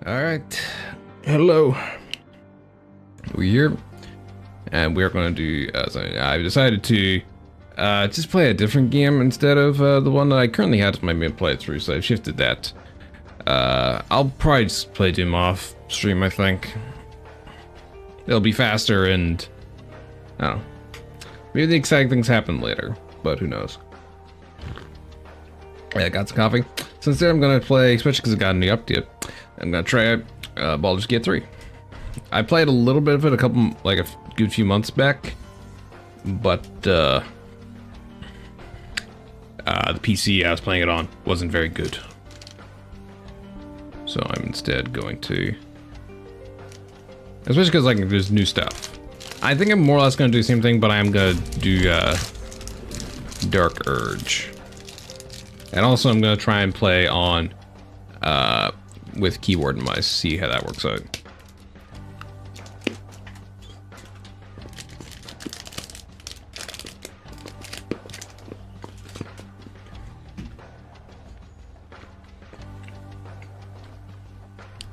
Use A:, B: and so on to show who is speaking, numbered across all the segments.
A: Alright, hello. We're here, and we're going to do, I've decided to just play a different game instead of the one that I currently had as my main playthrough, so I've shifted that. I'll probably just play Doom off stream, I think. It'll be faster and, I don't know, maybe the exciting things happen later, but who knows. Yeah, I got some coffee. So instead I'm going to play, especially because it got a new update, I'm going to try out Baldur's Gate 3. I played a little bit of it like a good few months back, but the PC I was playing it on wasn't very good. So I'm instead going to, especially because like there's new stuff. I think I'm more or less going to do the same thing, but I'm going to do Dark Urge. And also I'm going to try and play on with keyboard and mice, see how that works out.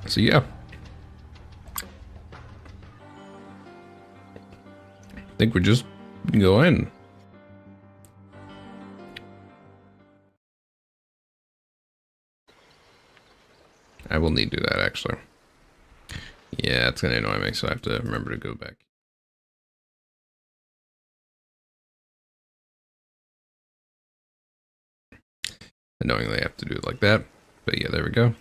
A: So yeah. I think we're just go in. I will need to do that actually. Yeah, it's gonna annoy me, so I have to remember to go back. Annoyingly, I have to do it like that. But yeah, there we go.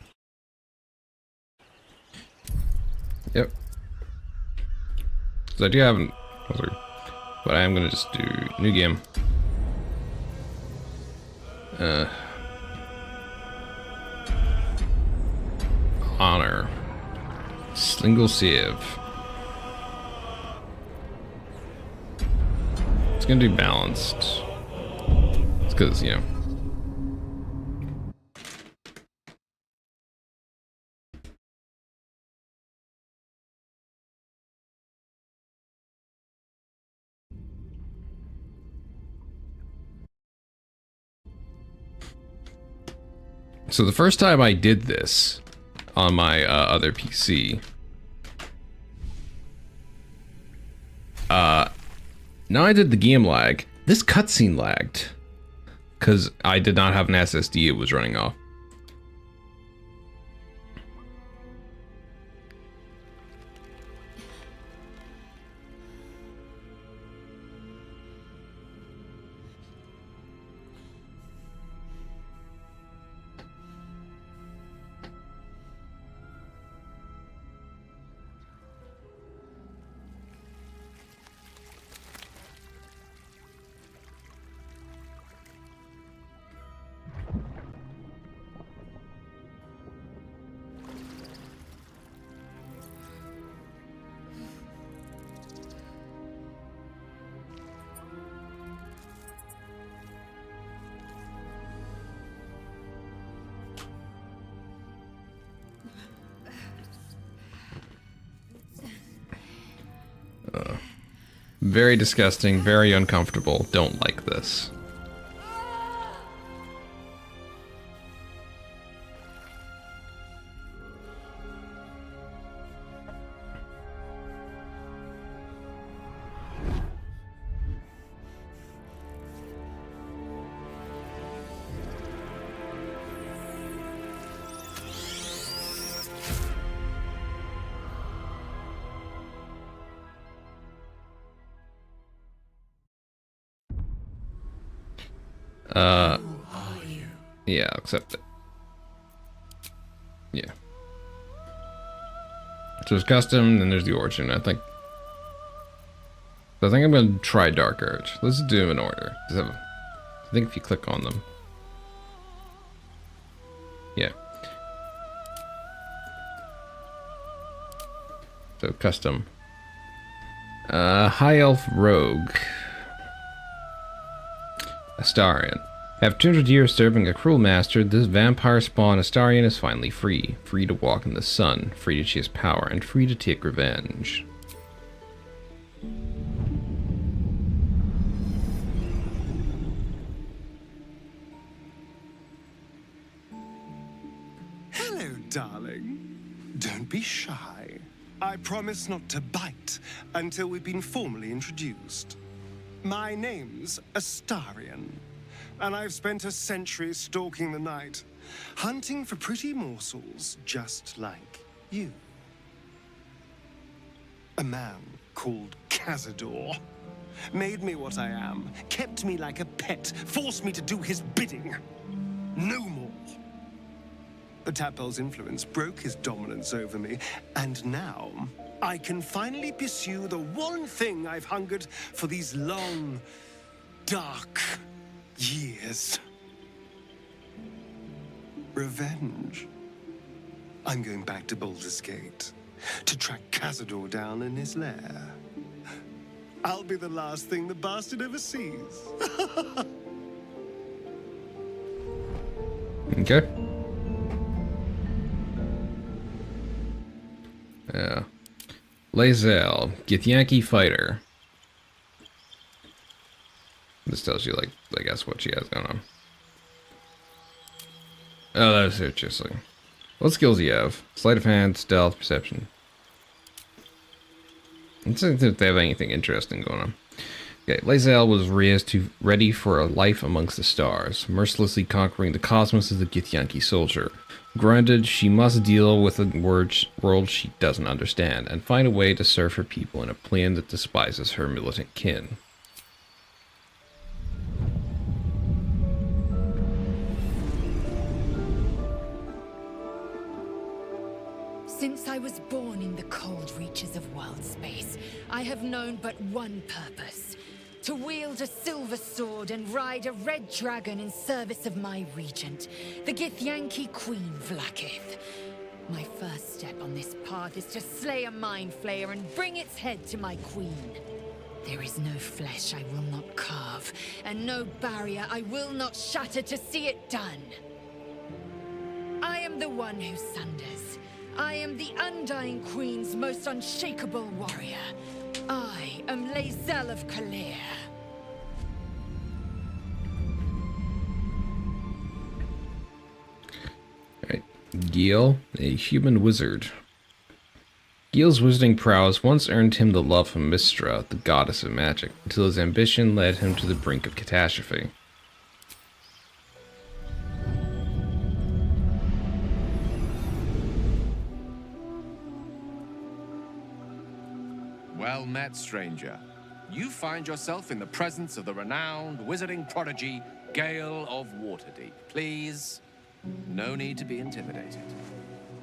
A: Yep. So I do haven't, but I am gonna just do new game. Honor. Single save. It's gonna do balanced. It's because, you know. So the first time I did this on my other PC, now I did the game lag. This cutscene lagged because I did not have an SSD it was running off. Very disgusting, very uncomfortable. Don't like this. Yeah, I'll accept it. Yeah. So there's custom, then there's the origin, I think. So I think I'm gonna try Dark Urge. Let's do them in order. I think if you click on them. Yeah. So custom. High Elf Rogue. Astarion. After 200 years serving a cruel master, this vampire spawn Astarion is finally free. Free to walk in the sun, free to chase power, and free to take revenge.
B: Hello, darling. Don't be shy. I promise not to bite until we've been formally introduced. My name's Astarion, and I've spent a century stalking the night, hunting for pretty morsels just like you. A man called Cazador made me what I am, kept me like a pet, forced me to do his bidding. No more. The Tadpole's influence broke his dominance over me, and now I can finally pursue the one thing I've hungered for these long, dark years. Revenge. I'm going back to Baldur's Gate to track Cazador down in his lair. I'll be the last thing the bastard ever sees.
A: Okay. Yeah. Lae'zel, Githyanki fighter. This tells you, like, I guess, what she has going on. Oh, that was interesting. What skills do you have? Sleight of hand, stealth, perception. Let's see if they have anything interesting going on. Okay, Lae'zel was raised ready for a life amongst the stars, mercilessly conquering the cosmos as a Githyanki soldier. Granted, she must deal with a world she doesn't understand, and find a way to serve her people in a plane that despises her militant kin.
C: Since I was born in the cold reaches of world space, I have known but one purpose. To wield a silver sword and ride a red dragon in service of my regent, the Githyanki Queen Vlaakith. My first step on this path is to slay a mind flayer and bring its head to my queen. There is no flesh I will not carve, and no barrier I will not shatter to see it done. I am the one who sunders. I am the Undying Queen's most unshakable warrior. I am Lae'zel of Kalir.
A: Alright, Gil, a human wizard. Gil's wizarding prowess once earned him the love of Mystra, the goddess of magic, until his ambition led him to the brink of catastrophe.
D: Well met, stranger. You find yourself in the presence of the renowned wizarding prodigy, Gale of Waterdeep. Please, no need to be intimidated.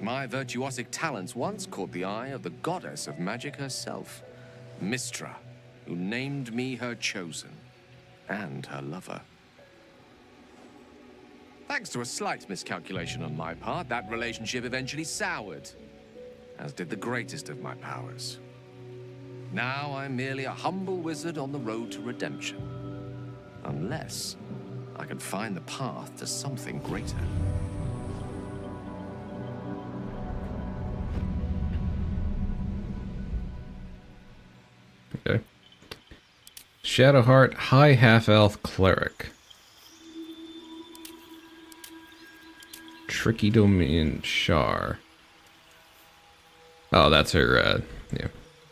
D: My virtuosic talents once caught the eye of the goddess of magic herself, Mystra, who named me her chosen, and her lover. Thanks to a slight miscalculation on my part, that relationship eventually soured, as did the greatest of my powers. Now I'm merely a humble wizard on the road to redemption. Unless I can find the path to something greater.
A: Okay. Shadowheart, High Half-Elf Cleric. Tricky Domain Shar. Oh, that's her, yeah.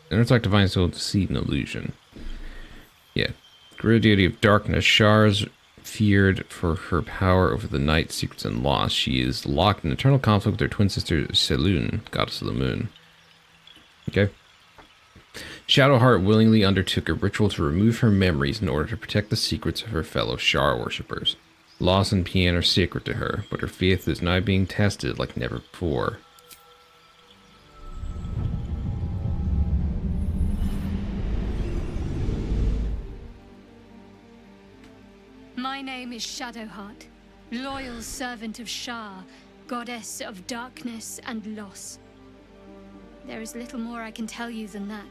A: Interact Divine Soul, Deceit, and Illusion. Yeah. Great deity of darkness, Shar is feared for her power over the night, secrets, and loss. She is locked in eternal conflict with her twin sister, Selûne, goddess of the moon. Okay. Shadowheart willingly undertook a ritual to remove her memories in order to protect the secrets of her fellow Shar worshippers. Loss and pain are sacred to her, but her faith is now being tested like never before.
E: My name is Shadowheart, loyal servant of Shar, goddess of darkness and loss. There is little more I can tell you than that.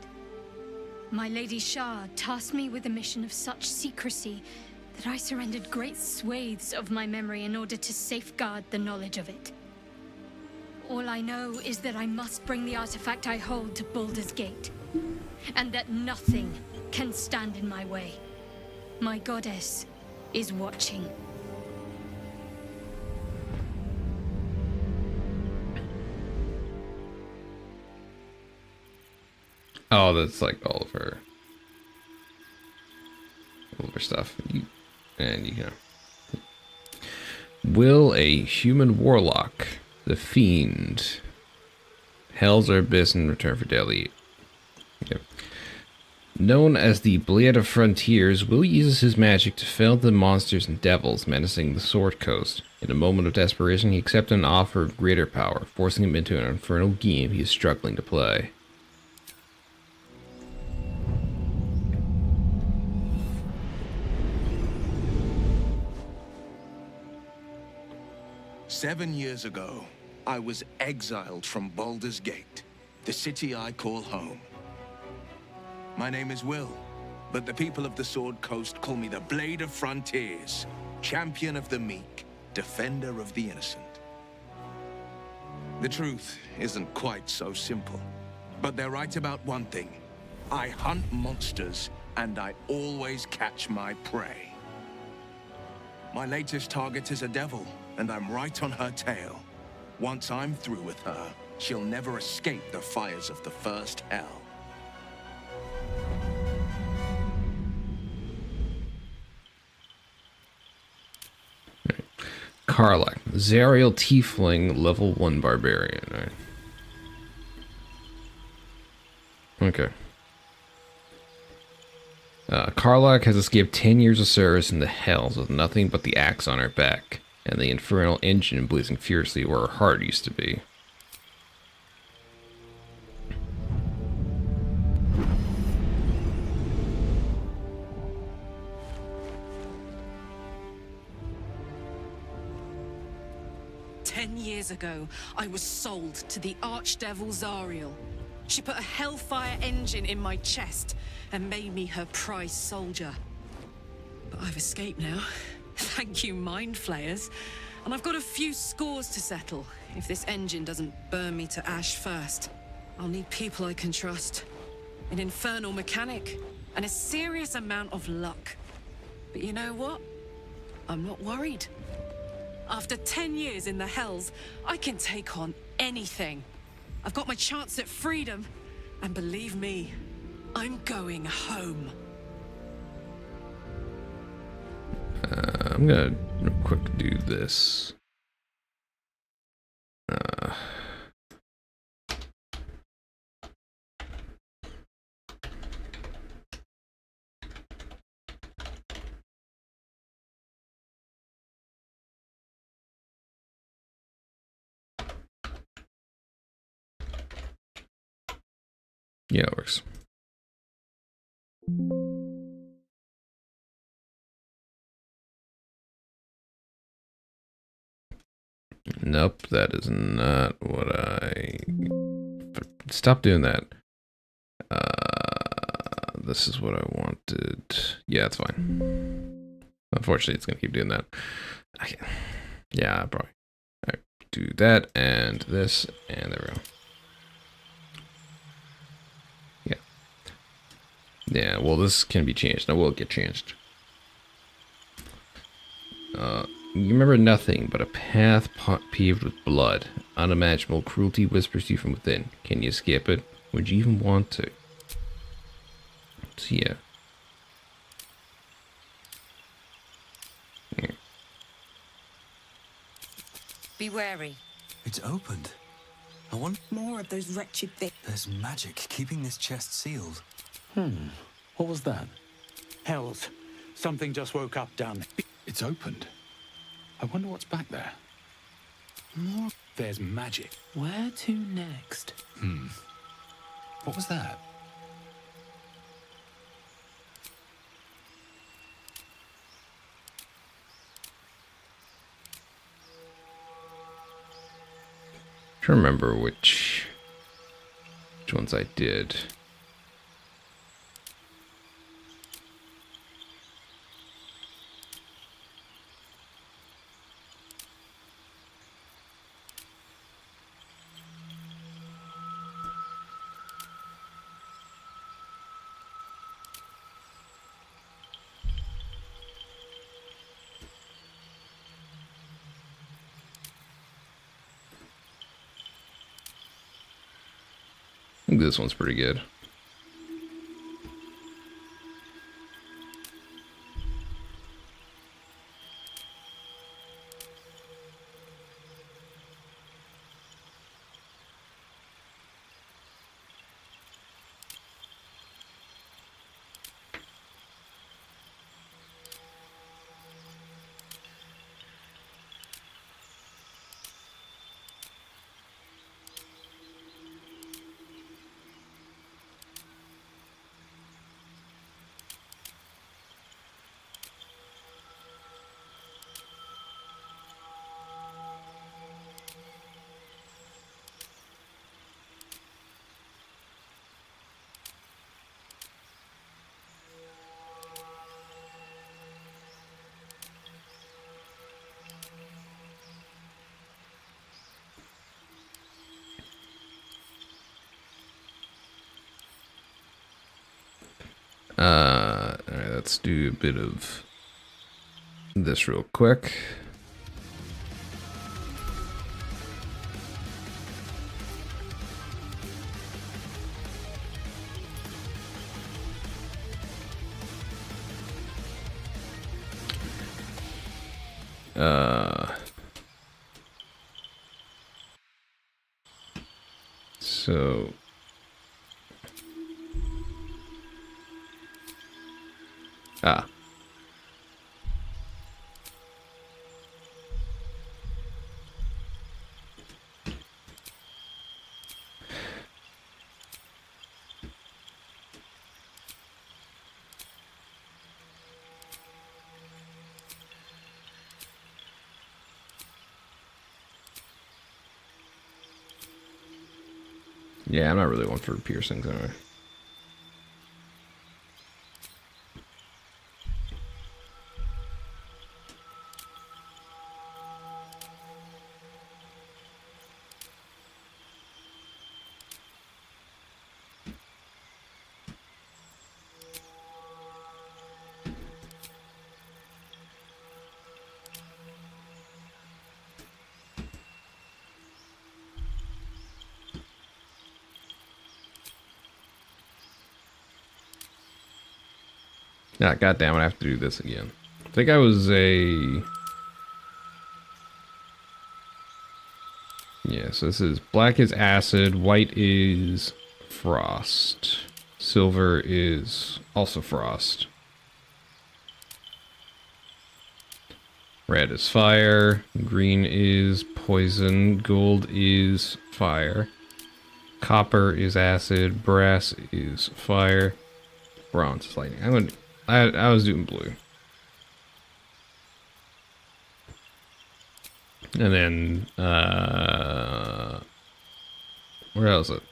E: My Lady Shar tasked me with a mission of such secrecy that I surrendered great swathes of my memory in order to safeguard the knowledge of it. All I know is that I must bring the artifact I hold to Baldur's Gate, and that nothing can stand in my way. My goddess is watching.
A: Oh, that's like all of her stuff. And you know. Will a human warlock, the Fiend, Hell's Abyss in return for daily. Okay. Known as the Blade of Frontiers, Will uses his magic to fell the monsters and devils menacing the Sword Coast. In a moment of desperation, he accepted an offer of greater power, forcing him into an infernal game he is struggling to play.
F: "7 years ago, I was exiled from Baldur's Gate, the city I call home. My name is Will, but the people of the Sword Coast call me the Blade of Frontiers, champion of the meek, defender of the innocent. The truth isn't quite so simple, but they're right about one thing. I hunt monsters, and I always catch my prey. My latest target is a devil, and I'm right on her tail. Once I'm through with her, she'll never escape the fires of the first hell."
A: Karlach, Zariel Tiefling, level 1 barbarian. All right. Okay. Karlach has escaped 10 years of service in the Hells with nothing but the axe on her back and the infernal engine blazing fiercely where her heart used to be.
G: Years ago, I was sold to the Archdevil Zariel. She put a hellfire engine in my chest and made me her prize soldier. But I've escaped now. Thank you, Mind Flayers. And I've got a few scores to settle. If this engine doesn't burn me to ash first, I'll need people I can trust. An infernal mechanic, and a serious amount of luck. But you know what? I'm not worried. After 10 years in the Hells, I can take on anything. I've got my chance at freedom, and believe me, I'm going home.
A: I'm gonna real quick do this. Yeah, it works. Nope, that is not what I... Stop doing that. This is what I wanted. Yeah, it's fine. Unfortunately, it's going to keep doing that. Yeah, probably. Alright, do that and this, and there we go. Yeah, well, this can be changed. Now, will it get changed? You remember nothing but a path paved with blood. Unimaginable cruelty whispers you from within. Can you escape it? Would you even want to? So, yeah.
H: Be wary.
I: It's opened. I want
H: More of those wretched things.
I: There's magic keeping this chest sealed.
J: What was that? Hells. Something just woke up down. It's opened. I wonder what's back there. More. There's magic. Where to next?
I: What was that?
A: I don't remember which ones I did. I think this one's pretty good. let's do a bit of this real quick. So yeah, I'm not really one for piercings anyway. Ah, goddamn it, I have to do this again. I think I was a... Yeah, so this is black is acid, white is frost, silver is also frost, red is fire, green is poison, gold is fire, copper is acid, brass is fire, bronze is lightning. I was doing blue. And then, where else is it?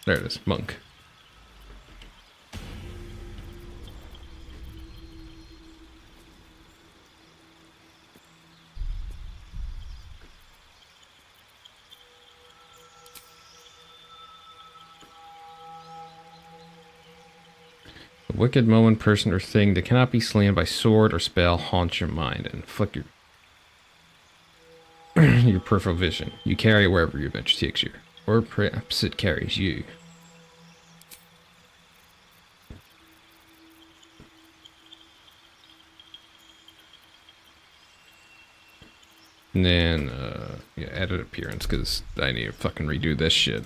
A: There it is, monk. A wicked moment, person, or thing that cannot be slain by sword or spell haunts your mind and inflict your peripheral vision. You carry it wherever your adventure takes you, or perhaps it carries you. And then, yeah, added appearance, because I need to fucking redo this shit.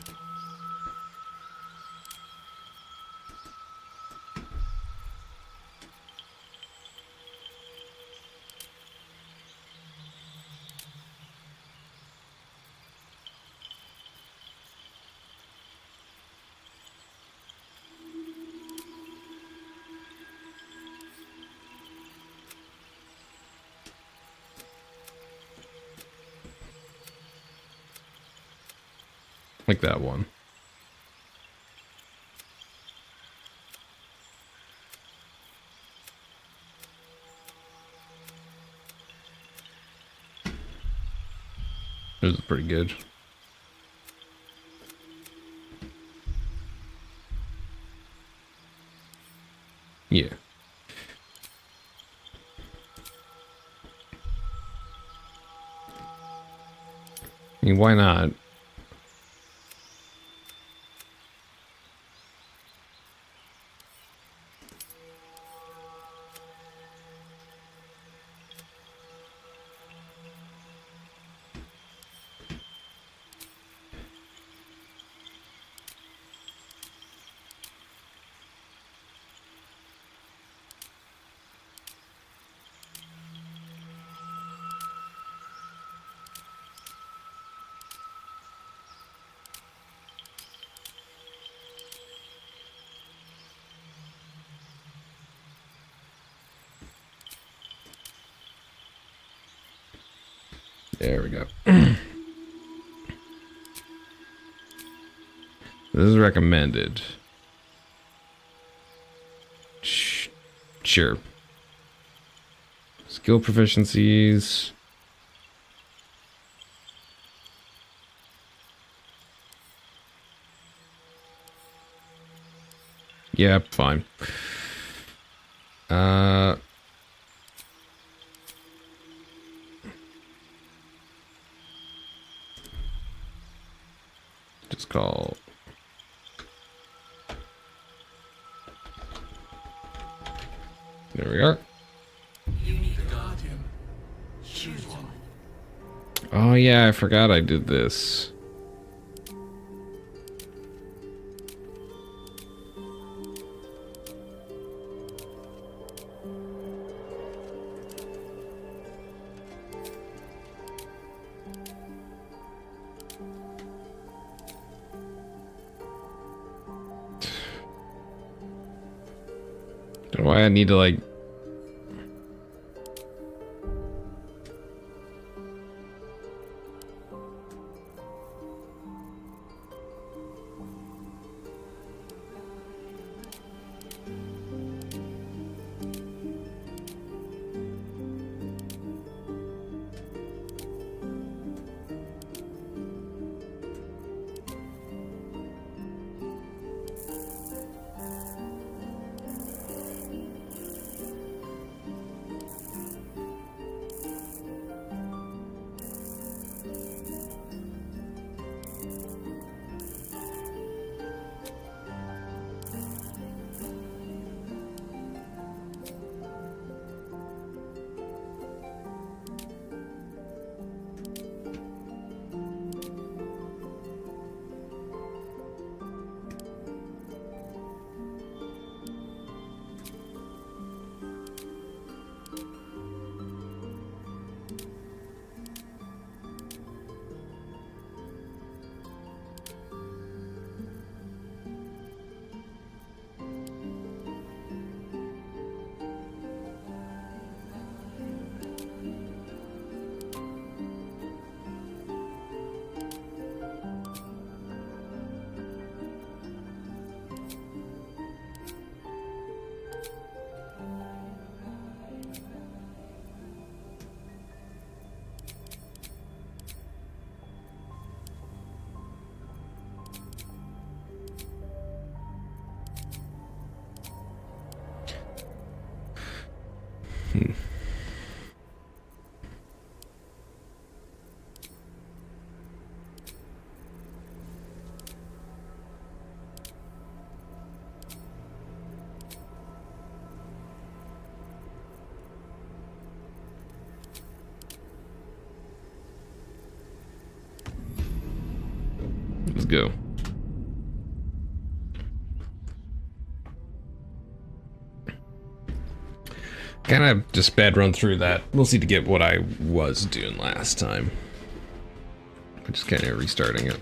A: Like that one. This is pretty good. Yeah. I mean, why not? There we go. This is recommended. Sure. Skill proficiencies. Yeah, fine. Just call. There we are.
I: You need a guardian. Choose one.
A: Oh yeah, I forgot I did this. Don't know why I need to like. Let's go. Kind of just sped run through that, mostly to get what I was doing last time. Just kind of restarting it.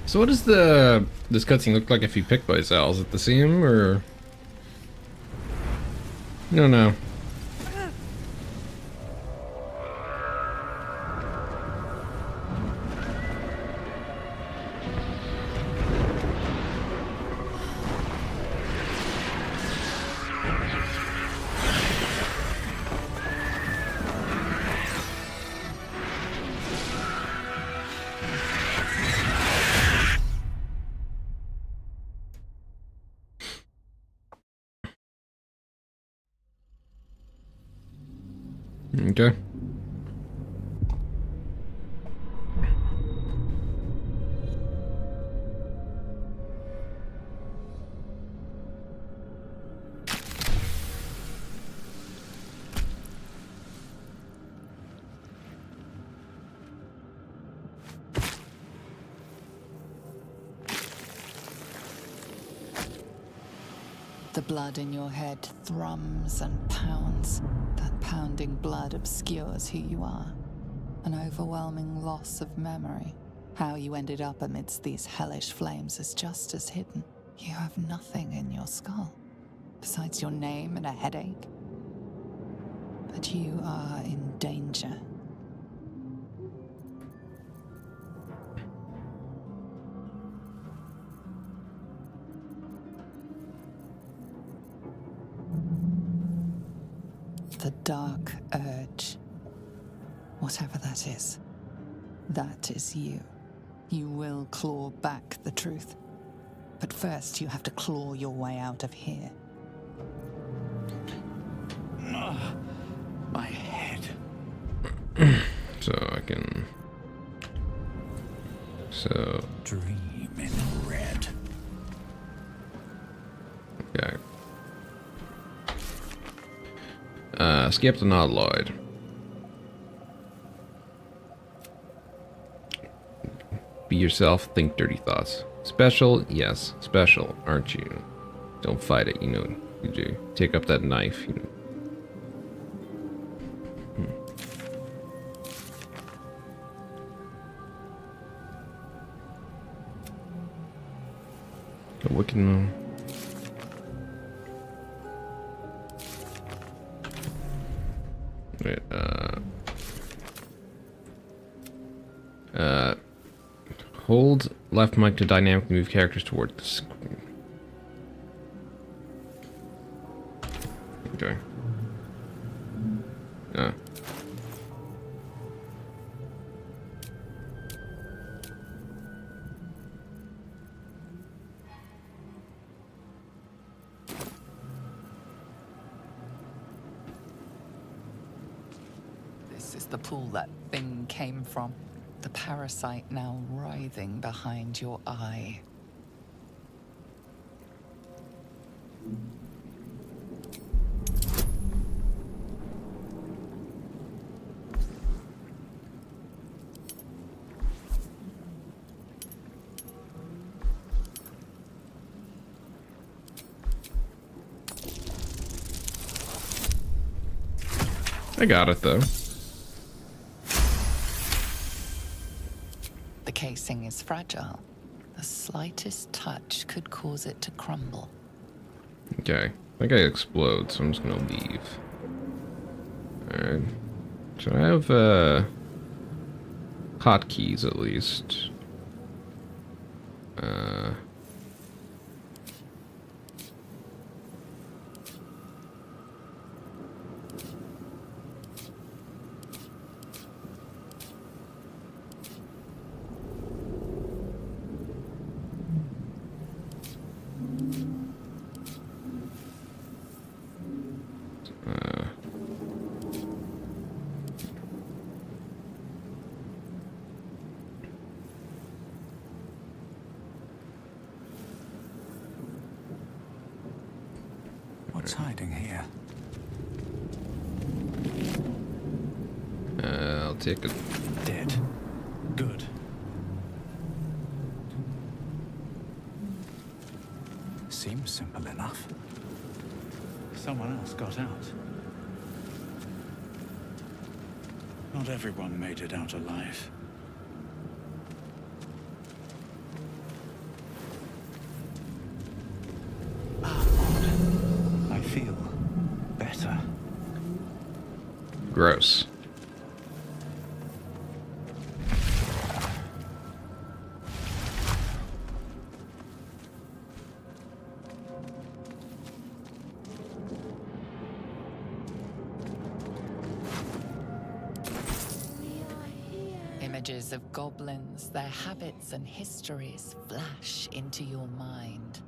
A: So what does this cutscene look like if you pick both cells? Is it the same or? No, no. Okay.
K: The blood in your head thrums and pounds. That pounding blood obscures who you are. An overwhelming loss of memory. How you ended up amidst these hellish flames is just as hidden. You have nothing in your skull, besides your name and a headache. But you are in danger. The dark urge. Whatever that is you. You will claw back the truth. But first you have to claw your way out of here.
J: My head.
A: So I can. So.
J: Dream in red.
A: Okay. Skip the Nodloid. Be yourself, think dirty thoughts. Special? Yes, special, aren't you? Don't fight it, you know you do. Take up that knife, you know. What can... Wait, hold left mic to dynamically move characters toward the screen. Okay.
K: This is the pool that thing came from. The parasite now writhing behind your eye.
A: I got it though.
K: The casing is fragile. The slightest touch could cause it to crumble.
A: Okay. I think I explode, so I'm just gonna leave. Alright. Should I have hotkeys at least?
J: What's hiding here?
A: I'll take it.
J: Dead. Good. Seems simple enough. Someone else got out. Not everyone made it out alive.
A: gross.
K: Images of goblins, their habits and histories flash into your mind.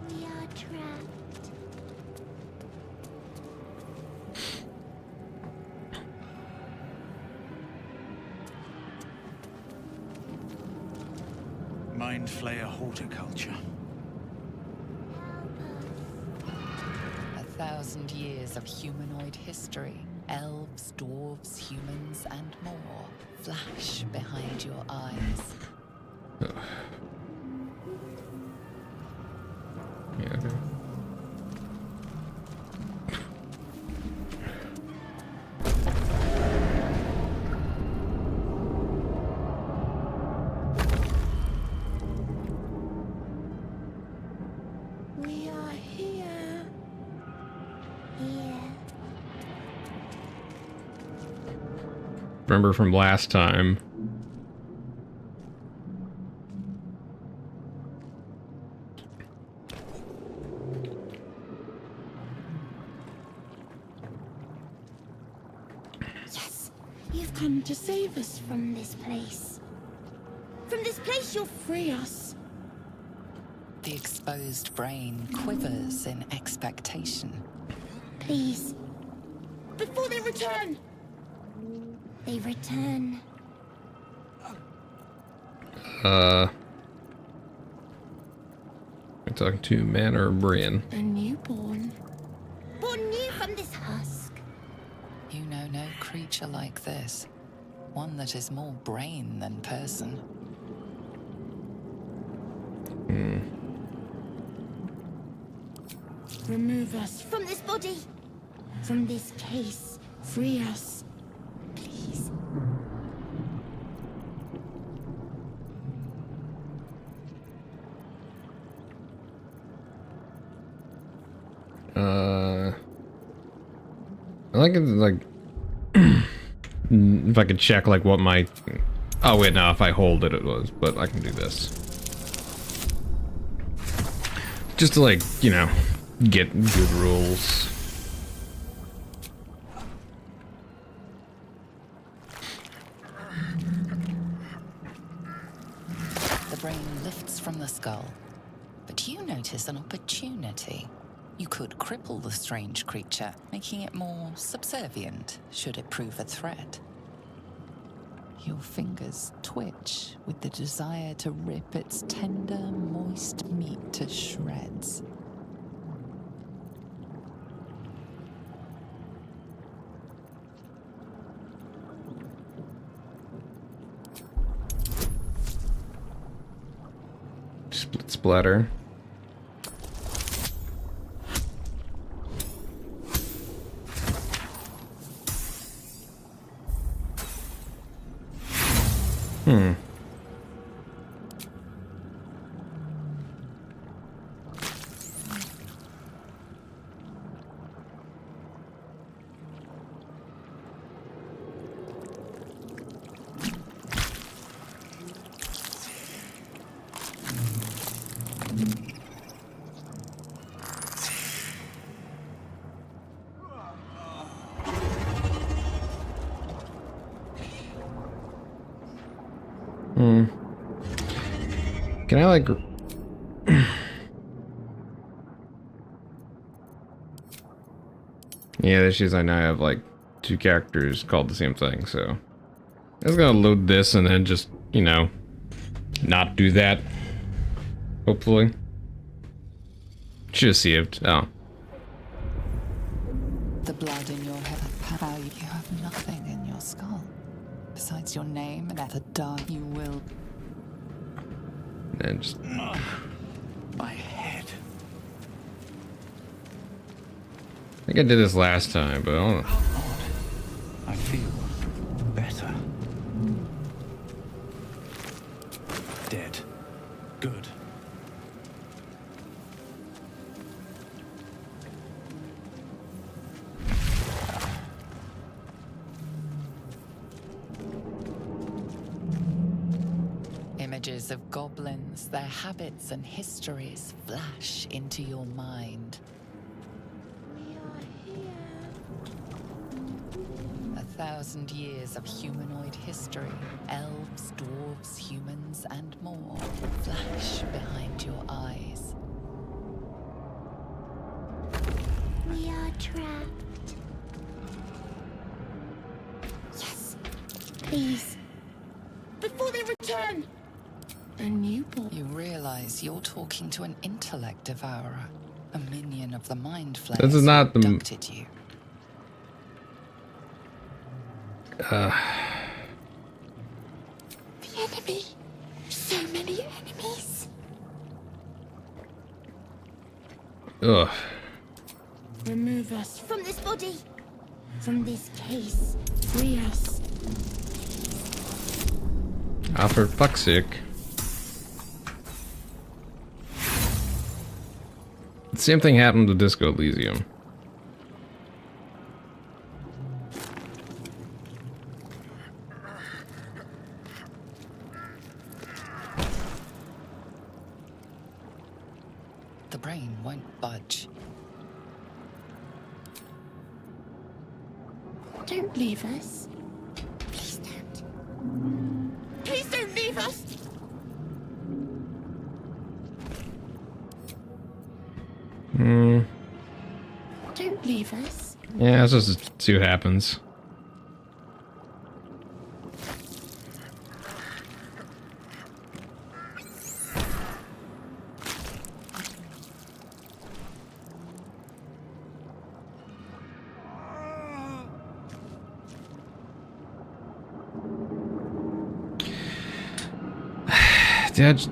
L: We are trapped.
J: Mind Flayer horticulture.
K: 1,000 years of humanoid history. Elves, dwarves, humans, and more flash behind your eyes.
A: Yeah, okay.
L: We are here. Here.
A: Remember from last time.
L: Yes, you've come to save us from this place. From this place, you'll free us.
K: The exposed brain quivers in expectation.
L: Please. Before they return. They return.
A: I'm talking to man or Brian.
L: A newborn. Born new from this husk.
K: You know no creature like this. One that is more brain than person.
L: Remove us from this body. From this case. Free us. Please.
A: I like it, like, if I could check, like, what my... Oh, wait, no, if I hold it, it was, but I can do this. Just to, like, you know, get good rules.
K: The brain lifts from the skull, but you notice an opportunity. You could cripple the strange creature, making it more subservient should it prove a threat. Your fingers twitch with the desire to rip its tender, moist meat to shreds.
A: Split splatter. Can I, like... Yeah, the issue is I now have, like, two characters called the same thing, so... I was gonna load this and then just, you know, not do that. Hopefully. Should have saved. Oh.
K: The blood in your head, how you have nothing in your skull. Besides your name and at the dark you will...
A: And just...
J: My head.
A: I think I did this last time, but I don't know.
J: I feel better. Dead. Good.
K: Stories of goblins, their habits and histories flash into your mind.
L: We are here.
K: 1,000 years of humanoid history, elves, dwarves, humans, and more flash behind your eyes.
L: We are trapped. Yes. Please. Before they return! A newborn.
K: You realize you're talking to an intellect devourer, a minion of the mind flayers
A: This is not
K: who
A: the
K: abducted you.
L: The enemy. So many enemies.
A: Ugh.
L: Remove us from this body. From this case. Free us.
A: Ah, for fuck's sake. The same thing happened to Disco Elysium.
K: The brain won't budge.
L: Don't leave us. Please don't. Please don't leave us! Don't leave us.
A: Yeah, let's just see what happens.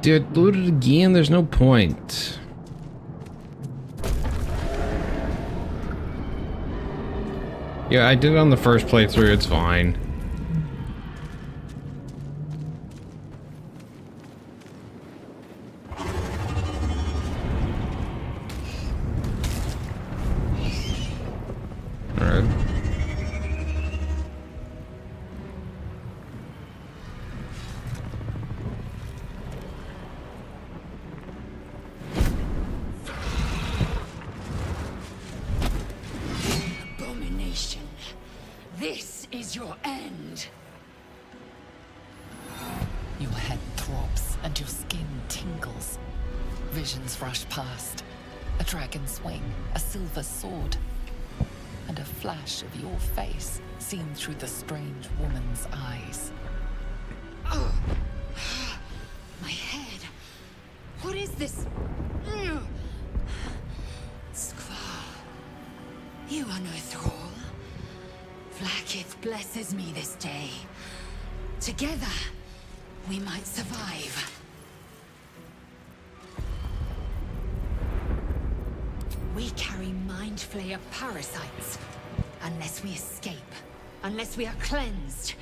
A: Did load it again? There's no point. Yeah, I did it on the first playthrough, it's fine. Alright.
C: Abomination. This is your end.
K: Your head throbs and your skin tingles. Visions rush past. A dragon's wing, a silver sword, and a flash of your face seen through the strange woman's eyes.
C: Oh. My head. What is this? Squall. You are no thrall. Vlaakith blesses me this day. Together, we might survive. We carry mind flayer parasites. Unless we escape, unless we are cleansed,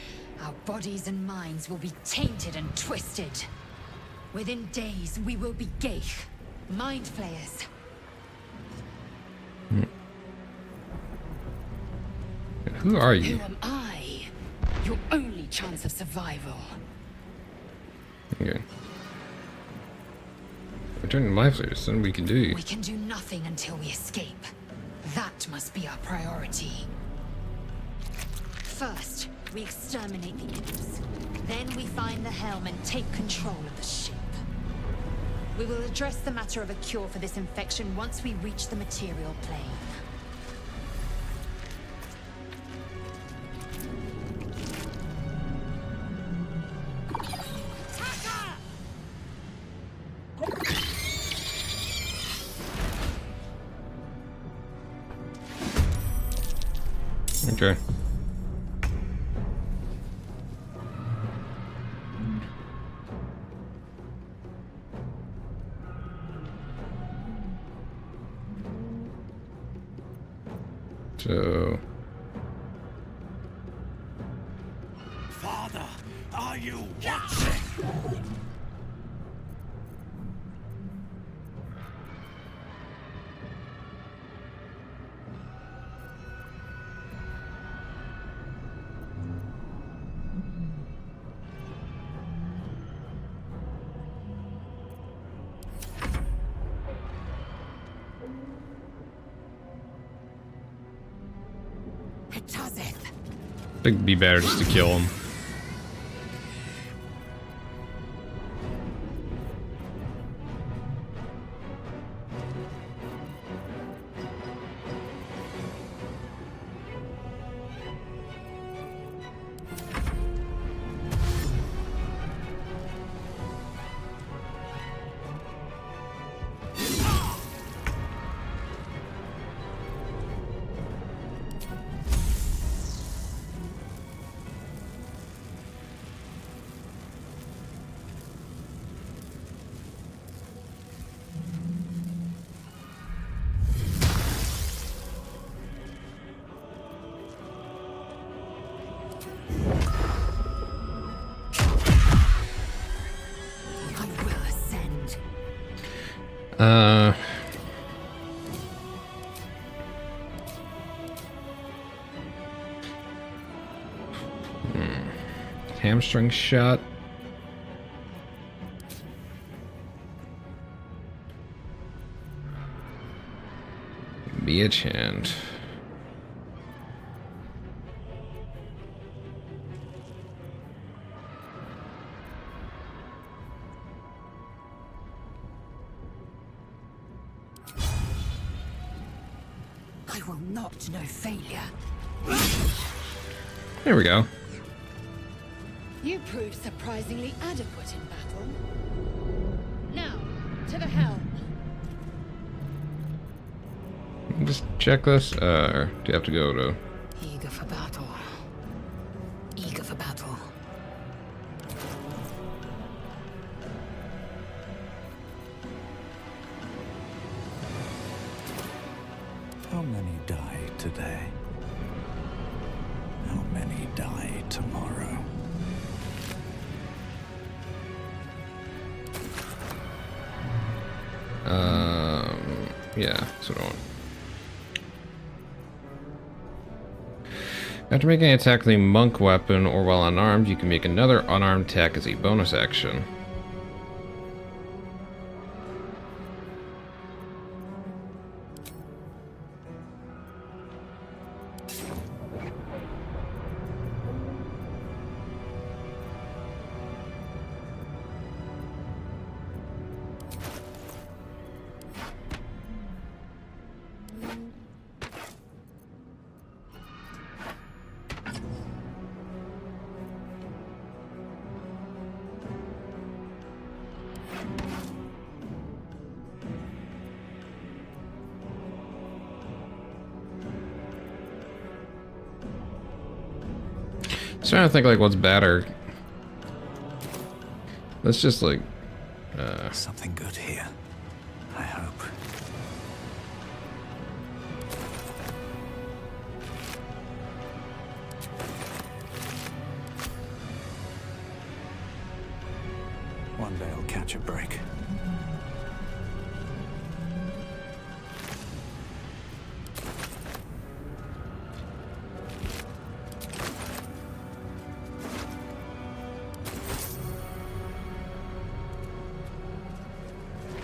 C: our bodies and minds will be tainted and twisted. Within days, we will be Geich, mind flayers.
A: Who are you?
C: Who am I? Your only chance of survival.
A: Okay. Returning life there's something we can do.
C: We can do nothing until we escape. That must be our priority. First, we exterminate the imps. Then we find the helm and take control of the ship. We will address the matter of a cure for this infection once we reach the material plane.
A: Okay. So...
F: Father, are you watching?
A: I think it'd be better just to kill him. Hamstring shot. Beach hand.
C: I will not know failure.
A: There we go.
C: You proved surprisingly adequate in battle. Now, to the helm.
A: Just check this, or do you have to go to...
K: Eager for battle. Eager for battle.
J: How many die today? How many die tomorrow?
A: Yeah, that's what I want. After making an attack with a monk weapon or while unarmed, you can make another unarmed attack as a bonus action. I'm trying to think like what's better. Let's just like
J: something good here, I hope. One day I'll catch a break.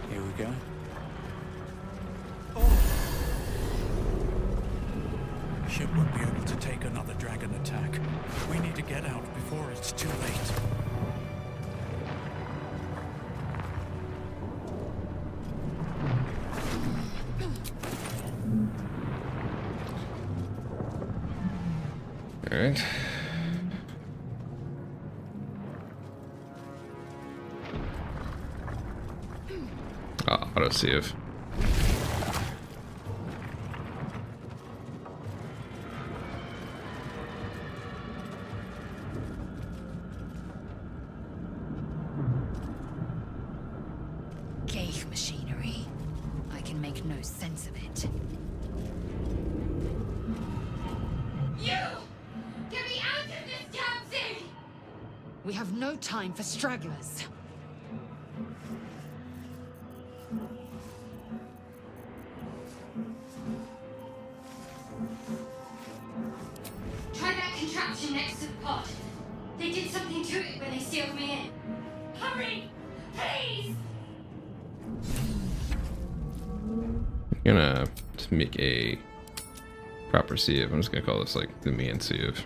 J: Here we go. Ship won't be able to take another dragon attack. We need to get out before it's too late.
A: all right. Auto save.
C: Gauge machinery. I can make no sense of it.
E: You! Get me out of this damn thing!
C: We have no time for stragglers.
E: Try that contraption next to the pod. They did something to it when they sealed me in. Hurry! Please!
A: I'm gonna just make a proper sieve. I'm just gonna call this like the main sieve.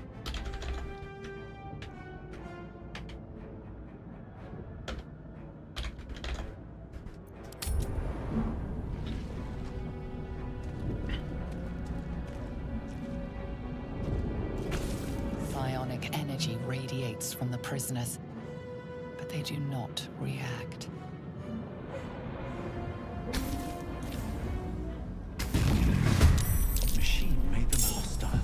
K: Psionic energy radiates from the prisoners, but they do not react.
J: Machine made them hostile.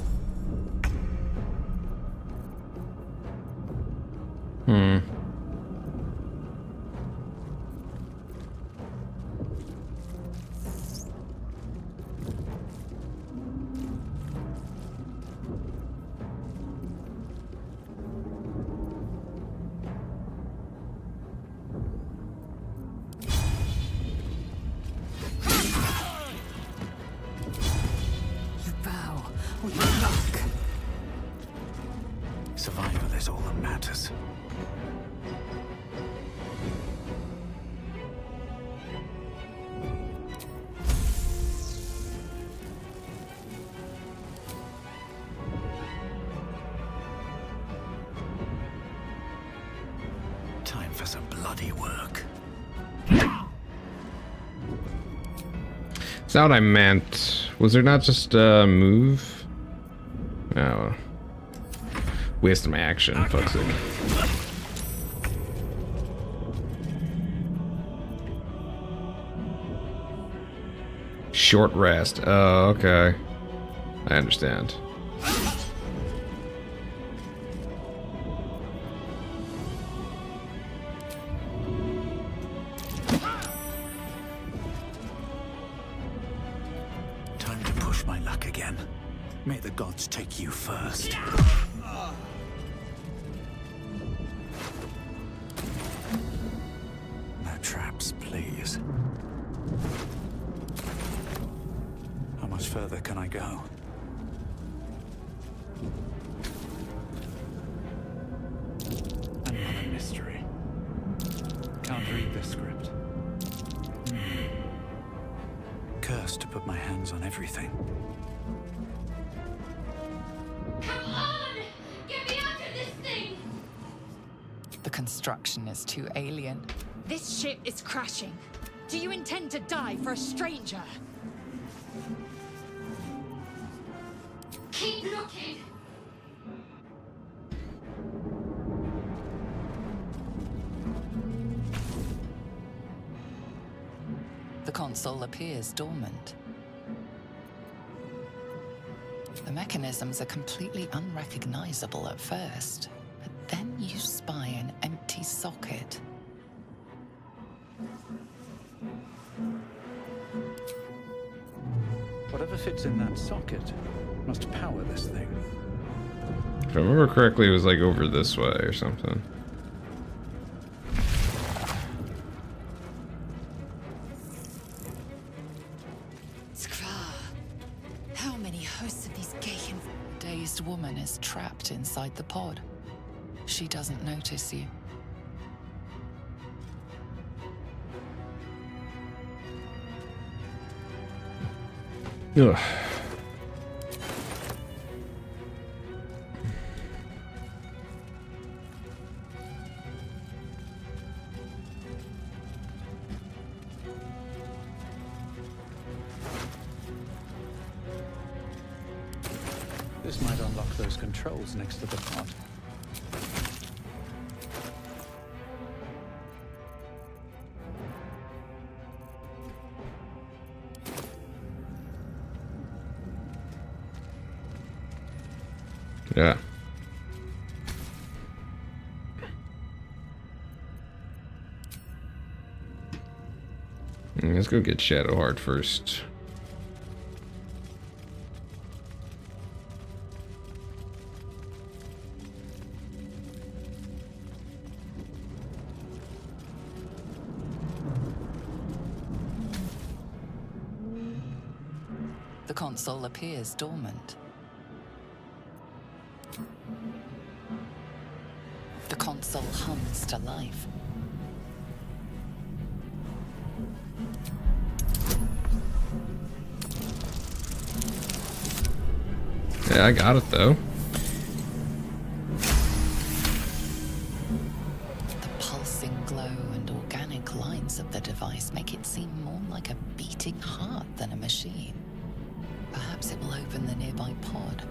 K: You bow, or you knock.
J: Survival is all that matters. Time for some bloody work.
A: That's not what I meant. Was there not just a move? Oh. Wasted my action, fuck's sake. Short rest. Oh, okay. I understand.
J: Time to push my luck again. May the gods take you first. No traps, please. How much further can I go? Another mystery. Can't read the script. Cursed to put my hands on everything.
E: Come on! Get me out of this thing!
K: The construction is too alien.
C: This ship is crashing. Do you intend to die for a stranger?
E: Keep looking!
K: The console appears dormant. The mechanisms are completely unrecognizable at first, but then you spy an empty socket.
J: Whatever fits in that socket must power this thing.
A: If I remember correctly, it was like over this way or something.
K: How many hosts of these gay and dazed woman is trapped inside the pod? She doesn't notice you.
A: Ugh.
J: This might unlock those controls next to the pod.
A: Yeah. Let's go get Shadowheart first.
K: The console appears dormant. The console hums to life.
A: Yeah, I got it though.
K: The pulsing glow and organic lines of the device make it seem more like a beating heart than a machine. Perhaps it will open the nearby pod.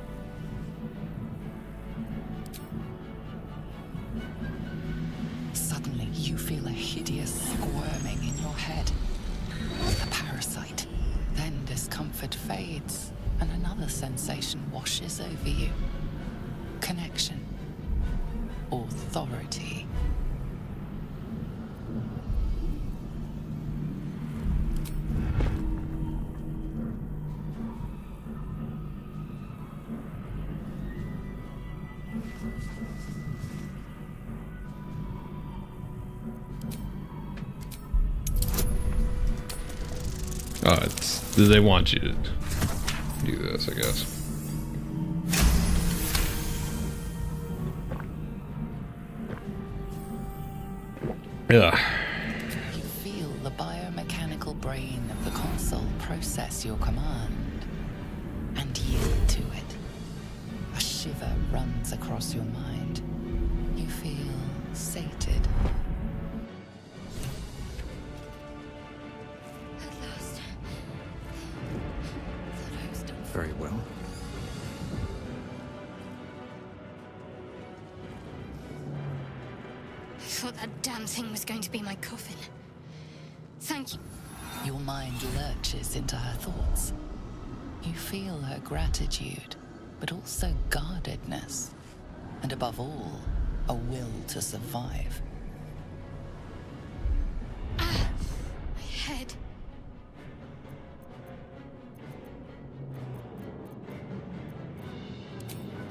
K: Suddenly, you feel a hideous squirming in your head. A parasite. Then discomfort fades, and another sensation washes over you. Connection. Authority.
A: Oh, they want you to do this, I guess. Yeah.
K: You feel the biomechanical brain of the console process your command and yield to it. A shiver runs across your mind. You feel sated.
J: Very well.
E: I thought that damn thing was going to be my coffin. Thank you.
K: Your mind lurches into her thoughts. You feel her gratitude, but also guardedness. And above all, a will to survive.
E: Ah! My head.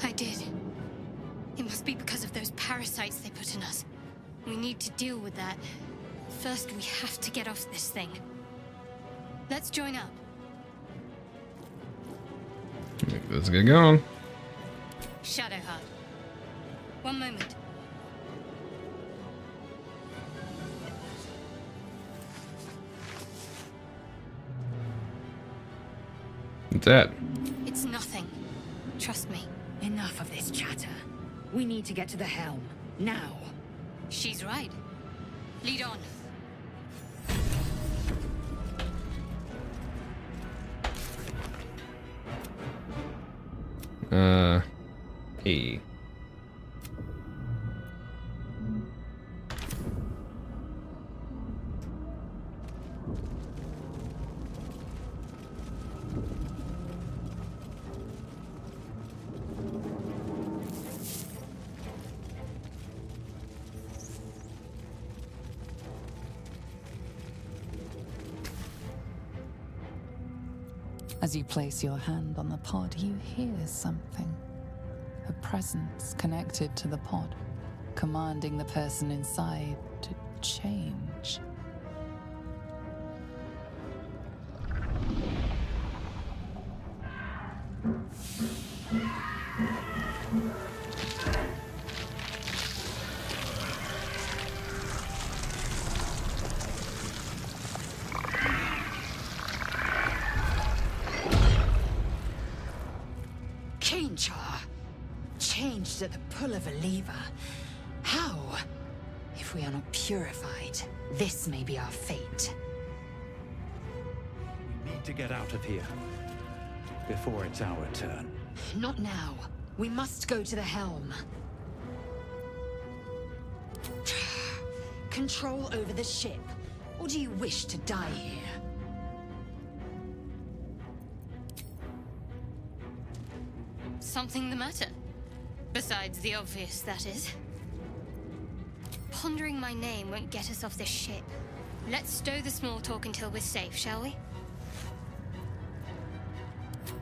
E: I did. It must be because of those parasites they put in us. We need to deal with that. First, we have to get off this thing. Let's join up.
A: Let's get going.
E: Shadowheart. One moment.
A: What's that?
E: It's nothing. Trust me.
C: Enough of this chatter. We need to get to the helm. Now.
E: She's right. Lead on.
A: E.
K: As you place your hand on the pod, you hear something. A presence connected to the pod, commanding the person inside to change.
C: Changed at the pull of a lever. How? If we are not purified, this may be our fate.
J: We need to get out of here before it's our turn.
C: Not now. We must go to the helm. Control over the ship. Or do you wish to die here?
E: Something the matter? Besides the obvious, that is. Pondering my name won't get us off this ship. Let's stow the small talk until we're safe, shall we?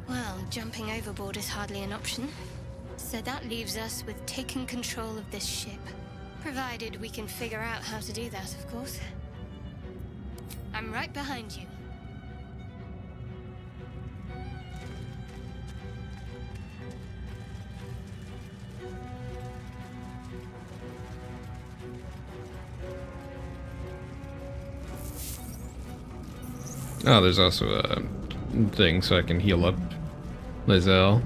E: Well, jumping overboard is hardly an option. So that leaves us with taking control of this ship. Provided we can figure out how to do that, of course. I'm right behind you.
A: Oh, there's also a thing so I can heal up Lizelle.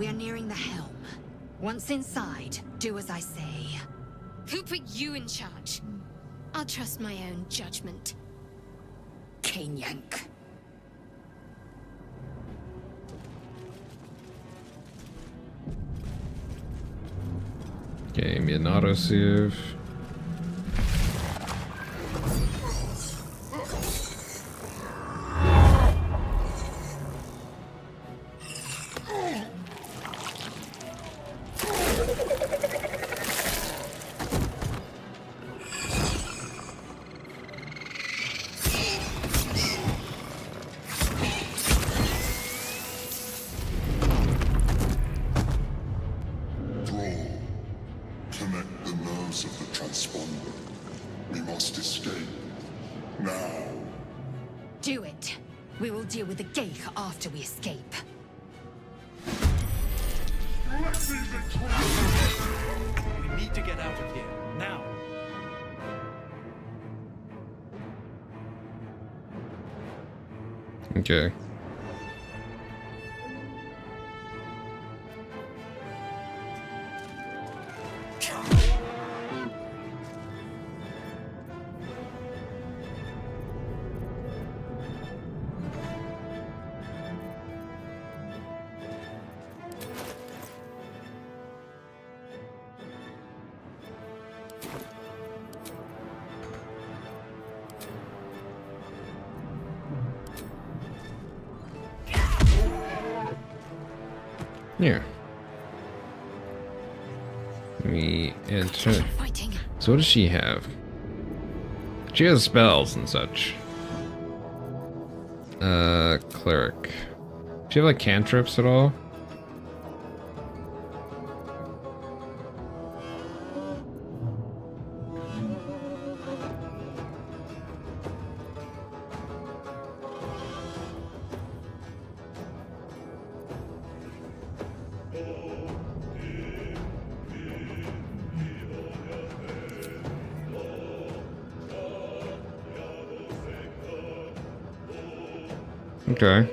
C: We are nearing the helm. Once inside, do as I say.
E: Who put you in charge? I'll trust my own judgment.
C: Cane yank.
A: Give me an autosave.
M: Connect the nerves of the transponder. We must escape. Now.
C: Do it. We will deal with the Geich after we escape.
I: We need to get out of here, now.
A: Okay. Here. We enter. So what does she have? She has spells and such. Cleric. Does she have like cantrips at all? Okay.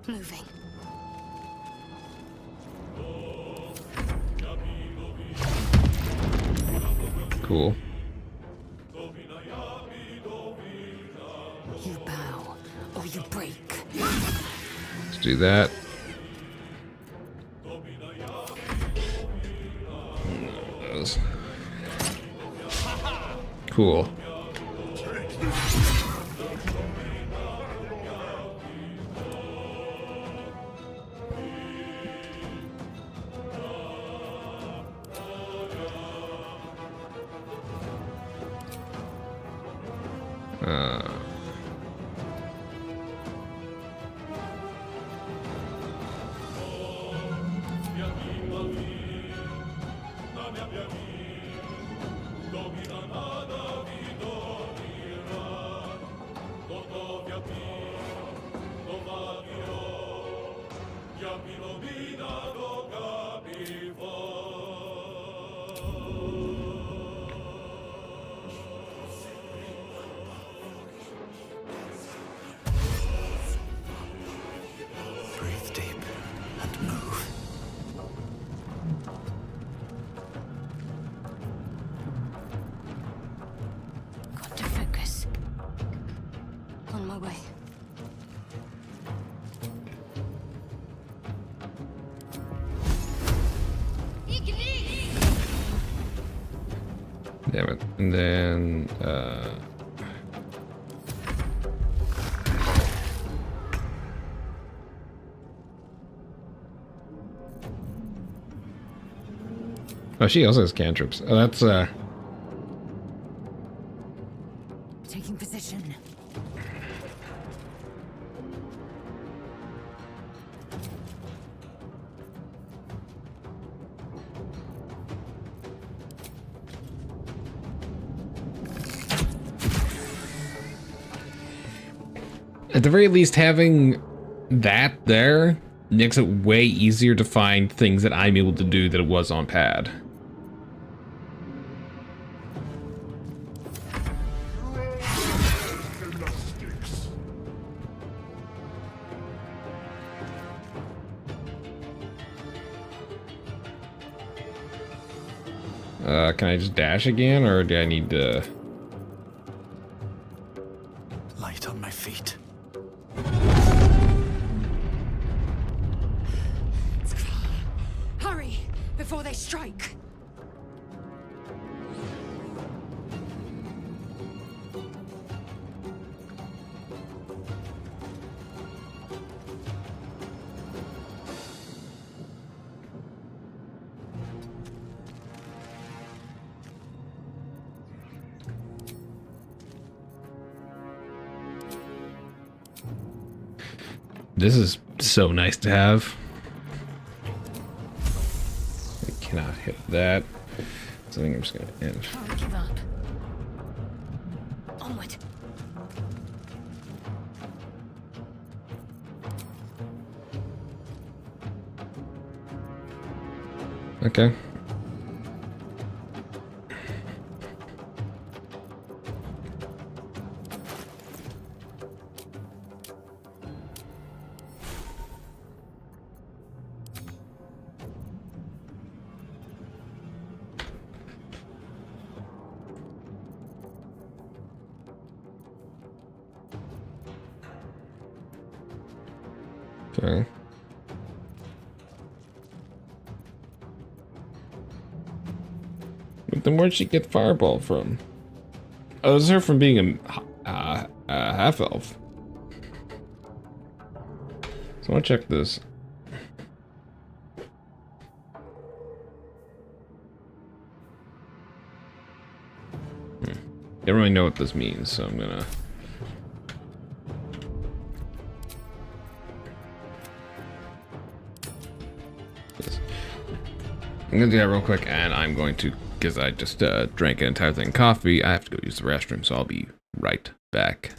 C: Moving.
A: Cool.
C: You bow, or you break.
A: Let's do that. Those. Cool.
J: Breathe deep and move.
C: Got to focus. On my way.
A: Damn it. And then, oh, she also has cantrips. Oh, that's,
C: Taking position.
A: At the very least, having that there makes it way easier to find things that I'm able to do than it was on pad. Can I just dash again, or do I need to...
J: Light on my feet.
C: Hurry, before they strike.
A: This is so nice to have. I cannot hit that. So I think I'm just gonna end.
C: Can't give up. Onward.
A: Okay. Okay. But then where'd she get Fireball from? Oh, it was her from being a half-elf. So I want to check this. Don't really know what this means, so I'm gonna... I'm gonna do that real quick, and I'm going to, because I just drank an entire thing of coffee, I have to go use the restroom, so I'll be right back.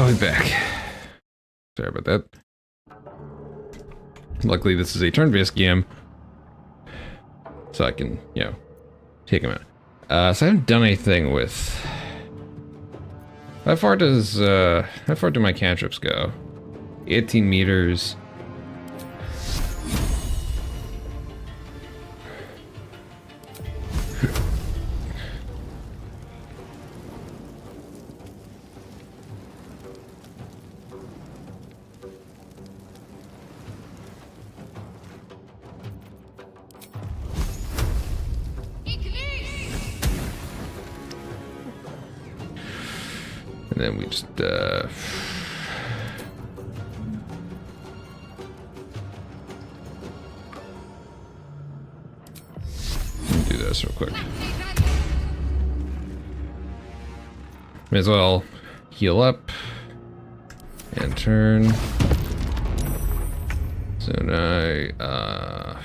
A: I'll be back. Sorry about that. Luckily, this is a turn-based game, so I can, you know, take him out. So I haven't done anything with. How far do my cantrips go? 18 meters. And then we just do this real quick. May as well heal up and turn. So now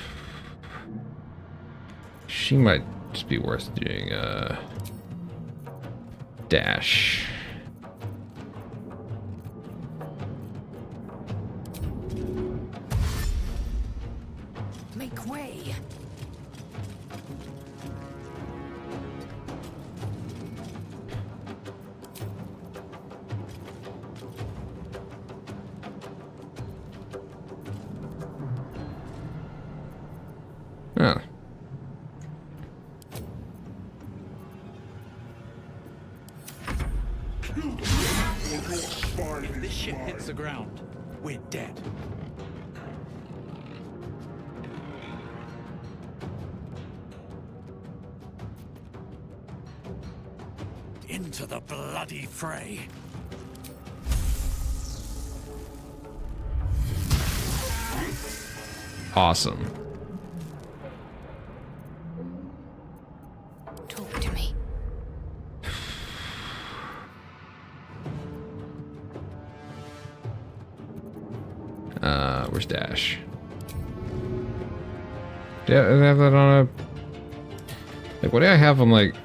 A: she might just be worth doing a dash.
C: Make way.
A: Oh.
J: If this ship hits the ground, we're dead. Into the bloody fray.
A: Awesome.
C: Talk to me.
A: Where's Dash? Do I have that on a... Like, what do I have on, like,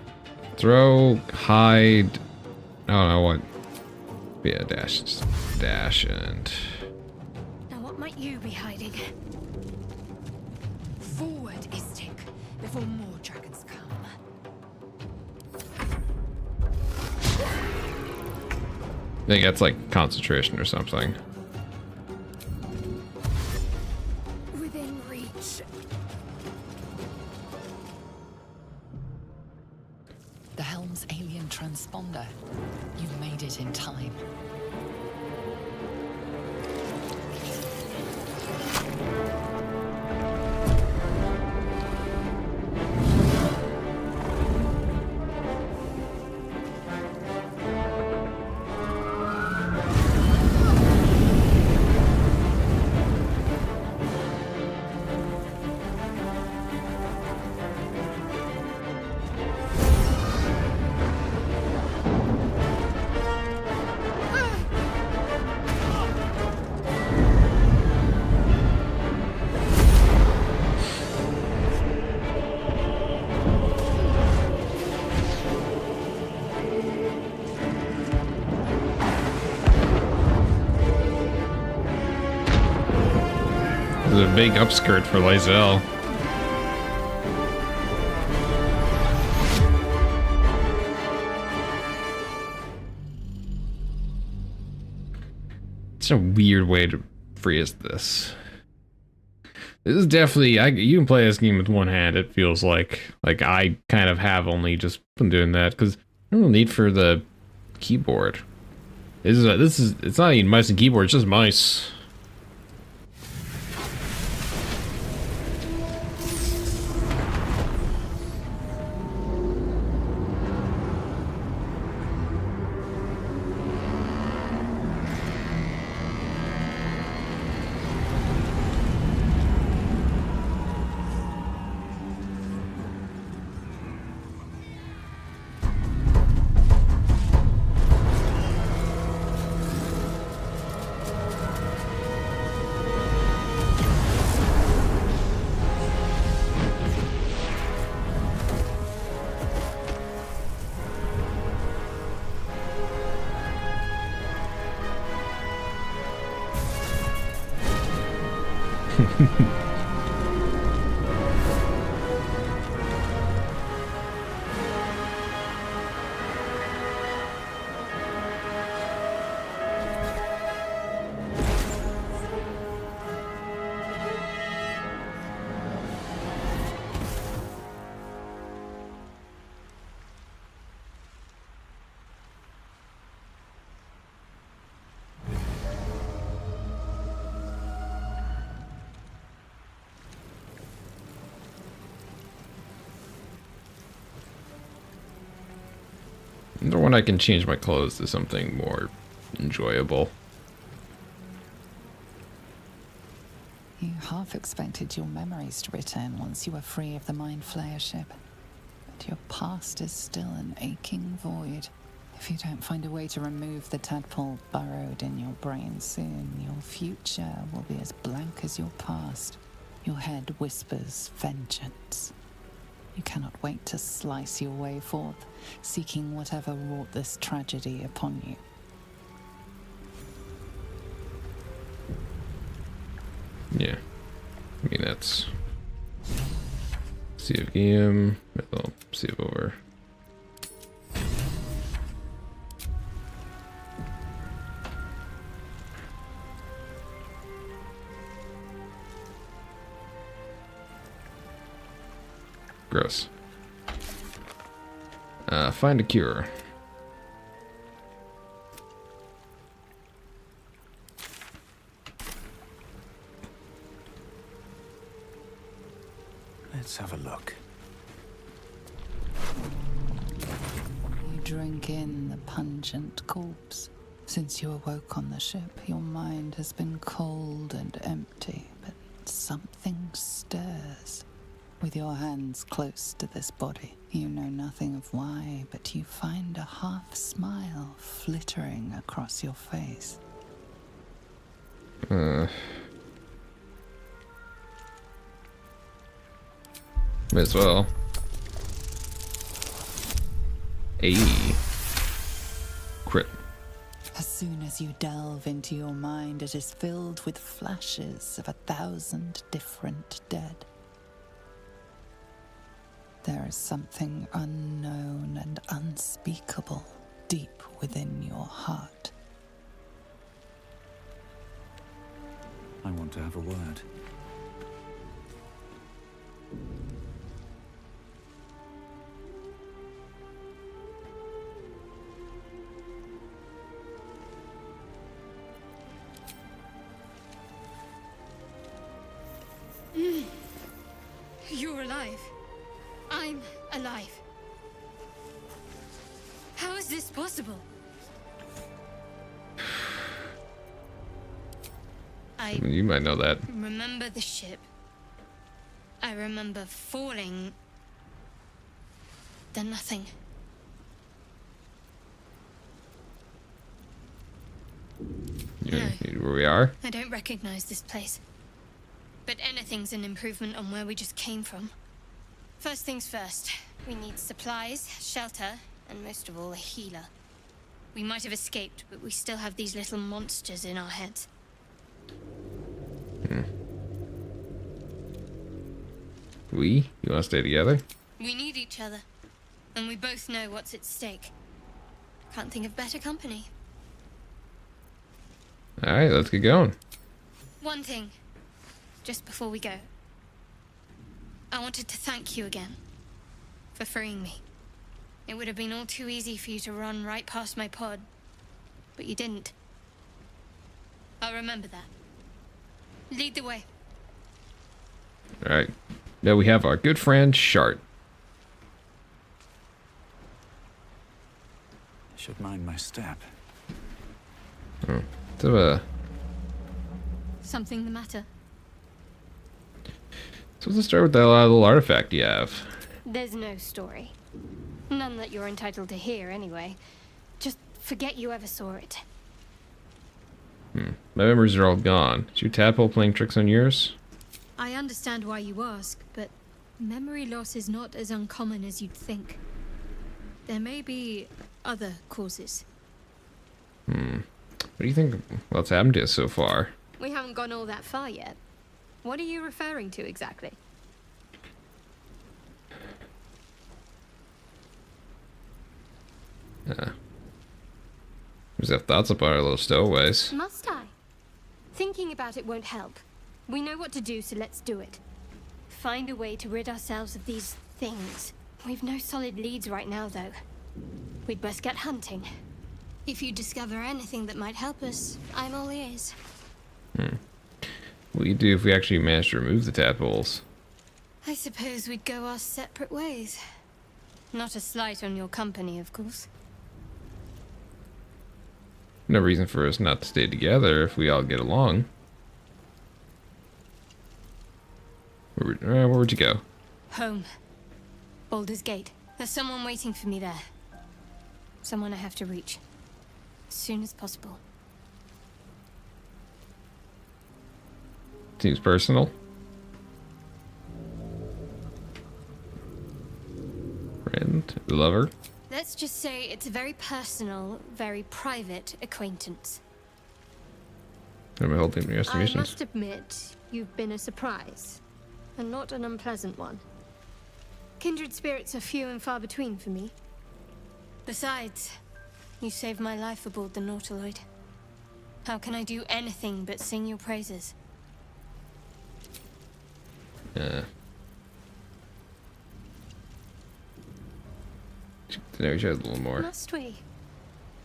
A: throw, hide... I don't know what... Yeah, Dash. Just Dash and...
E: Now what might you be hiding?
C: Forward, Istik, before more dragons come.
A: I think that's, like, concentration or something.
C: Within reach.
K: The helm's alien transponder. You've made it in time.
A: There's a big upskirt for Lae'zel. It's a weird way to phrase this. This is definitely, you can play this game with one hand, it feels like. Like, I kind of have only just been doing that, because there's no need for the keyboard. It's not even mice and keyboard, it's just mice. I wonder when I can change my clothes to something more enjoyable.
K: You half expected your memories to return once you were free of the Mind Flayer ship. But your past is still an aching void. If you don't find a way to remove the tadpole burrowed in your brain soon, your future will be as blank as your past. Your head whispers vengeance. You cannot wait to slice your way forth, seeking whatever wrought this tragedy upon you.
A: Yeah. I mean, that's... Sea of Game, well, Sea of Over. Gross. Find a cure.
J: Let's have a look.
K: You drink in the pungent corpse. Since you awoke on the ship, your mind has been cold and empty, but something stirs. With your hands close to this body, you know nothing of why, but you find a half smile flittering across your face.
A: May as well. Crit.
K: As soon as you delve into your mind, it is filled with flashes of 1,000 different dead. There is something unknown and unspeakable deep within your heart.
J: I want to have a word.
E: You're alive. I'm alive. How is this possible?
A: You might know that.
E: Remember the ship. I remember falling. Then nothing.
A: You know where we are?
E: I don't recognize this place. But anything's an improvement on where we just came from. First things first, we need supplies, shelter, and most of all, a healer. We might have escaped, but we still have these little monsters in our heads.
A: You want to stay together?
E: We need each other, and we both know what's at stake. Can't think of better company.
A: Alright, let's get going.
E: One thing, just before we go. I wanted to thank you again for freeing me. It would have been all too easy for you to run right past my pod, but you didn't. I'll remember that. Lead the way.
A: Alright. Now we have our good friend Shart.
J: Should mind my step.
E: Something the matter?
A: So let's start with that little artifact you have.
E: There's no story. None that you're entitled to hear, anyway. Just forget you ever saw it.
A: My memories are all gone. Is your tadpole playing tricks on yours?
E: I understand why you ask, but memory loss is not as uncommon as you'd think. There may be other causes.
A: What do you think what's happened to us so far?
E: We haven't gone all that far yet. What are you referring to exactly?
A: Just have thoughts about our little stowaways.
E: Must I? Thinking about it won't help. We know what to do, so let's do it. Find a way to rid ourselves of these things. We've no solid leads right now, though. We'd best get hunting. If you discover anything that might help us, I'm all ears.
A: What do you do if we actually manage to remove the tadpoles?
E: I suppose we'd go our separate ways. Not a slight on your company, of course.
A: No reason for us not to stay together if we all get along. Where'd you go?
E: Home. Baldur's Gate. There's someone waiting for me there. Someone I have to reach. As soon as possible.
A: Seems personal. Friend? Lover?
E: Let's just say it's a very personal, very private acquaintance.
A: I'm holding your
E: I
A: estimations.
E: must admit, you've been a surprise. And not an unpleasant one. Kindred spirits are few and far between for me. Besides, you saved my life aboard the Nautiloid. How can I do anything but sing your praises?
A: To know each other a little more.
E: Must we?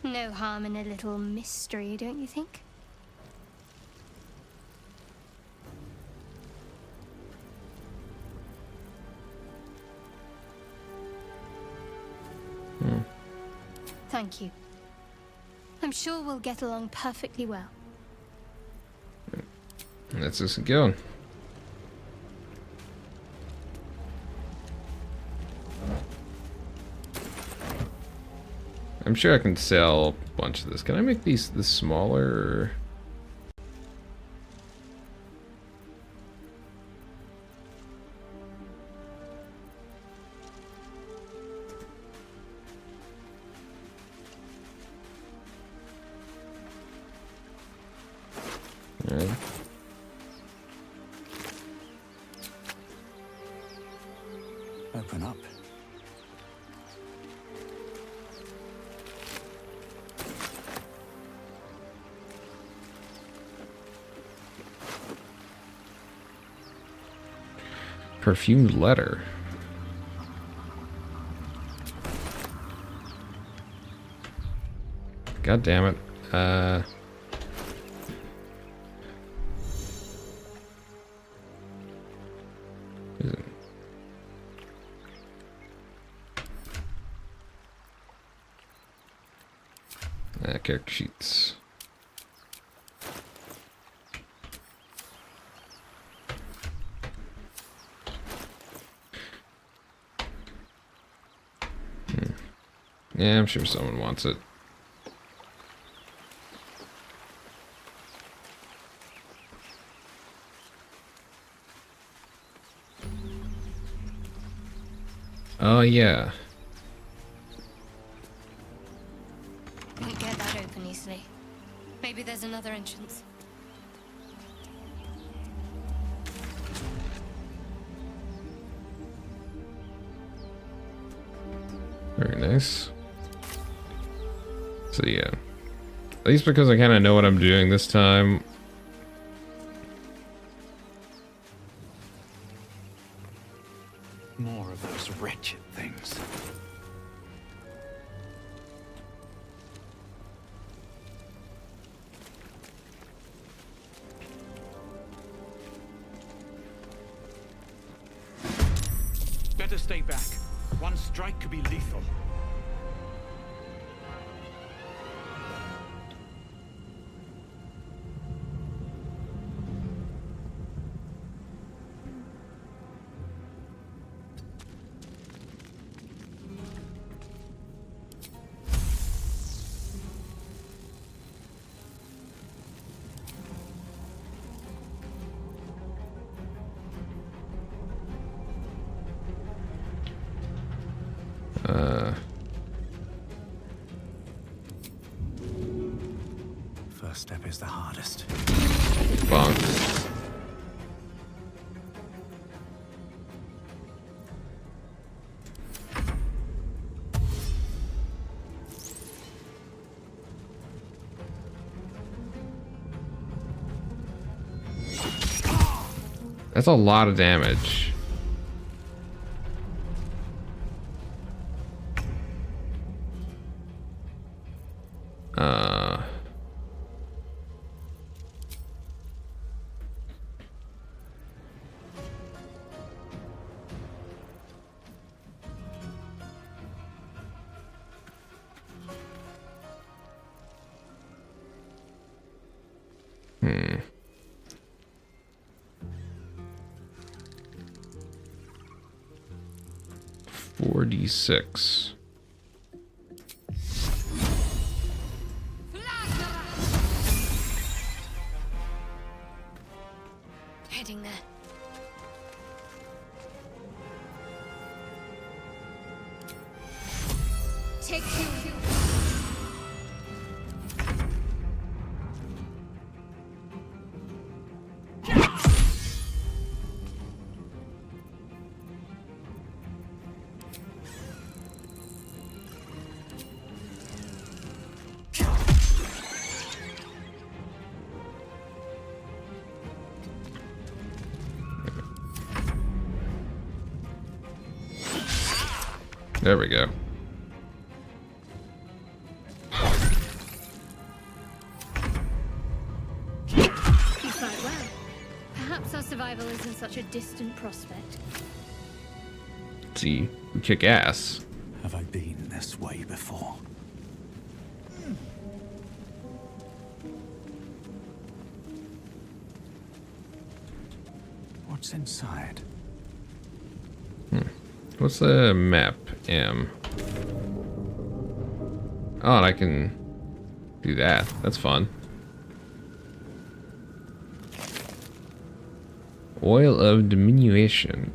E: No harm in a little mystery, don't you think? Thank you. I'm sure we'll get along perfectly well.
A: Let's just go. I'm sure I can sell a bunch of this. Can I make this smaller? Alright.
J: Open up.
A: Perfumed letter. God damn it. Is it? Character sheets. Yeah, I'm sure someone wants it. Oh, yeah.
E: Won't get that open easily. Maybe there's another entrance.
A: Very nice. So yeah, at least because I kind of know what I'm doing this time.
J: More of those wretched things. Better stay back. One strike could be lethal. First step is the hardest.
A: Bonk. That's a lot of damage. Hmm. 4d6.
E: Heading there. Take two.
A: There we go.
E: You fight well. Perhaps our survival isn't such a distant prospect.
A: See, we kick ass.
J: Have I been this way before? What's inside?
A: What's the map? M. Oh, and I can do that. That's fun. Oil of diminution.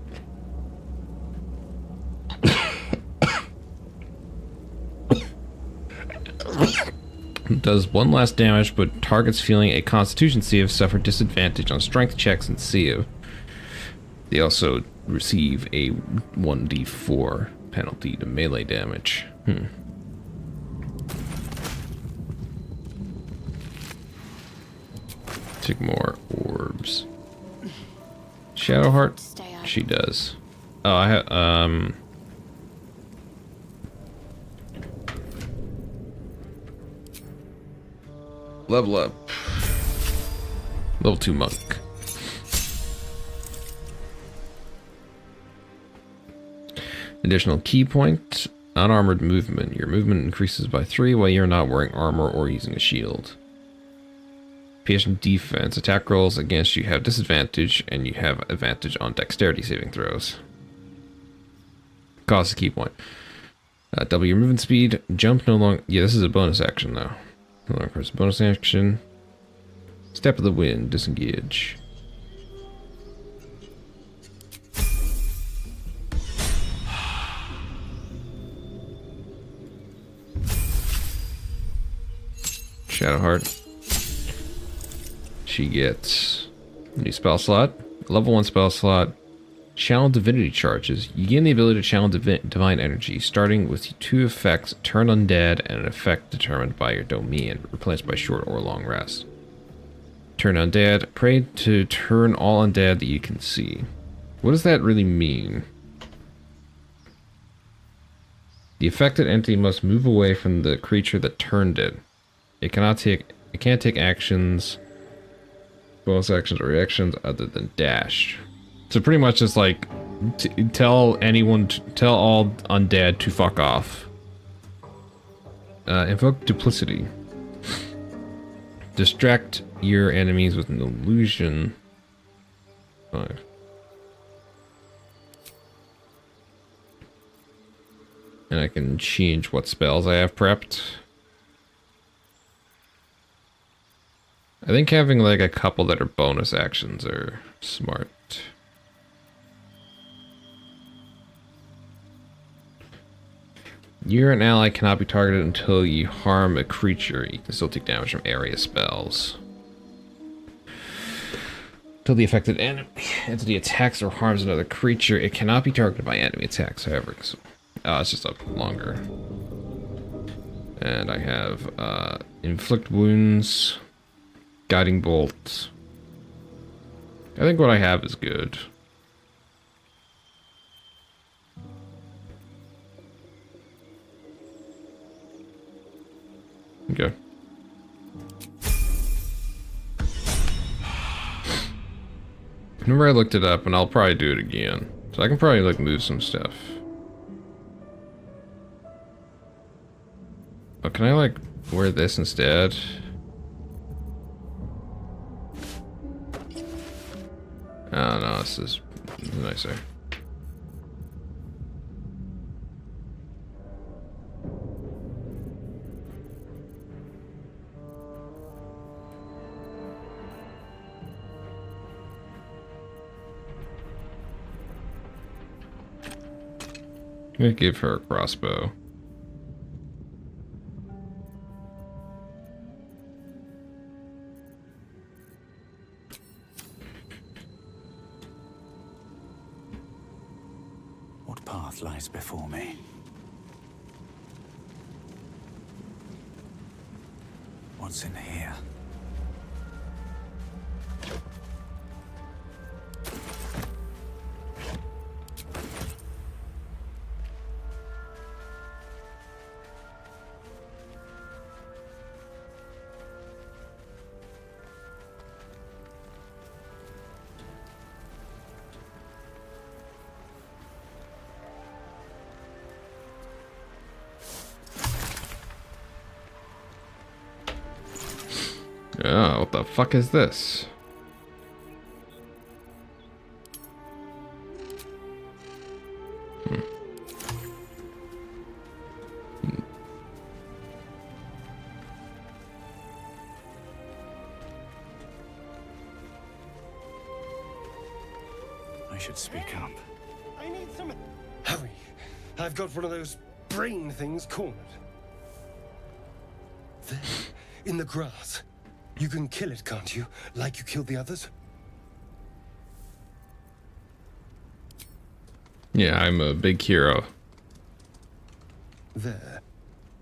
A: Does one less damage, but targets feeling a Constitution save suffer disadvantage on strength checks and save. They also receive a 1d4 penalty to melee damage. Take more orbs. Shadowheart? She does. Oh, I have, level up. Level 2 monk. Additional key point, unarmored movement. Your movement increases by 3 while you're not wearing armor or using a shield. Patient defense. Attack rolls against you have disadvantage, and you have advantage on dexterity saving throws. Cost a key point. Double your movement speed. Jump no longer. Yeah, this is a bonus action though. No longer requires a bonus action. Step of the wind. Disengage. Shadowheart. She gets a new spell slot, level 1 spell slot, channel divinity charges. You gain the ability to channel divine energy, starting with 2 effects, turn undead, and an effect determined by your domain, replaced by short or long rest. Turn undead, pray to turn all undead that you can see. What does that really mean? The affected entity must move away from the creature that turned it. It can't take actions, bonus actions, or reactions other than dash. So pretty much just like tell all undead to fuck off. Invoke duplicity. Distract your enemies with an illusion. 5. And I can change what spells I have prepped. I think having like a couple that are bonus actions are smart. You're an ally cannot be targeted until you harm a creature. You can still take damage from area spells. Until the affected entity attacks or harms another creature, it cannot be targeted by enemy attacks, however. So, it's just up longer. And I have inflict wounds, guiding bolt, I think what I have is good. Okay. Remember I looked it up, and I'll probably do it again. So I can probably, like, move some stuff. Oh, can I, like, wear this instead? Oh, no, this is nicer. I'm gonna give her a crossbow.
J: What path lies before me? What's in here?
A: Oh, what the fuck is this?
J: I should speak up.
B: I need some... Hurry. I've got one of those brain things cornered. There, in the grass. You can kill it, can't you? Like you killed the others?
A: Yeah, I'm a big hero.
B: There.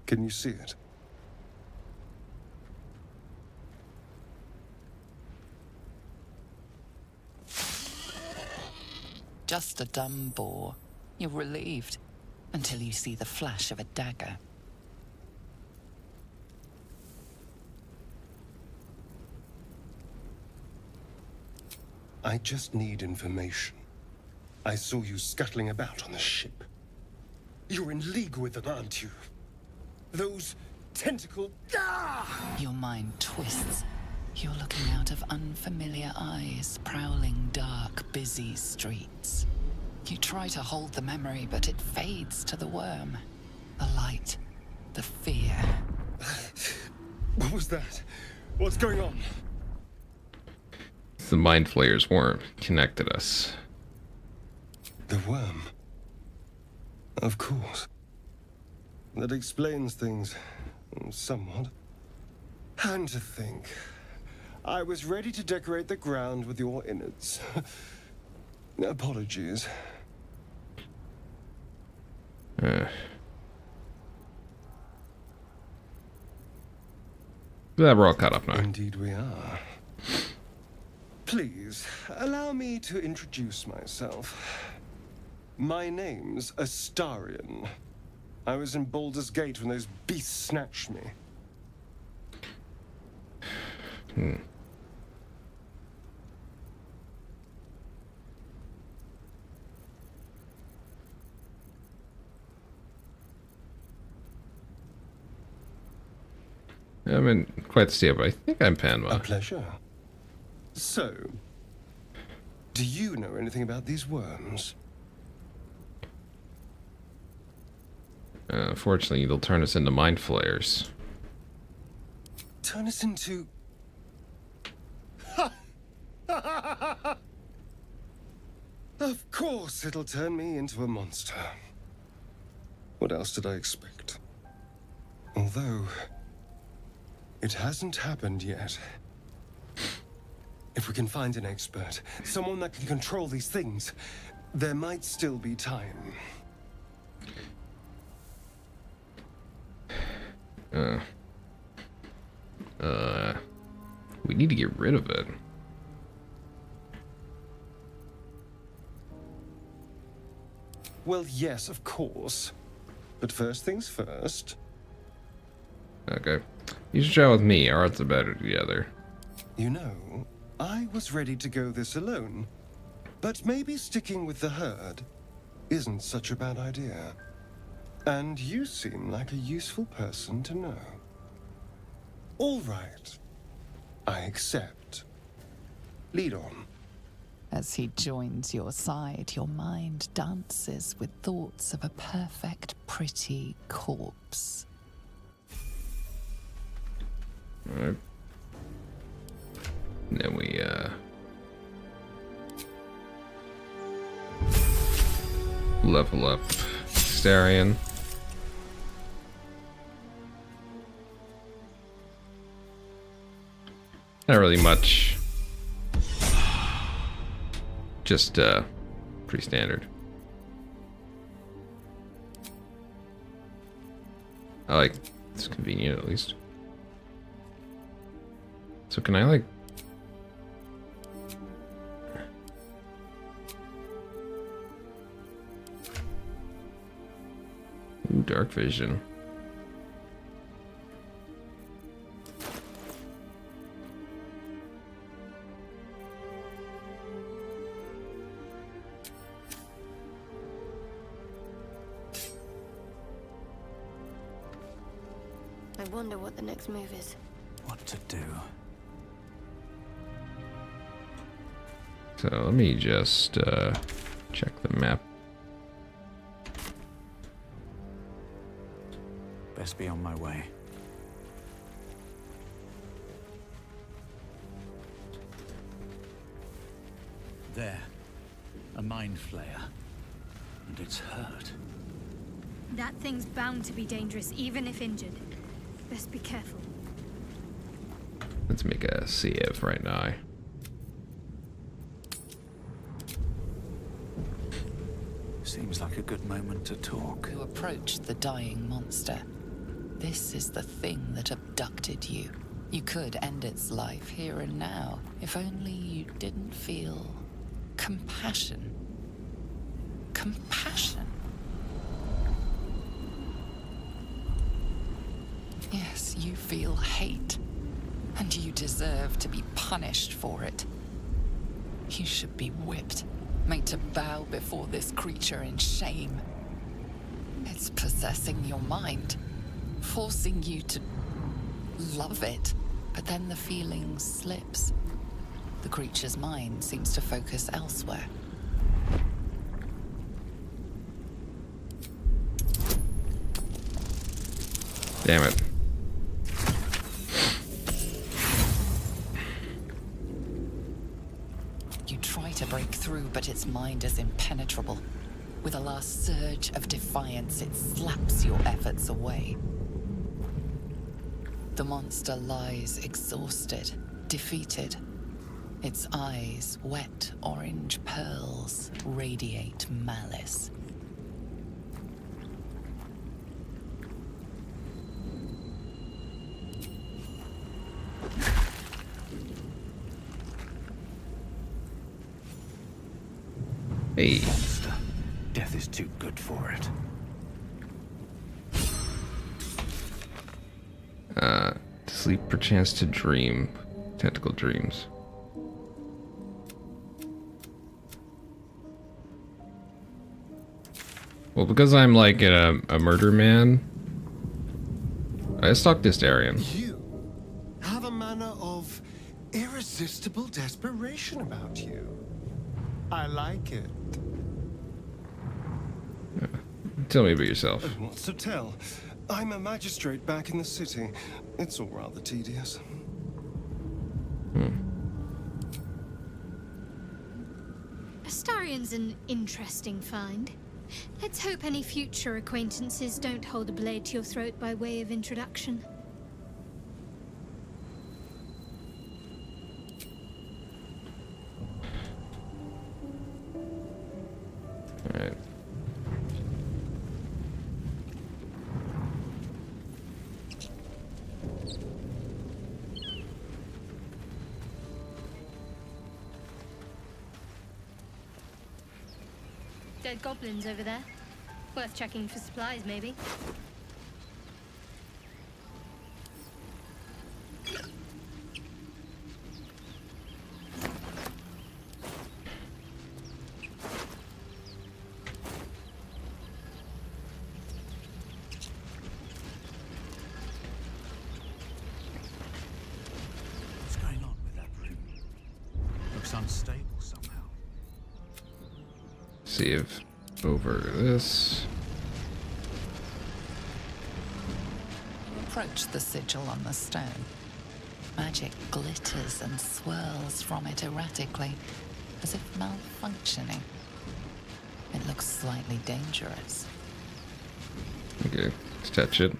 B: Can you see it?
K: Just a dumb boar. You're relieved until you see the flash of a dagger.
B: I just need information. I saw you scuttling about on the ship. You're in league with them, aren't you? Those tentacle... Ah!
K: Your mind twists. You're looking out of unfamiliar eyes, prowling dark, busy streets. You try to hold the memory, but it fades to the worm. The light, the fear.
B: What was that? What's going on?
A: The Mind Flayer's worm connected us.
B: The worm? Of course. That explains things, somewhat. And to think, I was ready to decorate the ground with your innards. Apologies.
A: Yeah, we're all caught up now.
B: Indeed we are. Please, allow me to introduce myself. My name's Astarion. I was in Baldur's Gate when those beasts snatched me.
A: I'm in quite the state, but I think I'm Panma.
B: A pleasure. So, do you know anything about these worms?
A: Unfortunately, they'll turn us into mind flayers.
B: Turn us into... Of course it'll turn me into a monster. What else did I expect? Although, it hasn't happened yet. If we can find an expert, someone that can control these things, there might still be time.
A: We need to get rid of it.
B: Well, yes, of course. But first things first.
A: Okay. You should travel with me. Our odds are better together.
B: You know, I was ready to go this alone. But maybe sticking with the herd isn't such a bad idea. And you seem like a useful person to know. All right. I accept. Lead on.
K: As he joins your side, your mind dances with thoughts of a perfect, pretty corpse.
A: Alright. Then we, level up Starion. Not really much. Just, pretty standard. I like, it's convenient at least. So can I, like... Ooh, dark vision.
N: I wonder what the next move is.
J: What to do?
A: So let me just check the map.
J: Best be on my way. There. A mind flayer. And it's hurt.
E: That thing's bound to be dangerous, even if injured. Best be careful.
A: Let's make a save right now.
J: Seems like a good moment to talk.
K: You approach the dying monster. This is the thing that abducted you. You could end its life here and now, if only you didn't feel compassion. Compassion. Yes, you feel hate, and you deserve to be punished for it. You should be whipped, made to bow before this creature in shame. It's possessing your mind, forcing you to love it, but then the feeling slips. The creature's mind seems to focus elsewhere.
A: Damn it.
K: You try to break through, but its mind is impenetrable. With a last surge of defiance, it slaps your efforts away. The monster lies exhausted, defeated. Its eyes, wet orange pearls, radiate malice.
A: Hey.
J: Monster. Death is too good for it.
A: To sleep perchance to dream. Tentacle dreams. Well, because I'm like a murder man, I stalked this Arian.
B: You have a manner of irresistible desperation about you. I like it.
A: Tell me about yourself.
B: What's to tell? I'm a magistrate back in the city. It's all rather tedious.
E: Astarion's an interesting find. Let's hope any future acquaintances don't hold a blade to your throat by way of introduction.
A: Alright.
E: Dead goblins over there. Worth checking for supplies, maybe.
I: What's going on with that room? Looks unstable somehow.
A: See if over this.
K: You approach the sigil on the stone. Magic glitters and swirls from it erratically, as if malfunctioning. It looks slightly dangerous.
A: Okay, let's touch it.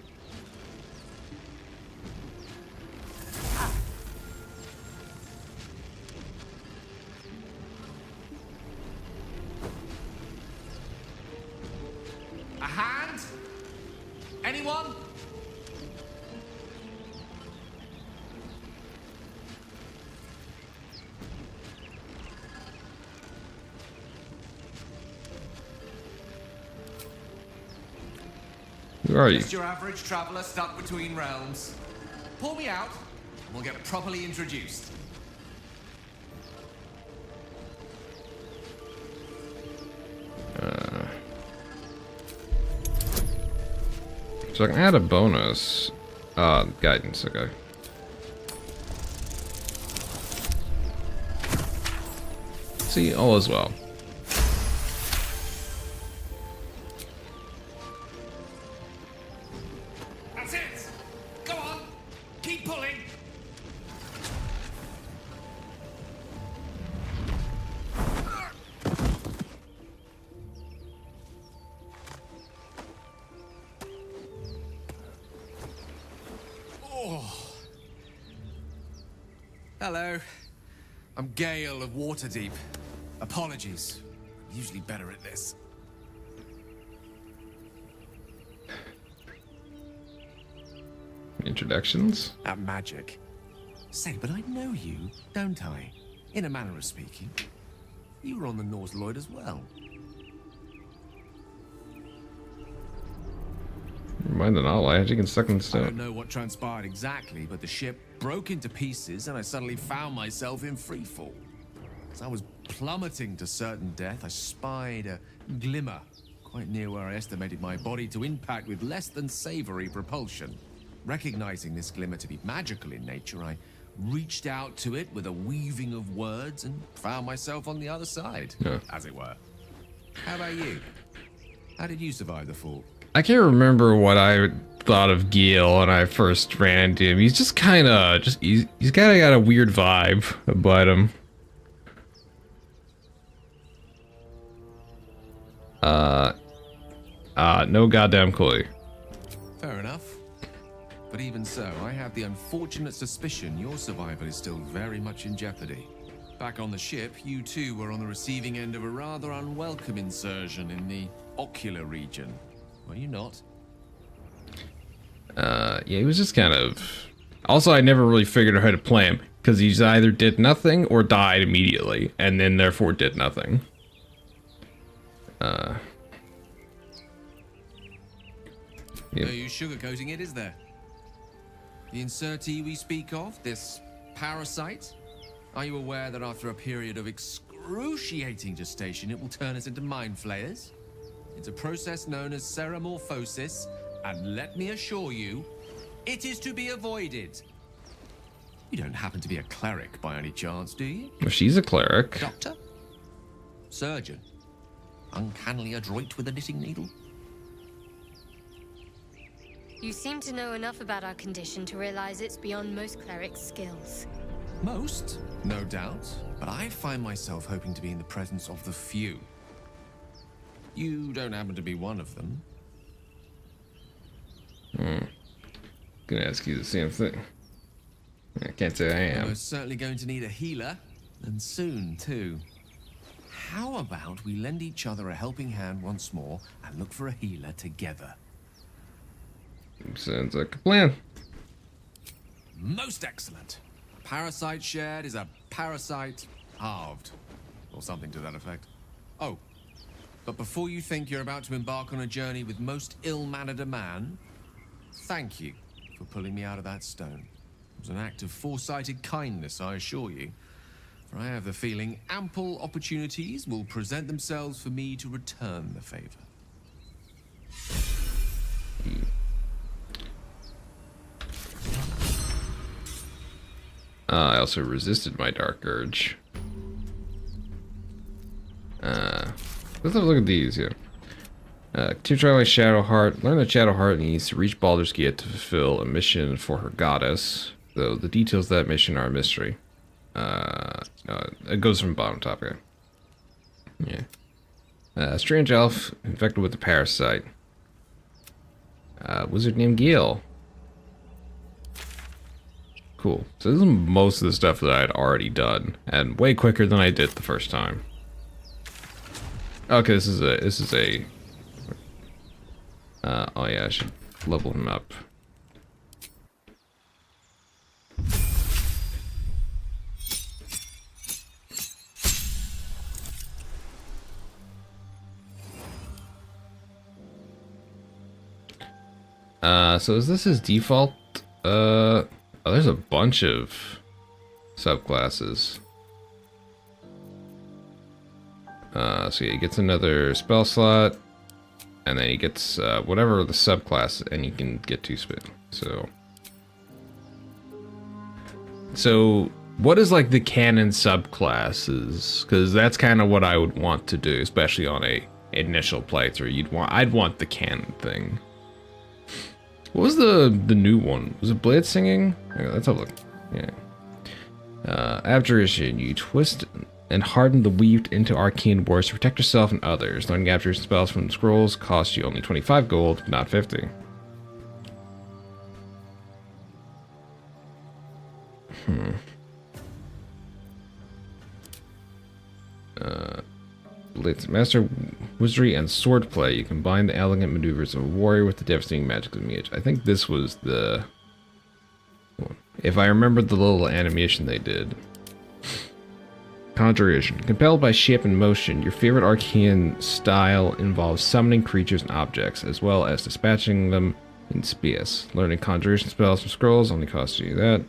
D: A hand? Anyone?
A: Who are you?
D: Just your average traveler stuck between realms. Pull me out, and we'll get properly introduced.
A: So I can add a bonus. Guidance, okay. See, all is well.
D: That's it! Go on! Keep pulling! Hello. I'm Gale of Waterdeep. Apologies. I'm usually better at this.
A: Introductions?
D: At magic. Say, but I know you, don't I? In a manner of speaking. You were on the Norse Lloyd as well.
A: Mind the novel, I had you get stuck in the
D: I
A: stone.
D: don't know what transpired exactly, but the ship broke into pieces and I suddenly found myself in freefall. As I was plummeting to certain death, I spied a glimmer quite near where I estimated my body to impact with less than savory propulsion. Recognizing this glimmer to be magical in nature, I reached out to it with a weaving of words and found myself on the other side, as it were. How about you? How did you survive the fall?
A: I can't remember what I thought of Gil when I first ran into him. He's just kind of, he's kind of got a weird vibe about him. No goddamn clue.
D: Fair enough. But even so, I have the unfortunate suspicion your survival is still very much in jeopardy. Back on the ship, you too were on the receiving end of a rather unwelcome insertion in the ocular region. Were you not?
A: Yeah, he was just kind of... Also, I never really figured out how to play him, because he's either did nothing or died immediately, and then therefore did nothing.
D: No use sugarcoating it, is there? The insertee we speak of, this parasite, are you aware that after a period of excruciating gestation, it will turn us into mind flayers? It's a process known as ceremorphosis, and let me assure you, it is to be avoided. You don't happen to be a cleric by any chance, do you?
A: Well, she's a cleric.
D: Doctor? Surgeon? Uncannily adroit with a knitting needle?
E: You seem to know enough about our condition to realize it's beyond most clerics' skills.
D: Most, no doubt, but I find myself hoping to be in the presence of the few. You don't happen to be one of them.
A: Gonna ask you the same thing. I can't say I am.
D: I'm most certainly going to need a healer, and soon too. How about we lend each other a helping hand once more and look for a healer together?
A: Sounds like a plan.
D: Most excellent. Parasite shared is a parasite halved, or something to that effect. Oh, But before you think you're about to embark on a journey with most ill-mannered a man, thank you for pulling me out of that stone. It was an act of foresighted kindness, I assure you. For I have the feeling ample opportunities will present themselves for me to return the favor.
A: I also resisted my dark urge. Let's have a look at these here. To try my Shadow Heart. Learn that Shadow Heart needs to reach Baldur's Gate to fulfill a mission for her goddess, though the details of that mission are a mystery. It goes from bottom to top here. Yeah. Strange elf infected with the parasite. Wizard named Gale. Cool. So this is most of the stuff that I had already done, and way quicker than I did the first time. Okay, this is a. Oh yeah, I should level him up. So is this his default? Oh, there's a bunch of subclasses. So yeah, he gets another spell slot, and then he gets whatever the subclass, and you can get 2 spin. So what is like the canon subclasses? Because that's kind of what I would want to do, especially on a initial playthrough. I'd want the canon thing. What was the new one? Was it Blade Singing? Okay, let's have a look. Yeah. Abjuration. You twist and harden the weaved into arcane words to protect yourself and others. Learning abjuration spells from scrolls costs you only 25 gold, not 50. Blades Master Wizardry and Swordplay. You combine the elegant maneuvers of a warrior with the devastating magic of the mage. I think this was the one. If I remember the little animation they did. Conjuration. Compelled by shape and motion, your favorite arcane style involves summoning creatures and objects, as well as dispatching them in space. Learning conjuration spells from scrolls only costs you that.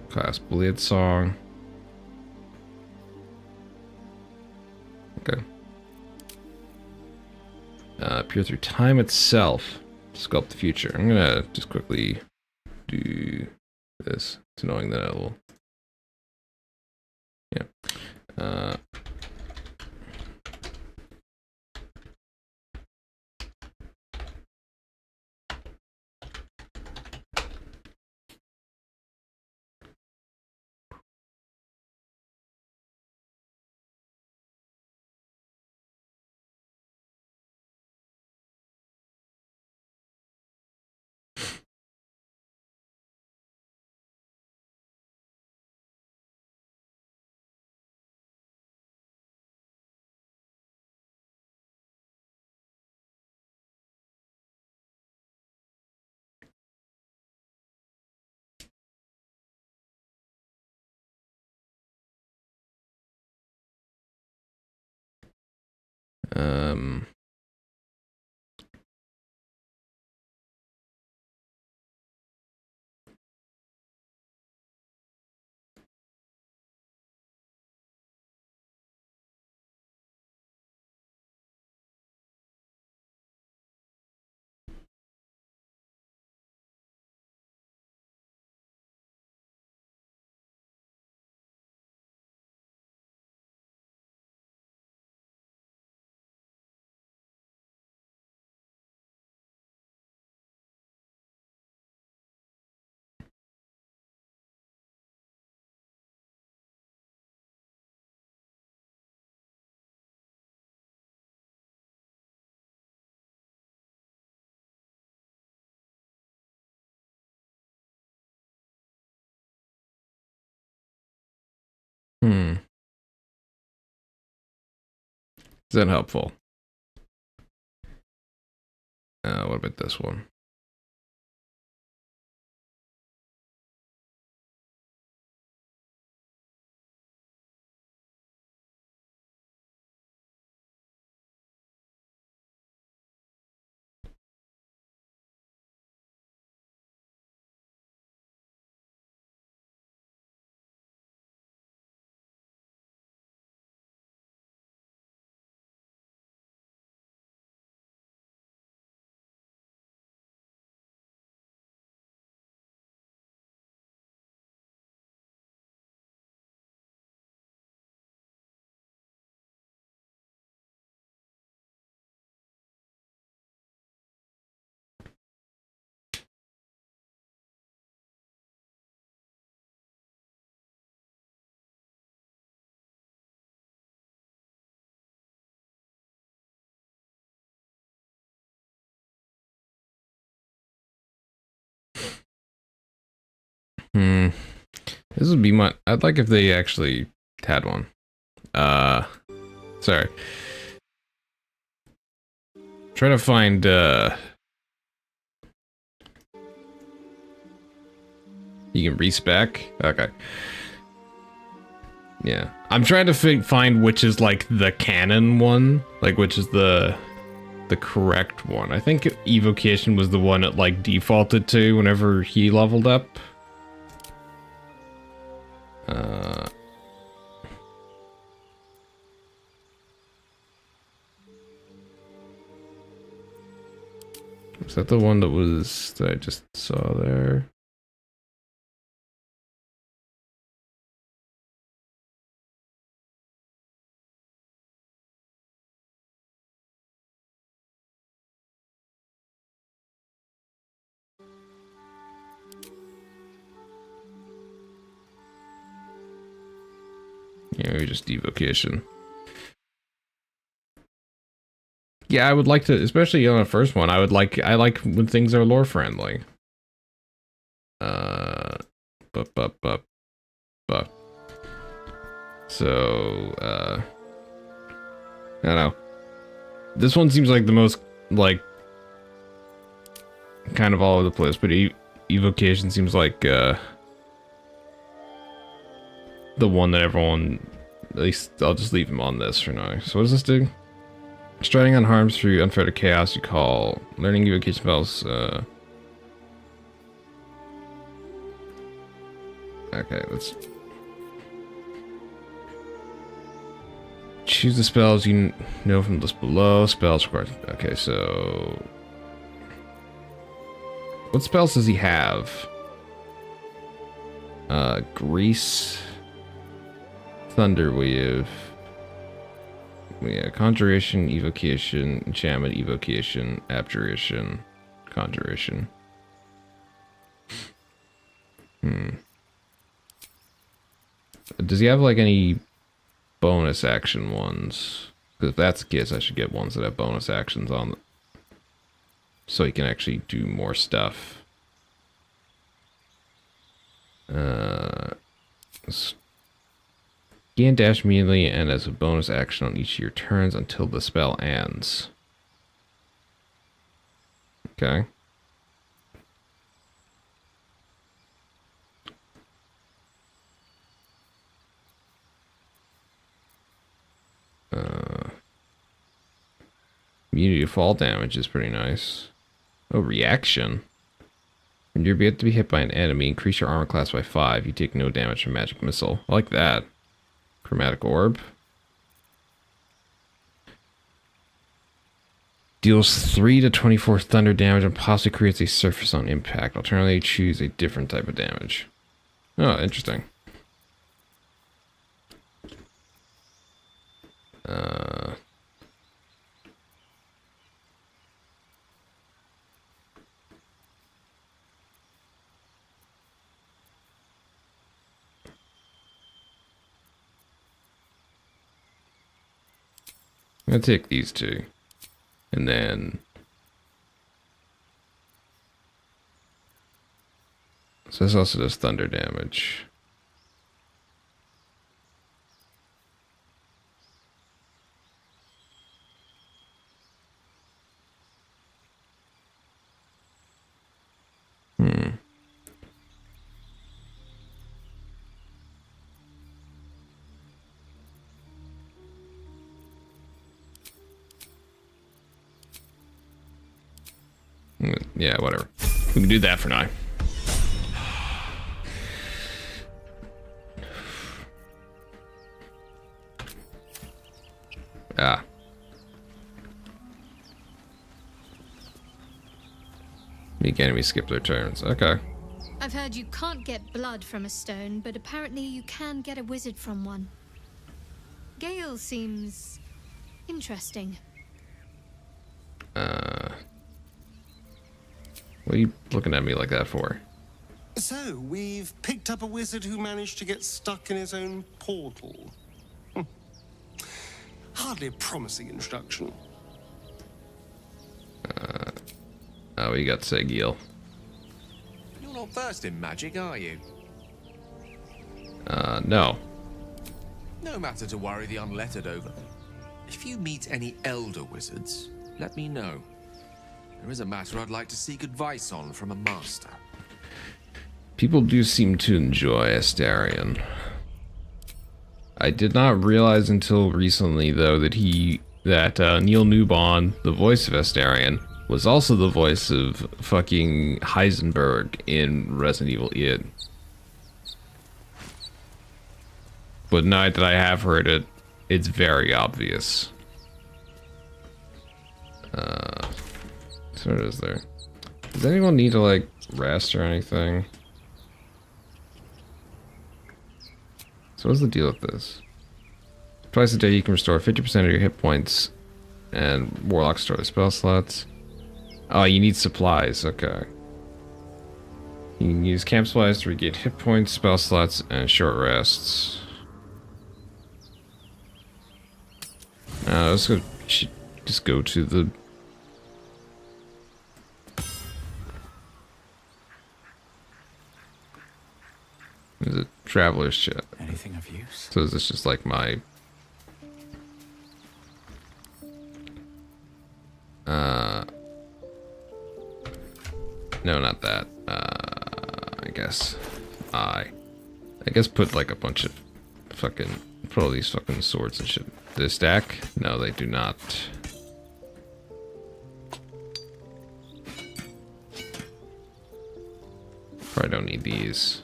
A: Class Blade Song. Okay. Peer through time itself. Sculpt the future. I'm gonna just quickly do this. It's annoying that I will. Yeah. Is that helpful? What about this one? This would be my... I'd like if they actually had one. Sorry. Try to find, You can respec? Okay. Yeah. I'm trying to find which is, like, the canon one. Like, which is the correct one. I think Evocation was the one it, like, defaulted to whenever he leveled up. Is that the one that I just saw there? Yeah, maybe just Evocation. Yeah, I would like to, especially on the first one, I like when things are lore friendly. So, I don't know. This one seems like the most, like, kind of all over the place, but Evocation seems like, the one that everyone, at least I'll just leave him on this for now. So what does this do? Striding on harms through unfettered chaos you call. Learning evocation spells, okay, let's choose the spells you know from the list below. Spells required. Okay, so what spells does he have? Grease, Thunderwave. Yeah, Conjuration, Evocation, Enchantment, Evocation, Abjuration, Conjuration. Does he have, like, any bonus action ones? Because if that's the case, I should get ones that have bonus actions on them, so he can actually do more stuff. Gain dash immediately and as a bonus action on each of your turns until the spell ends. Okay. Immunity to fall damage is pretty nice. Oh, reaction. When you're about to be hit by an enemy, increase your armor class by 5. You take no damage from magic missile. I like that. Chromatic Orb. Deals 3 to 24 thunder damage and possibly creates a surface on impact. Alternatively, choose a different type of damage. Oh, interesting. I'm gonna take these two, and then so this also does thunder damage. Yeah, whatever. We can do that for now. Ah. Make enemies skip their turns. Okay.
E: I've heard you can't get blood from a stone, but apparently you can get a wizard from one. Gale seems interesting.
A: What are you looking at me like that for?
B: So, we've picked up a wizard who managed to get stuck in his own portal. Hardly a promising introduction.
A: Oh, you got to say, Gil.
D: You're not versed in magic, are you?
A: No.
D: No matter to worry the unlettered over. If you meet any elder wizards, let me know. There is a matter I'd like to seek advice on from a master.
A: People do seem to enjoy Astarion. I did not realize until recently, though, that Neil Newbon, the voice of Astarion, was also the voice of fucking Heisenberg in Resident Evil 8. But now that I have heard it, it's very obvious. So what is there? Does anyone need to, like, rest or anything? So what's the deal with this? Twice a day you can restore 50% of your hit points, and Warlock store the spell slots. Oh, you need supplies, okay. You can use camp supplies to regain hit points, spell slots, and short rests. Let's go, just go to the... Is it Traveler's Chat?
J: Anything of use?
A: So is this just like my... No, not that. I guess put like a bunch of fucking... Put all these fucking swords and shit. Do they stack? No, they do not. Probably don't need these.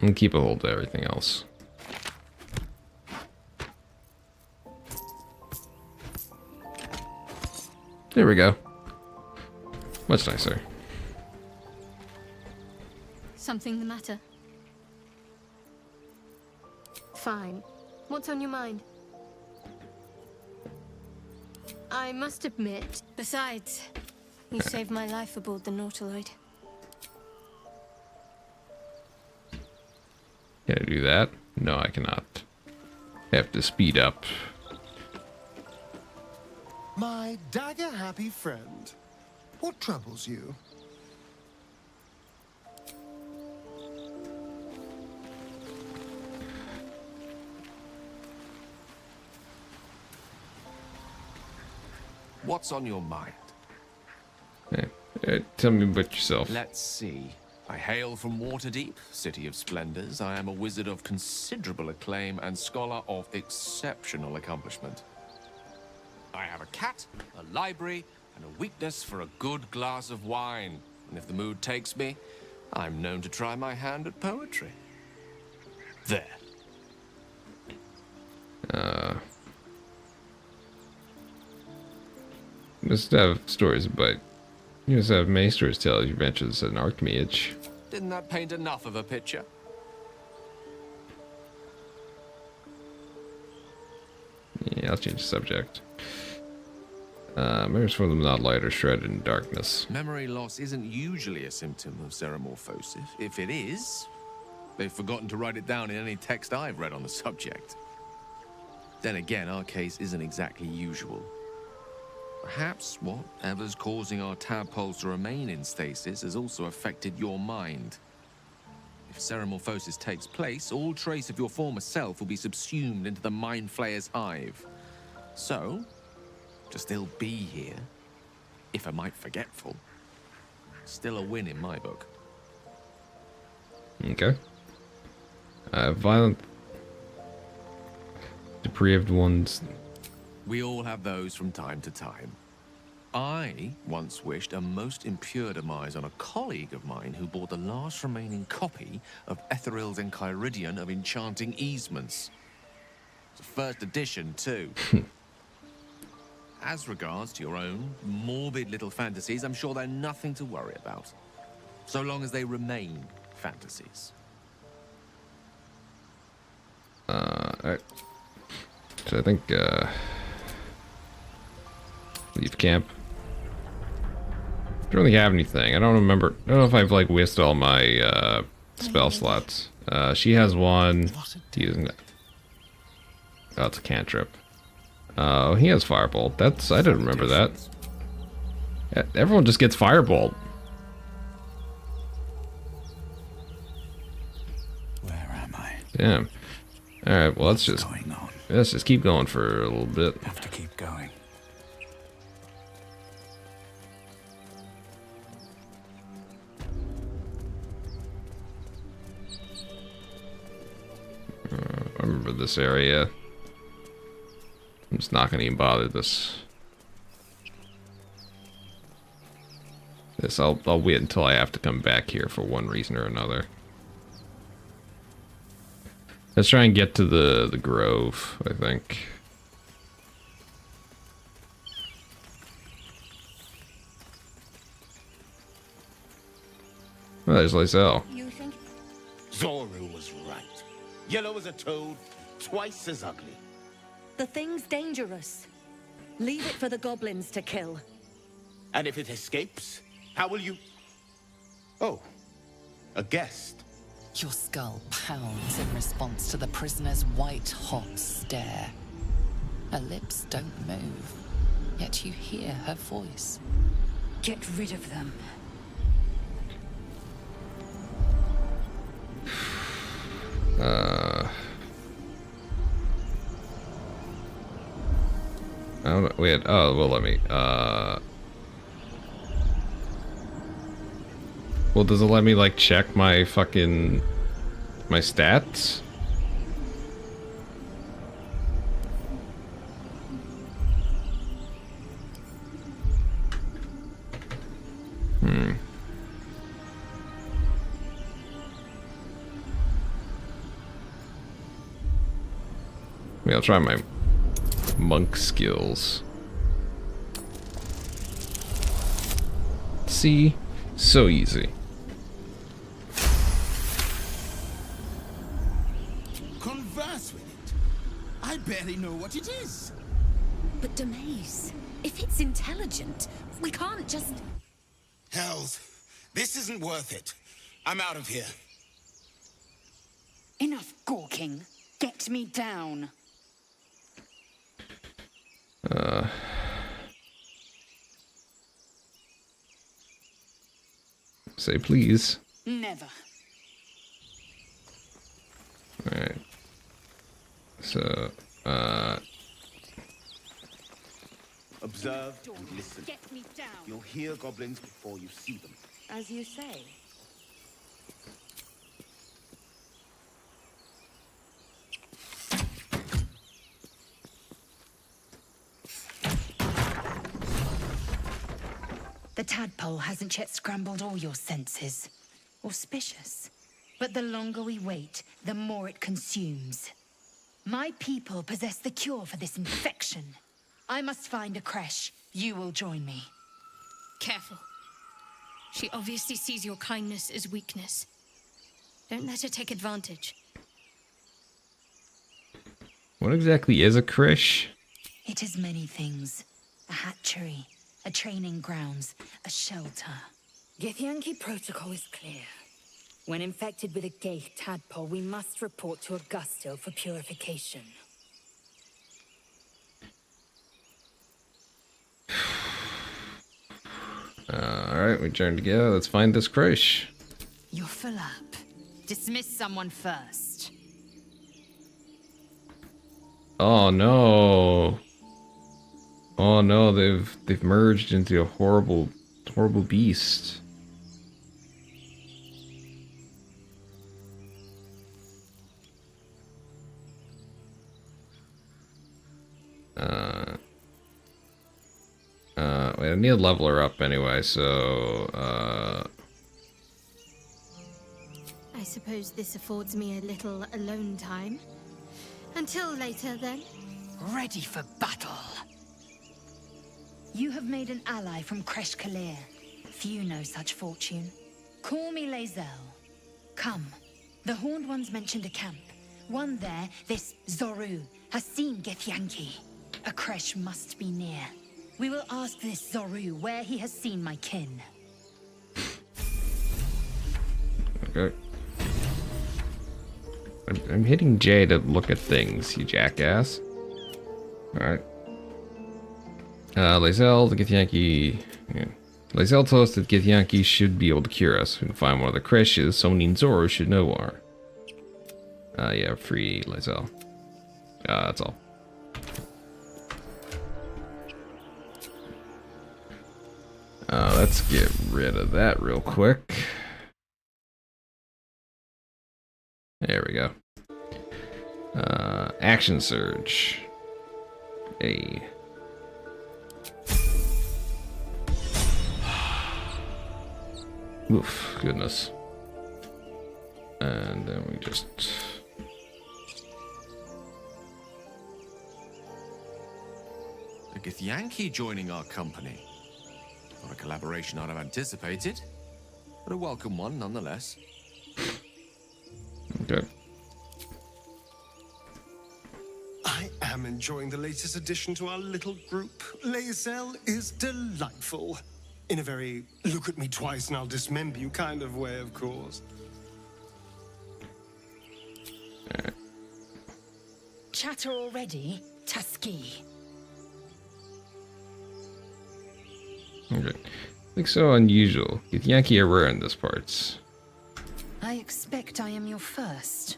A: And keep a hold of everything else. There we go. Much nicer.
E: Something the matter?
N: Fine. What's on your mind? I must admit. Besides, you saved my life aboard the Nautiloid.
A: Can I do that? No, I cannot. I have to speed up.
B: My dagger-happy friend, what troubles you?
D: What's on your mind?
A: Tell me about yourself.
D: Let's see. I hail from Waterdeep, city of splendors. I am a wizard of considerable acclaim and scholar of exceptional accomplishment. I have a cat, a library, and a weakness for a good glass of wine. And if the mood takes me, I'm known to try my hand at poetry. There.
A: Must have stories, but you must have many stories to tell of your adventures as an Archmage.
D: Didn't that paint enough of a picture?
A: Yeah, I'll change the subject. Memories for them not light or shredded in darkness.
D: Memory loss isn't usually a symptom of xeromorphosis. If it is, they've forgotten to write it down in any text I've read on the subject. Then again, our case isn't exactly usual. Perhaps whatever's causing our tadpoles to remain in stasis has also affected your mind. If xeromorphosis takes place, all trace of your former self will be subsumed into the Mind Flayer's hive. So, to still be here, if a mite forgetful, still a win in my book.
A: Okay. Violent, depraved ones.
D: We all have those from time to time. I once wished a most impure demise on a colleague of mine who bought the last remaining copy of Etheril's Enchiridion of Enchanting Easements. It's a first edition, too. As regards to your own morbid little fantasies, I'm sure they're nothing to worry about. So long as they remain fantasies.
A: Alright. So I think, leave camp. Don't really have anything. I don't remember. I don't know if I've like wasted all my spell slots. She has one. Using that. Oh, it's a cantrip. Oh, he has Firebolt. I didn't remember that. Yeah, everyone just gets Firebolt.
J: Where am I?
A: Damn. Alright, well, let's just keep going for a little bit.
J: Have to keep going.
A: I remember this area. I'm just not gonna even bother this. I'll wait until I have to come back here for one reason or another. Let's try and get to the grove, I think. Oh, there's Lysel.
O: You think Zoru was right. Yellow as a toad, twice as ugly.
H: The thing's dangerous. Leave it for the goblins to kill.
O: And if it escapes, how will you... Oh, a guest.
K: Your skull pounds in response to the prisoner's white-hot stare. Her lips don't move, yet you hear her voice.
C: Get rid of them.
A: I don't know. Wait. Oh, well, let me. Well, does it let me like check my fucking stats? Maybe I'll try my monk skills. See? So easy.
O: Converse with it. I barely know what it is.
H: But Demaze, if it's intelligent, we can't just...
O: Hells, this isn't worth it. I'm out of here.
C: Enough gawking. Get me down.
A: Say please.
C: Never.
A: Alright. So,
O: Observe and listen.
H: Get me down.
O: You'll hear goblins before you see them.
H: As you say.
C: The tadpole hasn't yet scrambled all your senses. Auspicious. But the longer we wait, the more it consumes. My people possess the cure for this infection. I must find a creche. You will join me.
E: Careful. She obviously sees your kindness as weakness. Don't let her take advantage.
A: what exactly is a krish?
C: It is many things. A hatchery, a training grounds, a shelter.
H: Githyanki protocol is clear. When infected with a gay tadpole, we must report to Augusto for purification.
A: Alright, we journey together. Let's find this krish.
C: You're full up. Dismiss someone first.
A: Oh no. Oh no, they've merged into a horrible beast. Wait, I need to level her up anyway, so,
E: I suppose this affords me a little alone time. Until later, then.
C: Ready for battle. You have made an ally from Kresh Kalir. Few know such fortune. Call me Lae'zel. Come. The Horned Ones mentioned a camp. One there, this Zoru, has seen Githyanki. A Kresh must be near. We will ask this Zoru where he has seen my kin.
A: okay. I'm hitting J to look at things, you jackass. Alright. Lae'zel, the Githyanki... Yeah. Lae'zel told us that Githyanki should be able to cure us. We can find one of the creches. Someone in Zoro should know are. Yeah, free Lae'zel. That's all. Let's get rid of that real quick. There we go. Action surge. Hey. Oof, goodness. And then we just...
D: A Githyanki joining our company. Not a collaboration I'd have anticipated, but a welcome one nonetheless.
A: Okay.
B: I am enjoying the latest addition to our little group. Lae'zel is delightful. In a very look at me twice and I'll dismember you kind of way, of course.
H: Chatter already, Tusky.
A: Okay. Looks so unusual. Githyanki are rare in this parts.
H: I expect I am your first.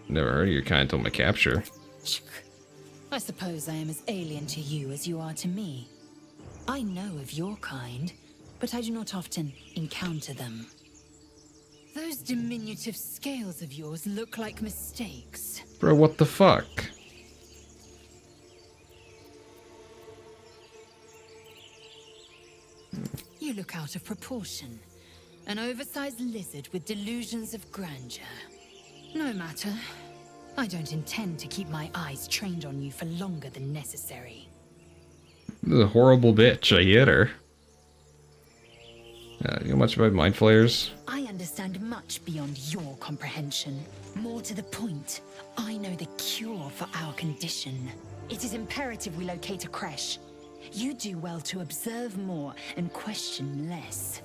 A: Never heard of your kind until my capture.
H: I suppose I am as alien to you as you are to me. I know of your kind, but I do not often encounter them.
C: Those diminutive scales of yours look like mistakes.
A: Bro, what the fuck?
C: You look out of proportion. An oversized lizard with delusions of grandeur. No matter. I don't intend to keep my eyes trained on you for longer than necessary.
A: This is a horrible bitch. I hit her. You know much about mind flayers?
H: I understand much beyond your comprehension. More to the point, I know the cure for our condition. It is imperative we locate a creche. You do well to observe more and question less.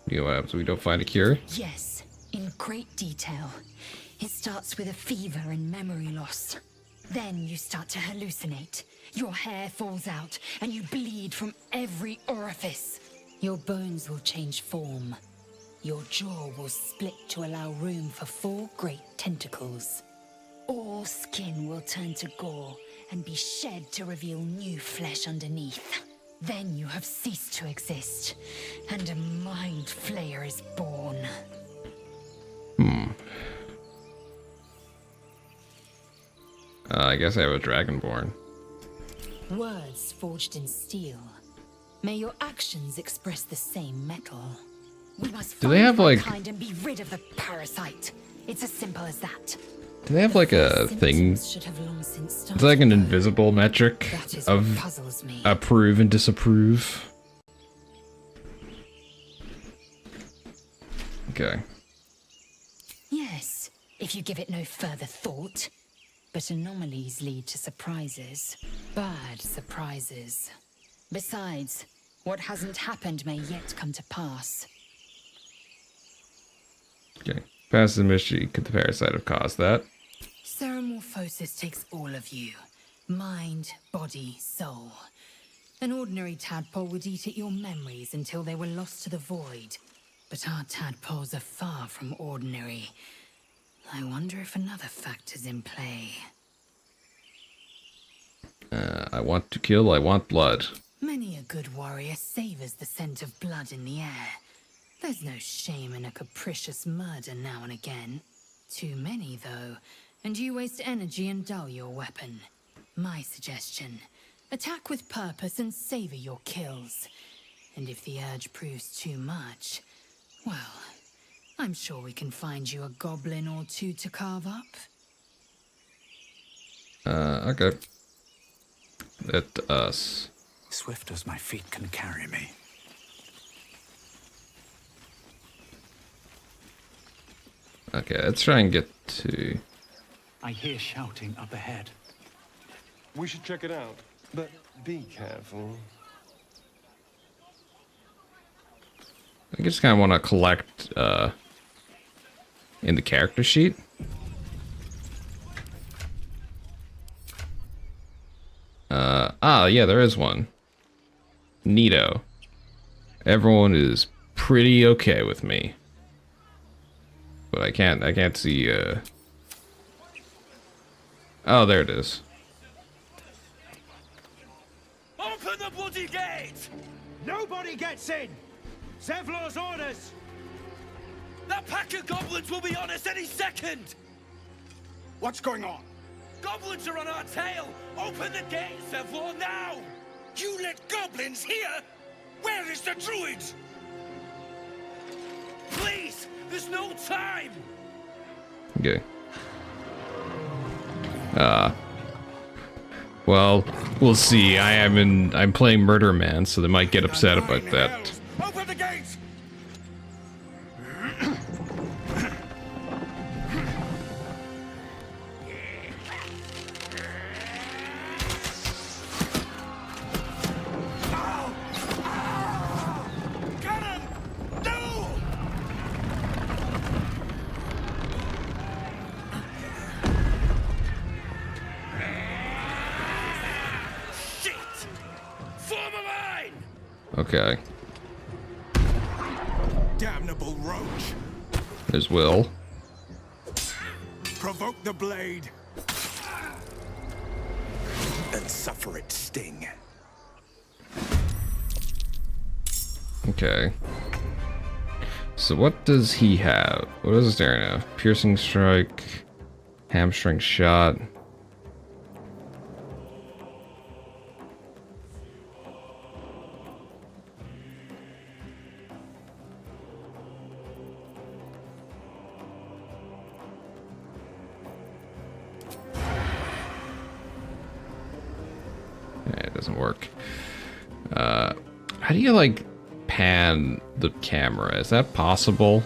A: You know what happens if we don't find a cure?
H: Yes, in great detail. It starts with a fever and memory loss. Then you start to hallucinate. Your hair falls out, and you bleed from every orifice. Your bones will change form. Your jaw will split to allow room for 4 great tentacles. All skin will turn to gore and be shed to reveal new flesh underneath. Then you have ceased to exist, and a mind flayer is born.
A: I guess I have a dragonborn.
H: Words forged in steel. May your actions express the same metal. We must
A: Do they have, like...
H: kind and be rid of the parasite. It's as simple as that.
A: Do they have like a thing? It's like an invisible metric of approve and disapprove. Okay.
H: Yes, if you give it no further thought. But anomalies lead to surprises. Bad surprises. Besides, what hasn't happened may yet come to pass.
A: Okay. Past the mystery, could the parasite have caused that?
C: Ceramorphosis takes all of you. Mind, body, soul. An ordinary tadpole would eat at your memories until they were lost to the void. But our tadpoles are far from ordinary. I wonder if another factor's in play.
A: I want to kill, I want blood.
C: Many a good warrior savors the scent of blood in the air. There's no shame in a capricious murder now and again. Too many, though, and you waste energy and dull your weapon. My suggestion, attack with purpose and savor your kills. And if the urge proves too much, well, I'm sure we can find you a goblin or two to carve up.
A: Okay. Let us.
J: Swift as my feet can carry me.
A: Okay, let's try and get to...
J: I hear shouting up ahead.
B: We should check it out, but be careful.
A: I just kind of want to collect in the character sheet. Yeah, there is one. Neato. Everyone is pretty okay with me. But I can't see, Oh, there it is.
P: Open the bloody gate! Nobody gets in! Zevlor's orders! That pack of goblins will be on us any second!
F: What's going on?
P: Goblins are on our tail! Open the gate, Zevlor, now!
F: You let goblins here? Where is the druid?
P: Please! There's no time!
A: Okay. Well, we'll see. I'm playing Murder Man, so they might get upset about that.
F: Open the gates!
A: Okay.
F: Damnable roach.
A: There's Will.
F: Provoke the blade. And suffer its sting.
A: Okay. So what does he have? What does his area have? Piercing strike, hamstring shot. It doesn't work. How do you like pan the camera? Is that possible?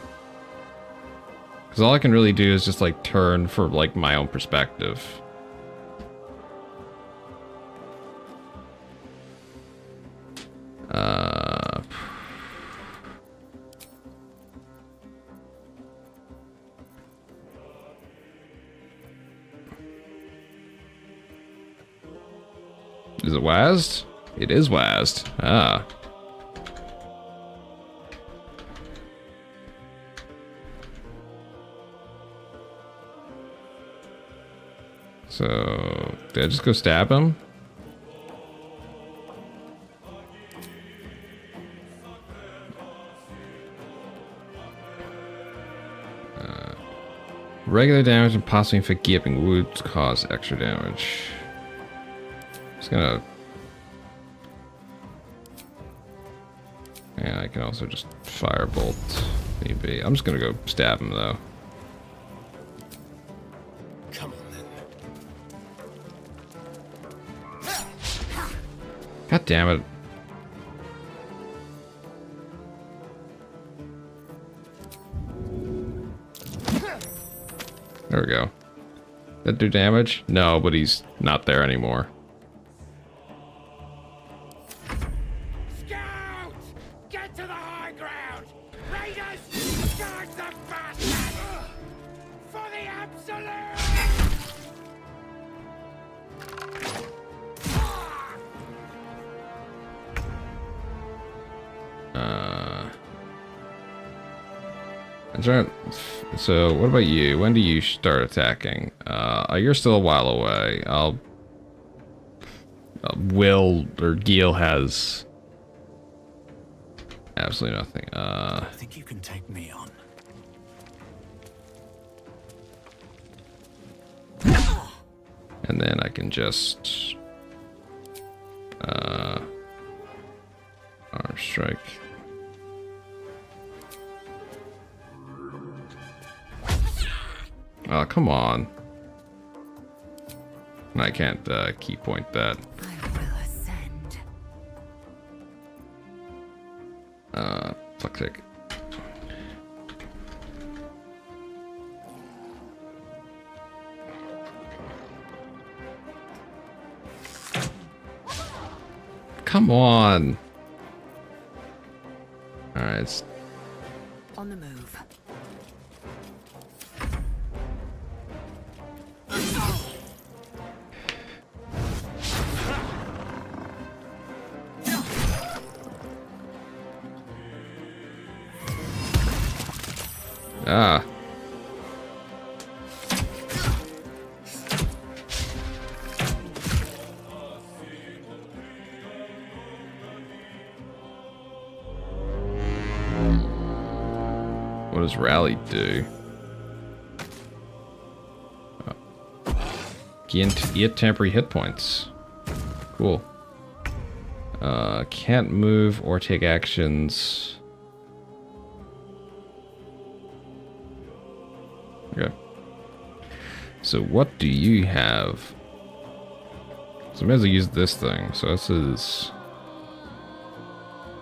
A: Because all I can really do is just like turn for like my own perspective. Is it WASD? It is WASD. Ah. So, did I just go stab him? Regular damage and possibly inflict gaping wounds cause extra damage. Just gonna... And I can also just firebolt maybe. I'm just gonna go stab him though.
B: Come on then.
A: God damn it. There we go. That do damage? No, but he's not there anymore.
P: Scouts! Get to the high ground! Raiders! Charge the bastards! For the absolute!
A: I'm trying. So, what about you? When do you start attacking? You're still a while away. Will or Gil has absolutely nothing.
I: I think you can take me on.
A: And then I can just arm strike. Oh, come on. I can't key point that.
H: I will ascend.
A: Fuck's sake. Come on. Alright,
G: on the move.
A: Ah. What does rally do? Get temporary hit points. Cool. Can't move or take actions. Okay. So what do you have? So I may as well use this thing. So this is...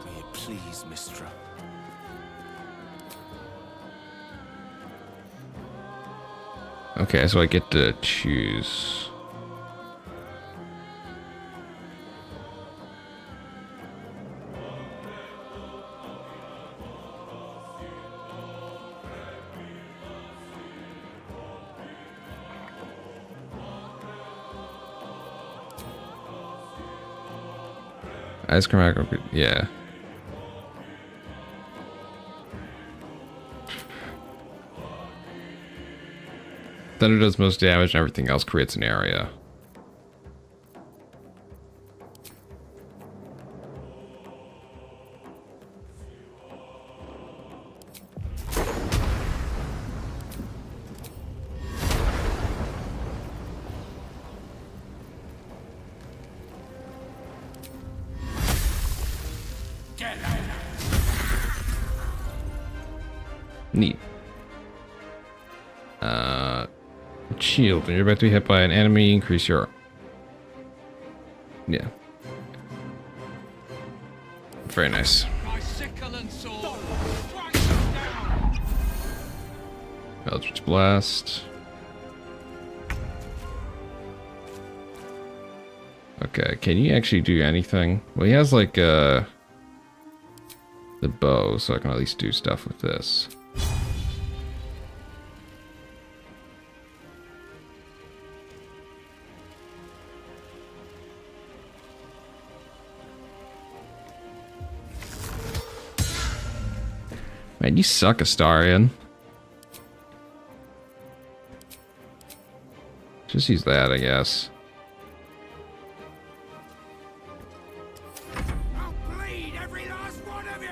O: May it please, Mistra.
A: Okay, so I get to choose. Ice cream, yeah. Thunder does most damage and everything else creates an area. Neat. Shield. When you're about to be hit by an enemy, increase your... Yeah. Very nice. Eldritch Blast. Okay, can you actually do anything? Well, he has like the bow, so I can at least do stuff with this. Man, you suck, Astarion. Just use that, I guess.
P: I'll bleed every last one of you!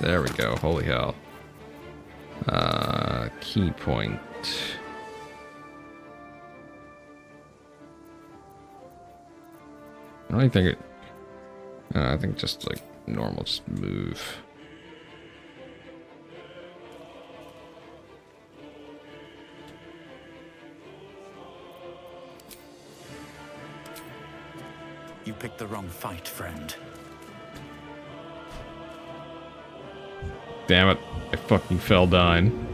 A: There we go. Holy hell. Key point. I don't think it... I think just like normal, just move.
I: You picked the wrong fight, friend.
A: Damn it. I fucking fell down.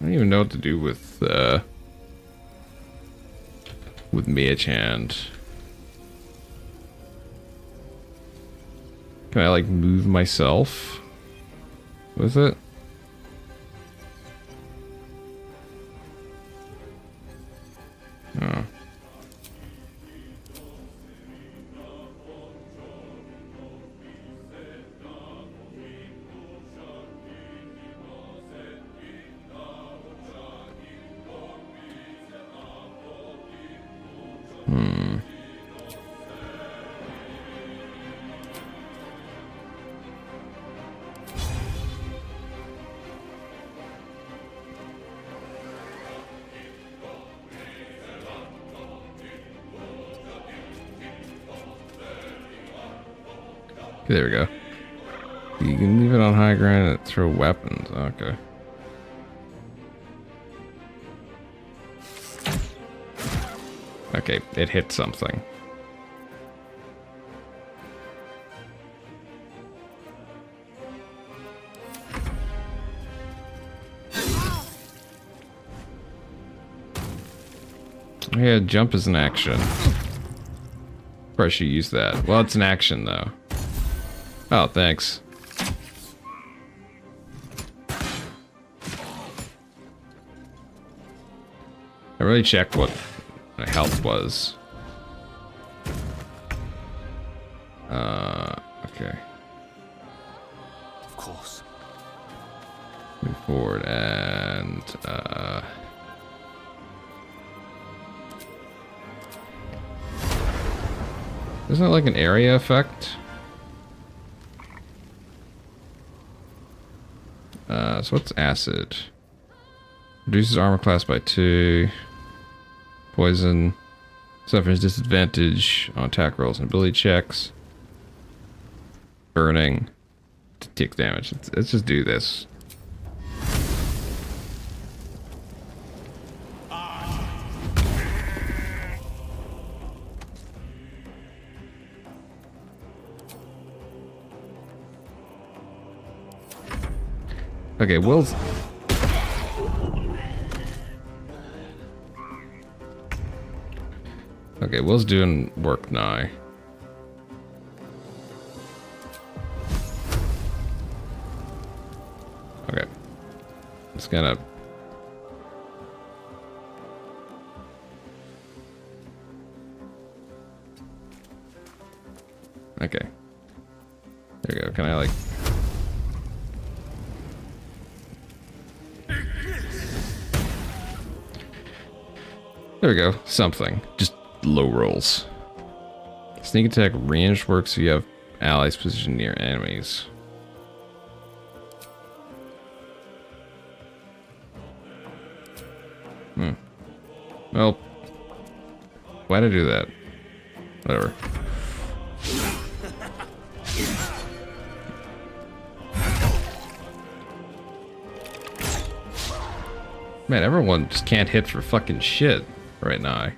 A: I don't even know what to do with Mage Hand. Can I like move myself with it? Oh. There we go. You can leave it on high ground and throw weapons. Okay. Okay, it hit something. Yeah, jump is an action. Probably should use that. Well, it's an action though. Oh, thanks. I really checked what my health was. Okay.
I: Of course.
A: Move forward and isn't it like an area effect? So what's acid? Reduces armor class by 2. Poison. Suffers disadvantage on attack rolls and ability checks. Burning. Tick damage. Let's just do this. Okay, Will's... Okay, Will's doing work now. Okay. It's gonna... Okay. There we go. Can I, like... There we go. Something. Just low rolls. Sneak attack ranged works if you have allies positioned near enemies. Well, why'd I do that? Whatever. Man, everyone just can't hit for fucking shit right now.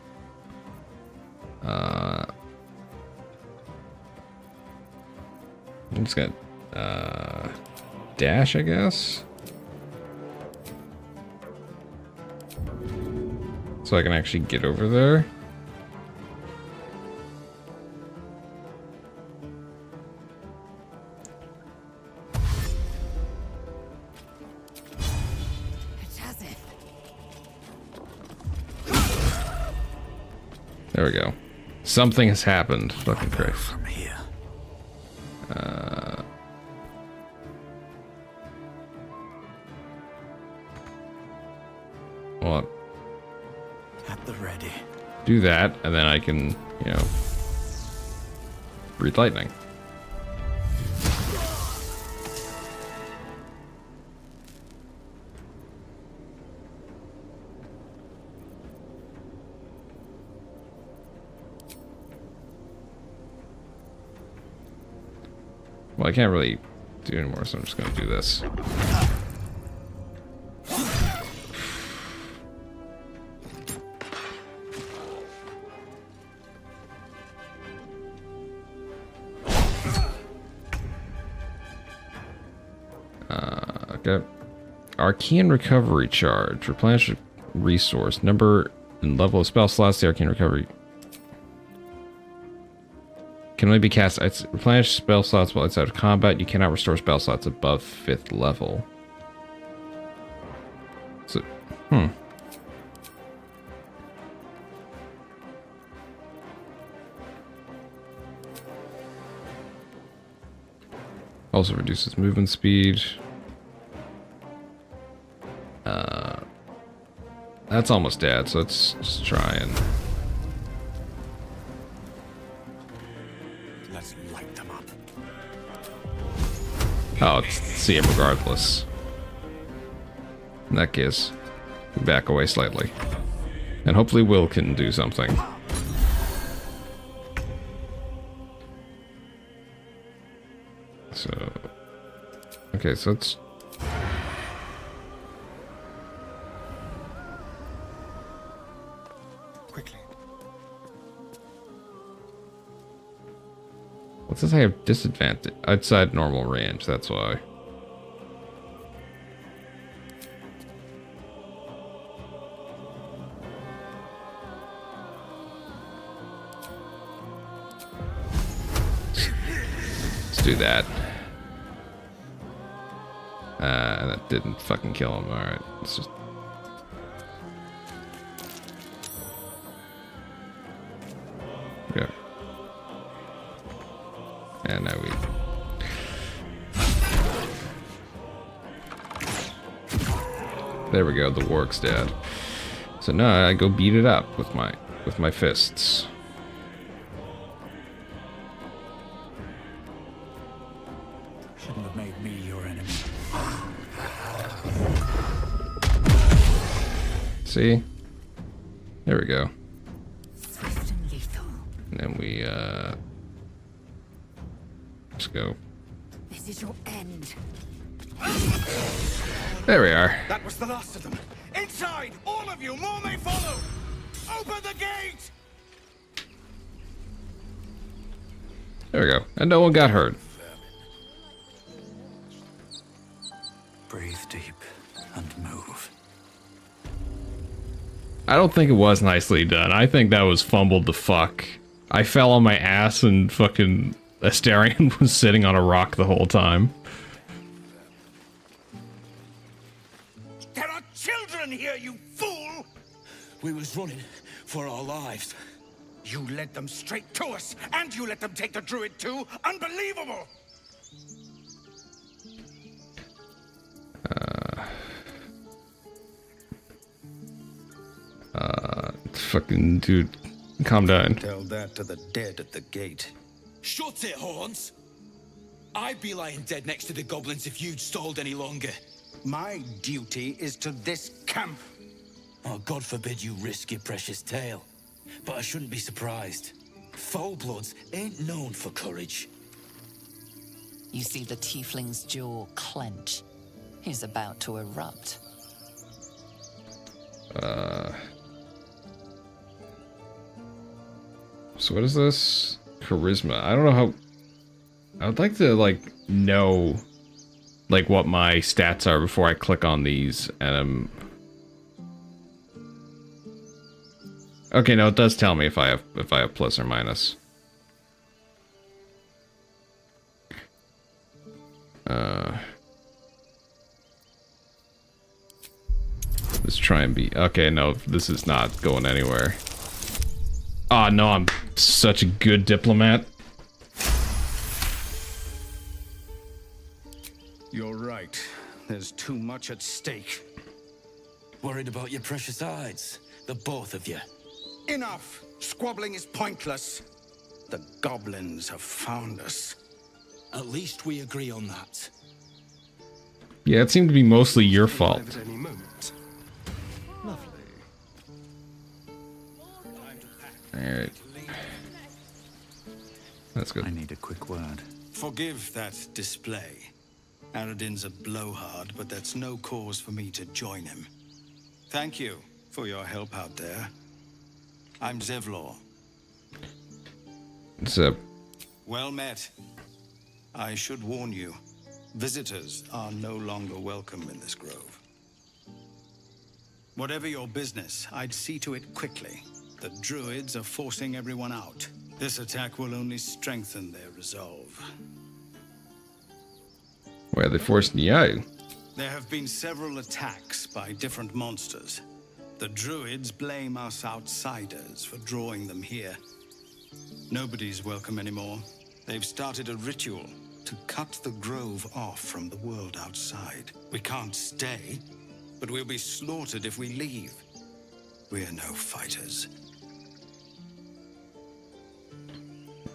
A: I'm just gonna dash, I guess, so I can actually get over there. There we go. Something has happened. Fucking Christ.
I: From here.
A: Well,
I: At the ready.
A: do that, and then I can, you know, breathe lightning. Well, I can't really do anymore, so I'm just gonna do this. Okay. Arcane Recovery Charge. Replenish resource. Number and level of spell slots. The Arcane Recovery can only be cast. Replenish spell slots while outside of combat. You cannot restore spell slots above 5th level. So, Also reduces movement speed. That's almost dead, so let's just try and...
I: Let's light them up.
A: Oh, it's see him regardless. In that case, back away slightly. And hopefully Will can do something. So, okay, so it's...
B: Quickly.
A: What says I have disadvantage? Outside normal range, that's why. Let's do that. That didn't fucking kill him. Alright, let's just... Okay. And now we... There we go, the warg's dead. So now I go beat it up with my fists.
J: Shouldn't have made me your enemy.
A: See? There we go.
H: Swift and lethal.
A: And then we let's go.
H: This is your end.
A: There we are.
P: That was the last of them. Inside! All of you! More may follow! Open the gate!
A: There we go. And no one got hurt.
J: Breathe deep and move.
A: I don't think it was nicely done. I think that was fumbled the fuck. I fell on my ass and fucking Astarion was sitting on a rock the whole time.
P: There are children here, you fool!
O: We was running for our lives.
P: You led them straight to us, and you let them take the druid too? Unbelievable!
A: Fucking dude, calm down.
P: Tell that to the dead at the gate.
O: Shut it, Horns! I'd be lying dead next to the goblins if you'd stalled any longer.
P: My duty is to this camp.
O: Oh, God forbid you risk your precious tail. But I shouldn't be surprised. Foulbloods ain't known for courage.
K: You see the tiefling's jaw clench. He's about to erupt.
A: So what is this? Charisma. I don't know how... I would like to, like, know, like, what my stats are before I click on these, and okay, no, it does tell me if I have plus or minus. Let's try and be... Okay, no, this is not going anywhere. Oh, no, I'm such a good diplomat.
P: You're right. There's too much at stake.
O: Worried about your precious hides, the both of you.
P: Enough! Squabbling is pointless. The goblins have found us.
O: At least we agree on that.
A: Yeah, it seemed to be mostly your fault.
B: At any moment. Lovely.
A: Alright. That's good.
J: I need a quick word.
Q: Forgive that display. Aradin's a blowhard, but that's no cause for me to join him. Thank you for your help out there. I'm Zevlor.
A: What's up?
Q: Well met. I should warn you, visitors are no longer welcome in this grove. Whatever your business, I'd see to it quickly. The druids are forcing everyone out. This attack will only strengthen their resolve.
A: Why are they forcing you out?
Q: There have been several attacks by different monsters. The druids blame us outsiders for drawing them here. Nobody's welcome anymore. They've started a ritual to cut the grove off from the world outside. We can't stay, but we'll be slaughtered if we leave. We're no fighters.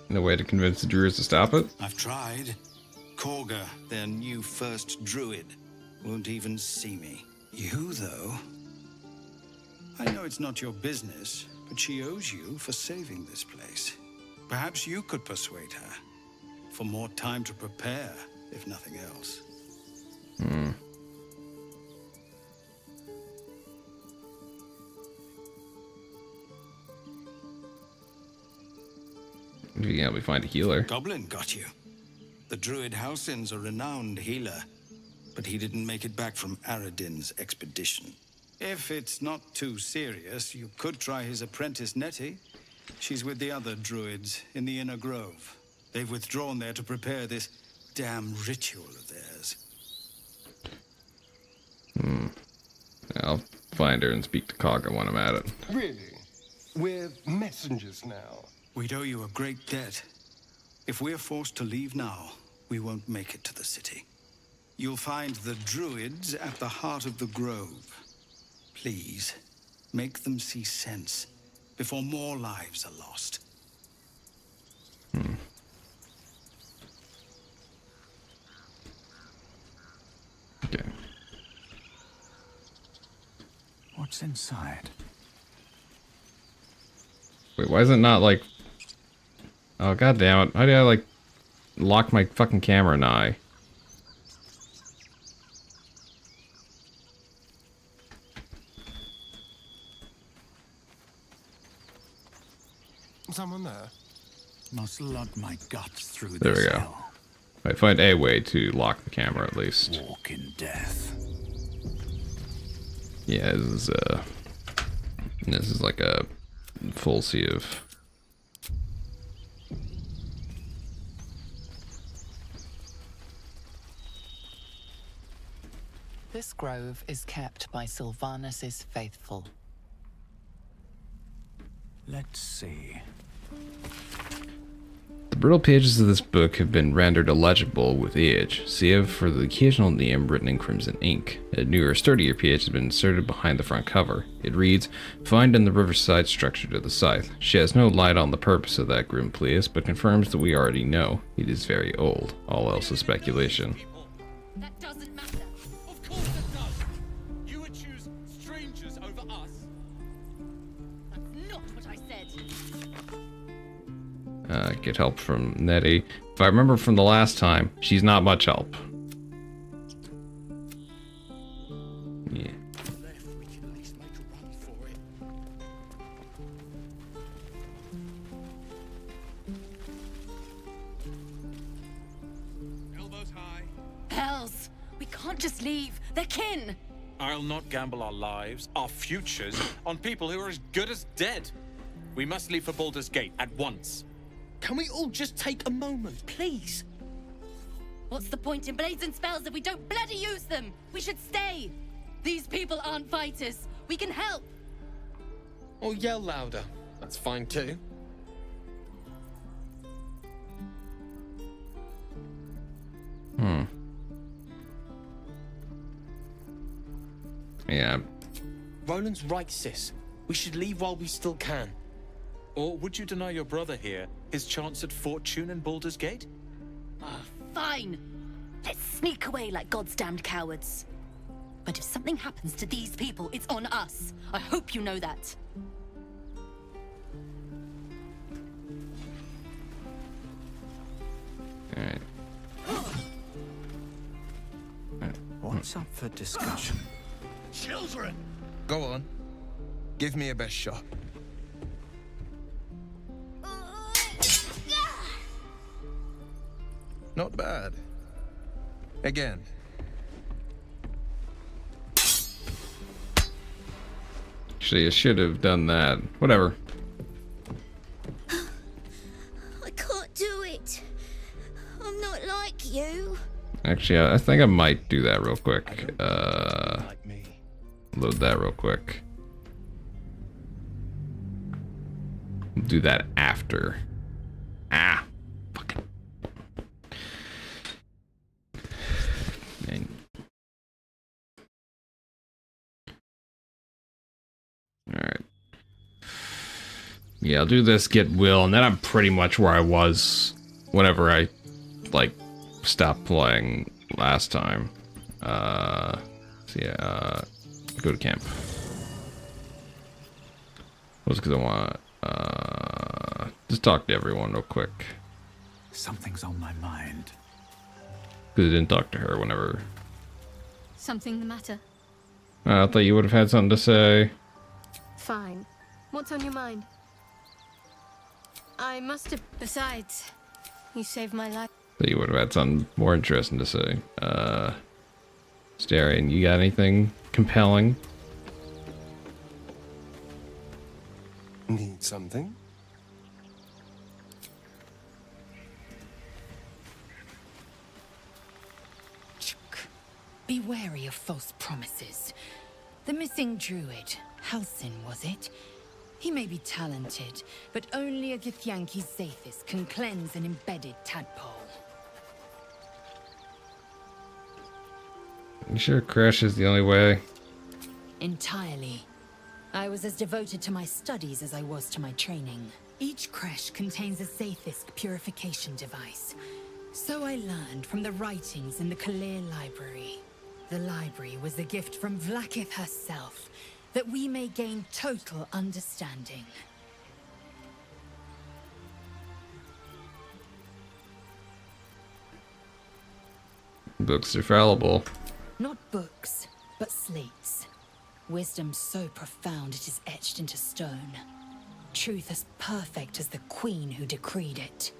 A: No way to convince the druids to stop it?
Q: I've tried. Korga, their new first druid, won't even see me. You, though... I know it's not your business, but she owes you for saving this place. Perhaps you could persuade her. for more time to prepare, if nothing else.
A: Hmm. If you can help me find a healer.
Q: Goblin got you. The druid Halsin's a renowned healer, but he didn't make it back from Aradin's expedition. If it's not too serious, you could try his apprentice Nettie. She's with the other druids in the Inner Grove. They've withdrawn there to prepare this damn ritual of theirs.
A: Hmm. I'll find her and speak to Kaga when I'm at it.
B: Really? We're messengers now.
Q: We'd owe you a great debt. If we're forced to leave now, we won't make it to the city. You'll find the druids at the heart of the grove. Please, make them see sense before more lives are lost.
A: Hmm. Okay.
I: What's inside?
A: Wait, why is it not like... Oh, god damn it. How do I, like, lock my fucking camera and eye?
B: Someone there?
I: Must lug my guts through
A: There
I: this
A: we go.
I: hell.
A: I find a way to lock the camera at least.
I: Walk in death.
A: Yeah, this is like a full sea of...
K: This grove is kept by Sylvanus's faithful.
I: Let's see.
A: The brittle pages of this book have been rendered illegible with age, save for the occasional name written in crimson ink. A newer, sturdier page has been inserted behind the front cover. It reads, "Find in the riverside structure to the south." She has no light on the purpose of that grim place, but confirms that we already know. It is very old. All else is speculation.
G: That doesn't matter. Of course it does. You would choose strangers over us. That's not what I said.
A: Get help from Nettie. If I remember from the last time, she's not much help. Yeah.
D: Elbows high.
G: Hells! We can't just leave. They're kin.
R: I'll not gamble our lives, our futures, on people who are as good as dead. We must leave for Baldur's Gate at once.
P: Can we all just take a moment, please?
G: What's the point in blades and spells if we don't bloody use them? We should stay. These people aren't fighters. We can help.
P: Or yell louder. That's fine too.
A: Hmm. Yeah.
P: Roland's right, sis. We should leave while we still can.
R: Or would you deny your brother here his chance at fortune in Baldur's Gate?
G: Fine. Let's sneak away like God's damned cowards. But if something happens to these people, it's on us. I hope you know that.
A: Alright.
I: What's up for discussion?
F: Children! Go on. Give me a best shot. Not bad. Again.
A: Actually, I should have done that. Whatever.
L: I can't do it. I'm not like you.
A: Actually, I think I might do that real quick. Load that real quick. Do that after. Ah. Fucking. Alright. Yeah, I'll do this, get Will, and then I'm pretty much where I was whenever I, like, stopped playing last time. So yeah, go to camp. Was because I want just talk to everyone real quick.
I: Something's on my mind.
A: Because I didn't talk to her whenever.
E: Something the matter?
A: I thought you would have had something to say.
N: Fine. What's on your mind? I must have... Besides, you saved my life.
A: That you would have had something more interesting to say. Starion, you got anything compelling?
B: Need something?
H: Be wary of false promises. The missing druid, Halsin, was it? He may be talented, but only a Githyanki Zathis can cleanse an embedded tadpole.
A: You sure Crash is the only way?
H: Entirely. I was as devoted to my studies as I was to my training. Each creche contains a Zathis purification device. So I learned from the writings in the Kalir Library. The library was a gift from Vlaakith herself, that we may gain total understanding.
A: Books are fallible.
H: Not books, but slates. Wisdom so profound it is etched into stone. Truth as perfect as the queen who decreed it.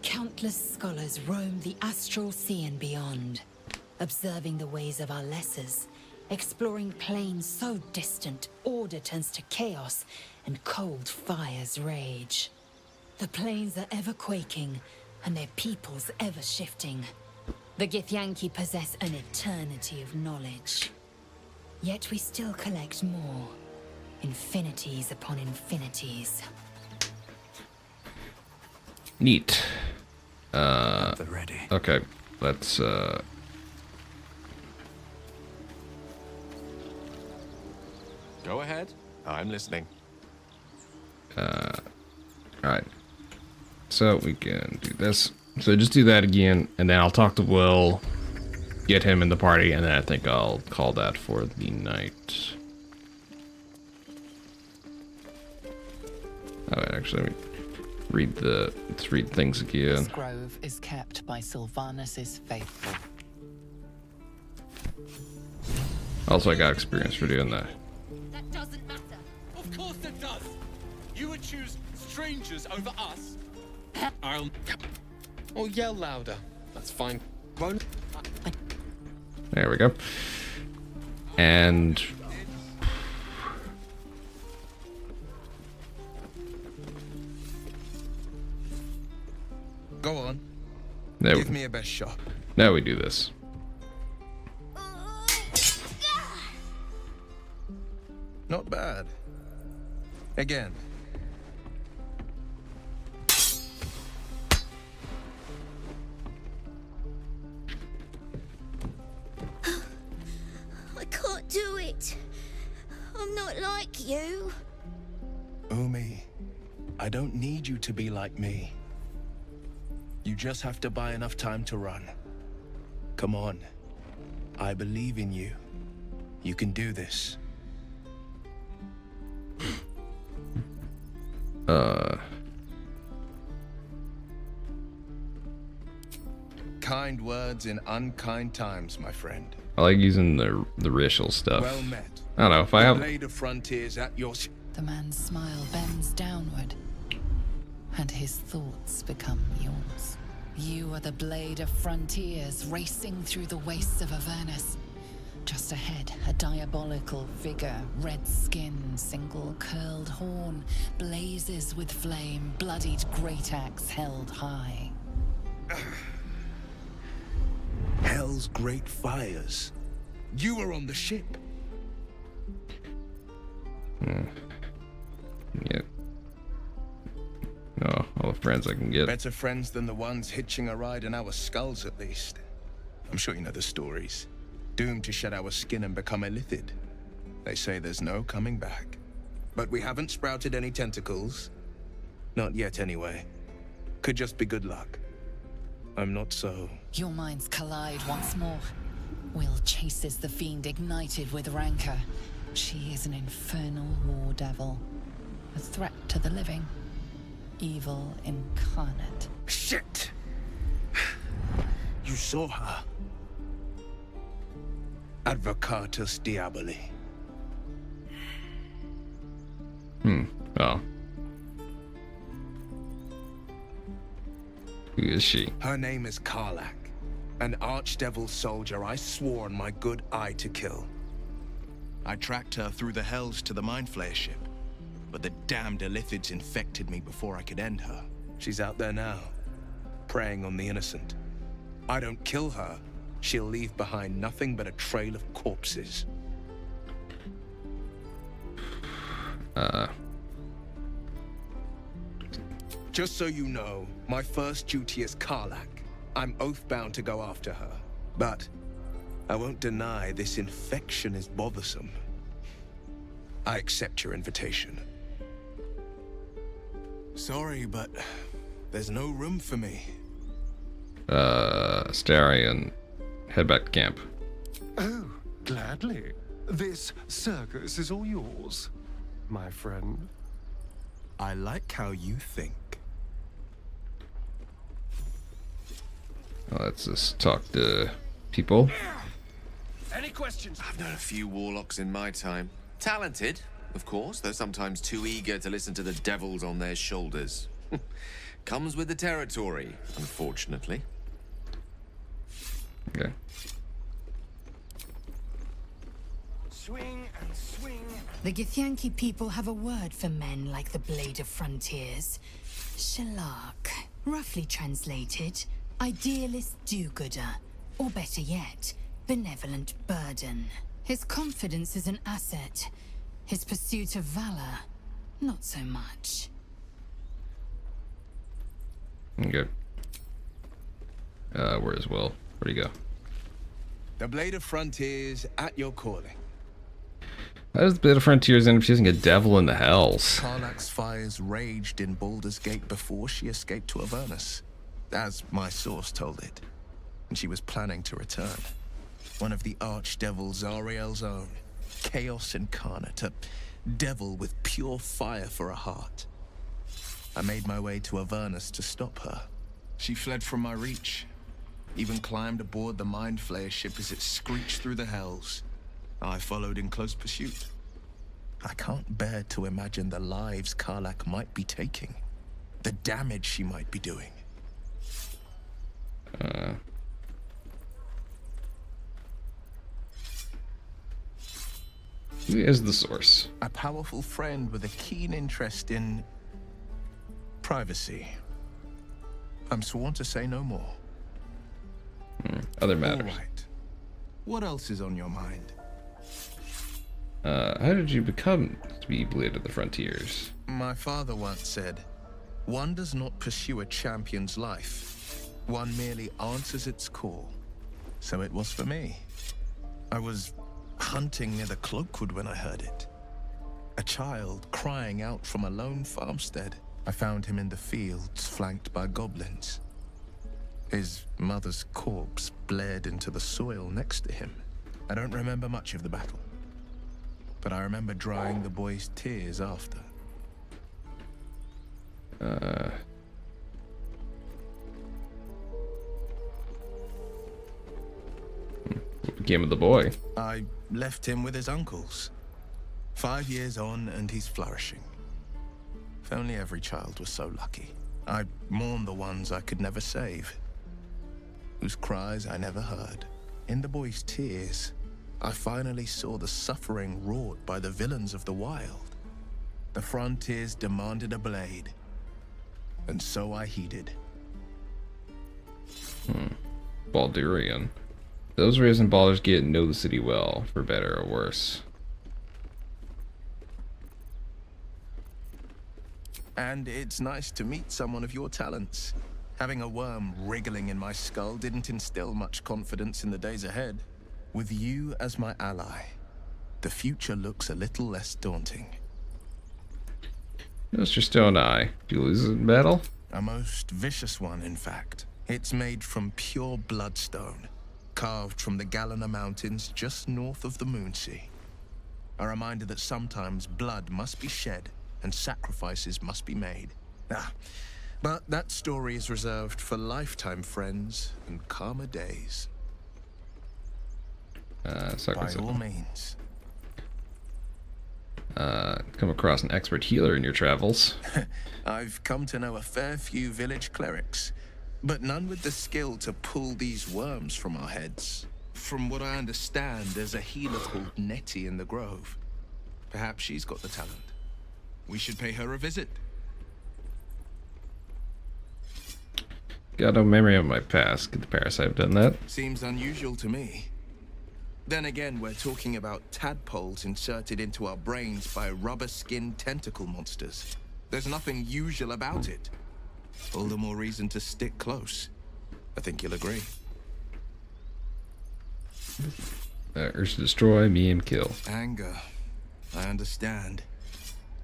H: Countless scholars roam the astral sea and beyond, observing the ways of our lessers, exploring planes so distant order turns to chaos and cold fires rage. The planes are ever quaking, and their peoples ever shifting. The Githyanki possess an eternity of knowledge. Yet we still collect more. Infinities upon infinities.
A: Neat.
I: Ready.
A: Okay, let's
D: Go ahead. I'm listening.
A: Alright. So we can do this. So just do that again, and then I'll talk to Will, get him in the party, and then I think I'll call that for the night. Alright, actually, let me let's read things again.
K: This grove is kept by Sylvanus' faithful.
A: Also, I got experience for doing that.
R: That doesn't matter. Of course it does. You would choose strangers over us. I'll...
D: Or yell louder. That's fine. Won't...
A: There we go. And...
F: Go on.
A: There
F: Give me a best shot.
A: Now we do this.
F: Not bad. Again.
L: I can't do it. I'm not like you.
F: Umi, I don't need you to be like me. You just have to buy enough time to run. Come on. I believe in you. You can do this. Kind words in unkind times, my friend.
A: I like using the racial stuff.
F: Well met.
A: I don't know if I have...
F: Blade of Frontiers at your...
K: The man's smile bends downward, and his thoughts become yours. You are the blade of frontiers racing through the wastes of Avernus. Just ahead, a diabolical figure, red skin, single curled horn, blazes with flame, bloodied great axe held high.
F: Hell's great fires. You were on the ship.
A: Yeah. Oh, all the friends I can get.
F: Better friends than the ones hitching a ride in our skulls, at least. I'm sure you know the stories. Doomed to shed our skin and become Illithid. They say there's no coming back. But we haven't sprouted any tentacles. Not yet, anyway. Could just be good luck. I'm not so...
K: Your minds collide once more. Will chases the fiend ignited with rancor. She is an infernal war devil. A threat to the living. Evil incarnate.
F: Shit! You saw her. Advocatus Diaboli.
A: Oh. Who is she?
F: Her name is Karlach, an archdevil soldier I swore on my good eye to kill. I tracked her through the hells to the Mind Flayer ship, but the damned Illithids infected me before I could end her. She's out there now, preying on the innocent. I don't kill her, she'll leave behind nothing but a trail of corpses. Just so you know, my first duty is Karlach. I'm oath-bound to go after her. But I won't deny this infection is bothersome. I accept your invitation. Sorry, but there's no room for me.
A: Starry and head back to camp.
B: Oh, gladly. This circus is all yours, my friend.
F: I like how you think.
A: Let's just talk to people.
D: Any questions? I've known a few warlocks in my time. Talented, of course, though sometimes too eager to listen to the devils on their shoulders. Comes with the territory, unfortunately.
A: Okay.
B: Swing and swing.
H: The Githyanki people have a word for men like the Blade of Frontiers. Shalak. Roughly translated, idealist do-gooder. Or better yet, benevolent burden. His confidence is an asset. His pursuit of valor, not so much.
A: Okay. Where's Will? Where'd he go?
F: The Blade of Frontiers at your calling.
A: How does the Blade of Frontiers end up chasing a devil in the hells?
F: Karlach's fires raged in Baldur's Gate before she escaped to Avernus, as my source told it. And she was planning to return. One of the archdevil Zariel's own. Chaos incarnate, a devil with pure fire for a heart. I made my way to Avernus to stop her. She fled from my reach. Even climbed aboard the Mind Flayer ship as it screeched through the hells. I followed in close pursuit. I can't bear to imagine the lives Karlach might be taking. The damage she might be doing.
A: Who is the source?
F: A powerful friend with a keen interest in privacy. I'm sworn to say no more.
A: Other matters.
F: All right. What else is on your mind?
A: How did you become to be Blade of the Frontiers?
F: My father once said, one does not pursue a champion's life. One merely answers its call. So it was for me. I was hunting near the Cloakwood when I heard it. A child crying out from a lone farmstead. I found him in the fields, flanked by goblins. His mother's corpse blared into the soil next to him. I don't remember much of the battle, but I remember drying the boy's tears after.
A: What became of the boy?
F: I left him with his uncles. 5 years on, and he's flourishing. If only every child was so lucky. I mourn the ones I could never save, whose cries I never heard. In the boy's tears, I finally saw the suffering wrought by the villains of the wild. The Frontiers demanded a blade, and so I heeded.
A: Baldurian. Those raised in Baldur's Gate know the city well, for better or worse.
F: And it's nice to meet someone of your talents. Having a worm wriggling in my skull didn't instill much confidence in the days ahead. With you as my ally, the future looks a little less daunting.
A: Mr. Stone Eye, do you lose in battle?
F: A most vicious one, in fact. It's made from pure bloodstone, carved from the Galena Mountains just north of the Moonsea. A reminder that sometimes blood must be shed and sacrifices must be made. But that story is reserved for lifetime friends and calmer days. By all means.
A: Come across an expert healer in your travels.
F: I've come to know a fair few village clerics, but none with the skill to pull these worms from our heads. From what I understand, there's a healer called Nettie in the Grove. Perhaps she's got the talent. We should pay her a visit.
A: Got no memory of my past. Could the parasite have done that?
F: Seems unusual to me. Then again, we're talking about tadpoles inserted into our brains by rubber-skinned tentacle monsters. There's nothing usual about it. All the more reason to stick close. I think you'll agree.
A: Urge to destroy, me and kill.
F: Anger. I understand.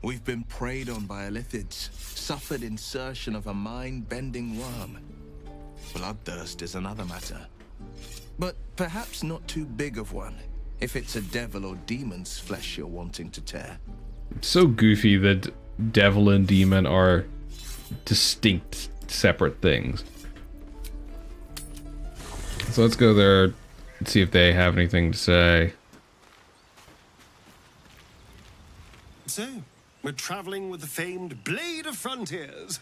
F: We've been preyed on by Illithids, suffered insertion of a mind-bending worm. Bloodthirst is another matter. But perhaps not too big of one, if it's a devil or demon's flesh you're wanting to tear.
A: It's so goofy that devil and demon are distinct, separate things. So let's go there and see if they have anything to say.
B: So, we're traveling with the famed Blade of Frontiers.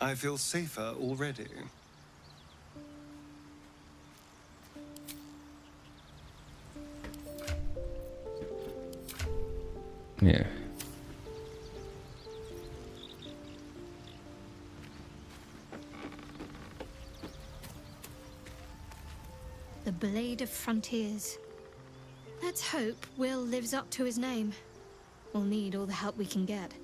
B: I feel safer already.
A: Yeah.
E: The Blade of Frontiers. Let's hope Will lives up to his name. We'll need all the help we can get.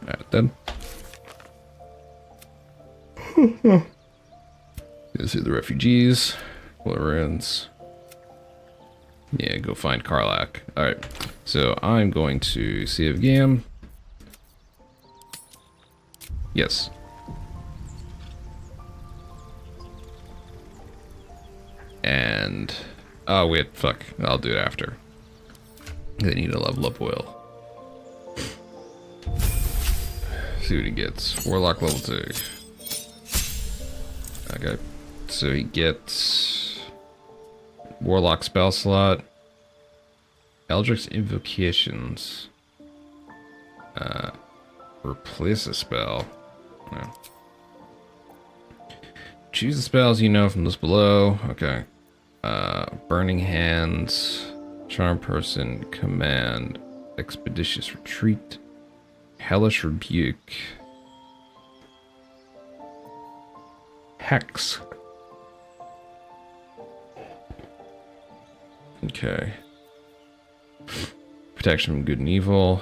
A: Alright then. You see the refugees. Florence. Yeah, go find Karlach. Alright, so I'm going to save game. Yes. And... oh wait, fuck. I'll do it after. They need to level up Will. See what he gets. Warlock level 2. Okay. So he gets... Warlock spell slot. Eldritch Invocations. Replace a spell. No. Choose the spells you know from this below. Okay. Burning Hands. Charm Person. Command. Expeditious Retreat. Hellish Rebuke. Hex. Okay. Protection from good and evil.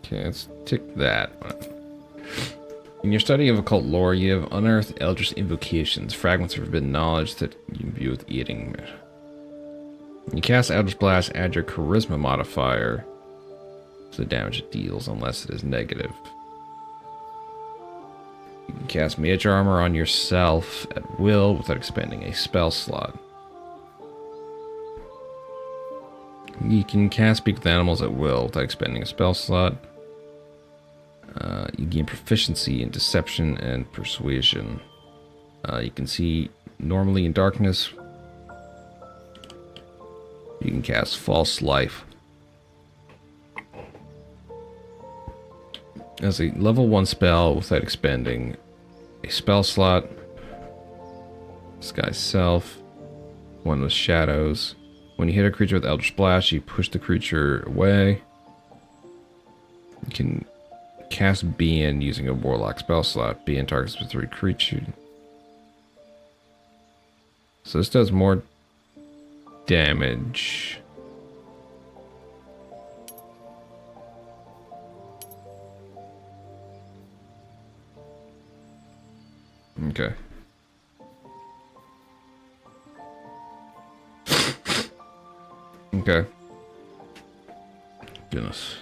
A: Okay, let's tick that one. In your study of occult lore, you have unearthed eldritch invocations, fragments of forbidden knowledge that you view with eating. When you cast Eldritch Blast, add your charisma modifier to the damage it deals, unless it is negative. You can cast Mage Armor on yourself at will without expending a spell slot. You can cast Speak with Animals at will without expending a spell slot. You gain proficiency in Deception and Persuasion. You can see normally in darkness. You can cast False Life. As a level 1 spell without expending a spell slot. Disguise Self. One with Shadows. When you hit a creature with Eldritch Blast, you push the creature away. You can cast Being using a Warlock spell slot. Being targets specific creature. So this does more damage. Okay. Okay. Goodness.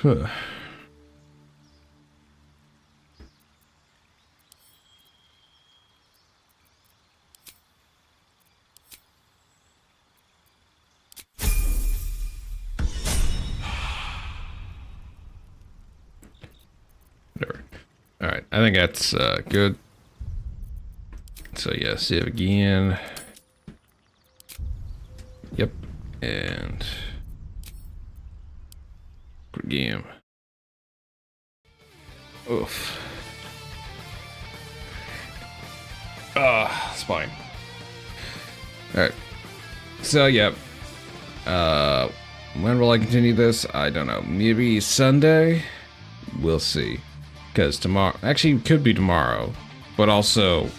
A: Huh. Whatever. Alright, I think that's good. So yeah, save again. Yep. And game. Oof. It's fine. Alright. So yeah. When will I continue this? I don't know. Maybe Sunday? We'll see. Because tomorrow, actually it could be tomorrow. But also,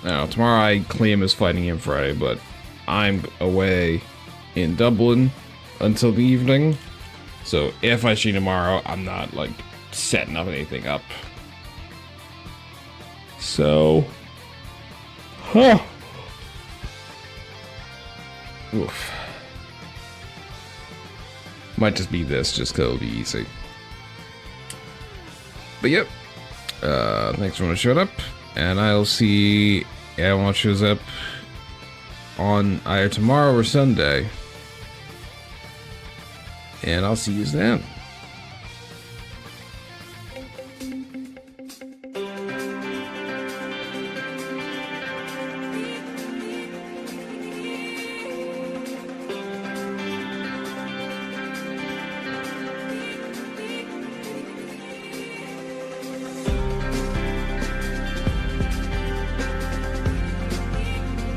A: tomorrow I claim is fighting in Friday, but I'm away in Dublin until the evening. So if I stream tomorrow, I'm not like setting up anything up. So, oof. Might just be this, just cause it'll be easy. But yep. Thanks for showing up, and I'll see everyone shows up on either tomorrow or Sunday. And I'll see you then.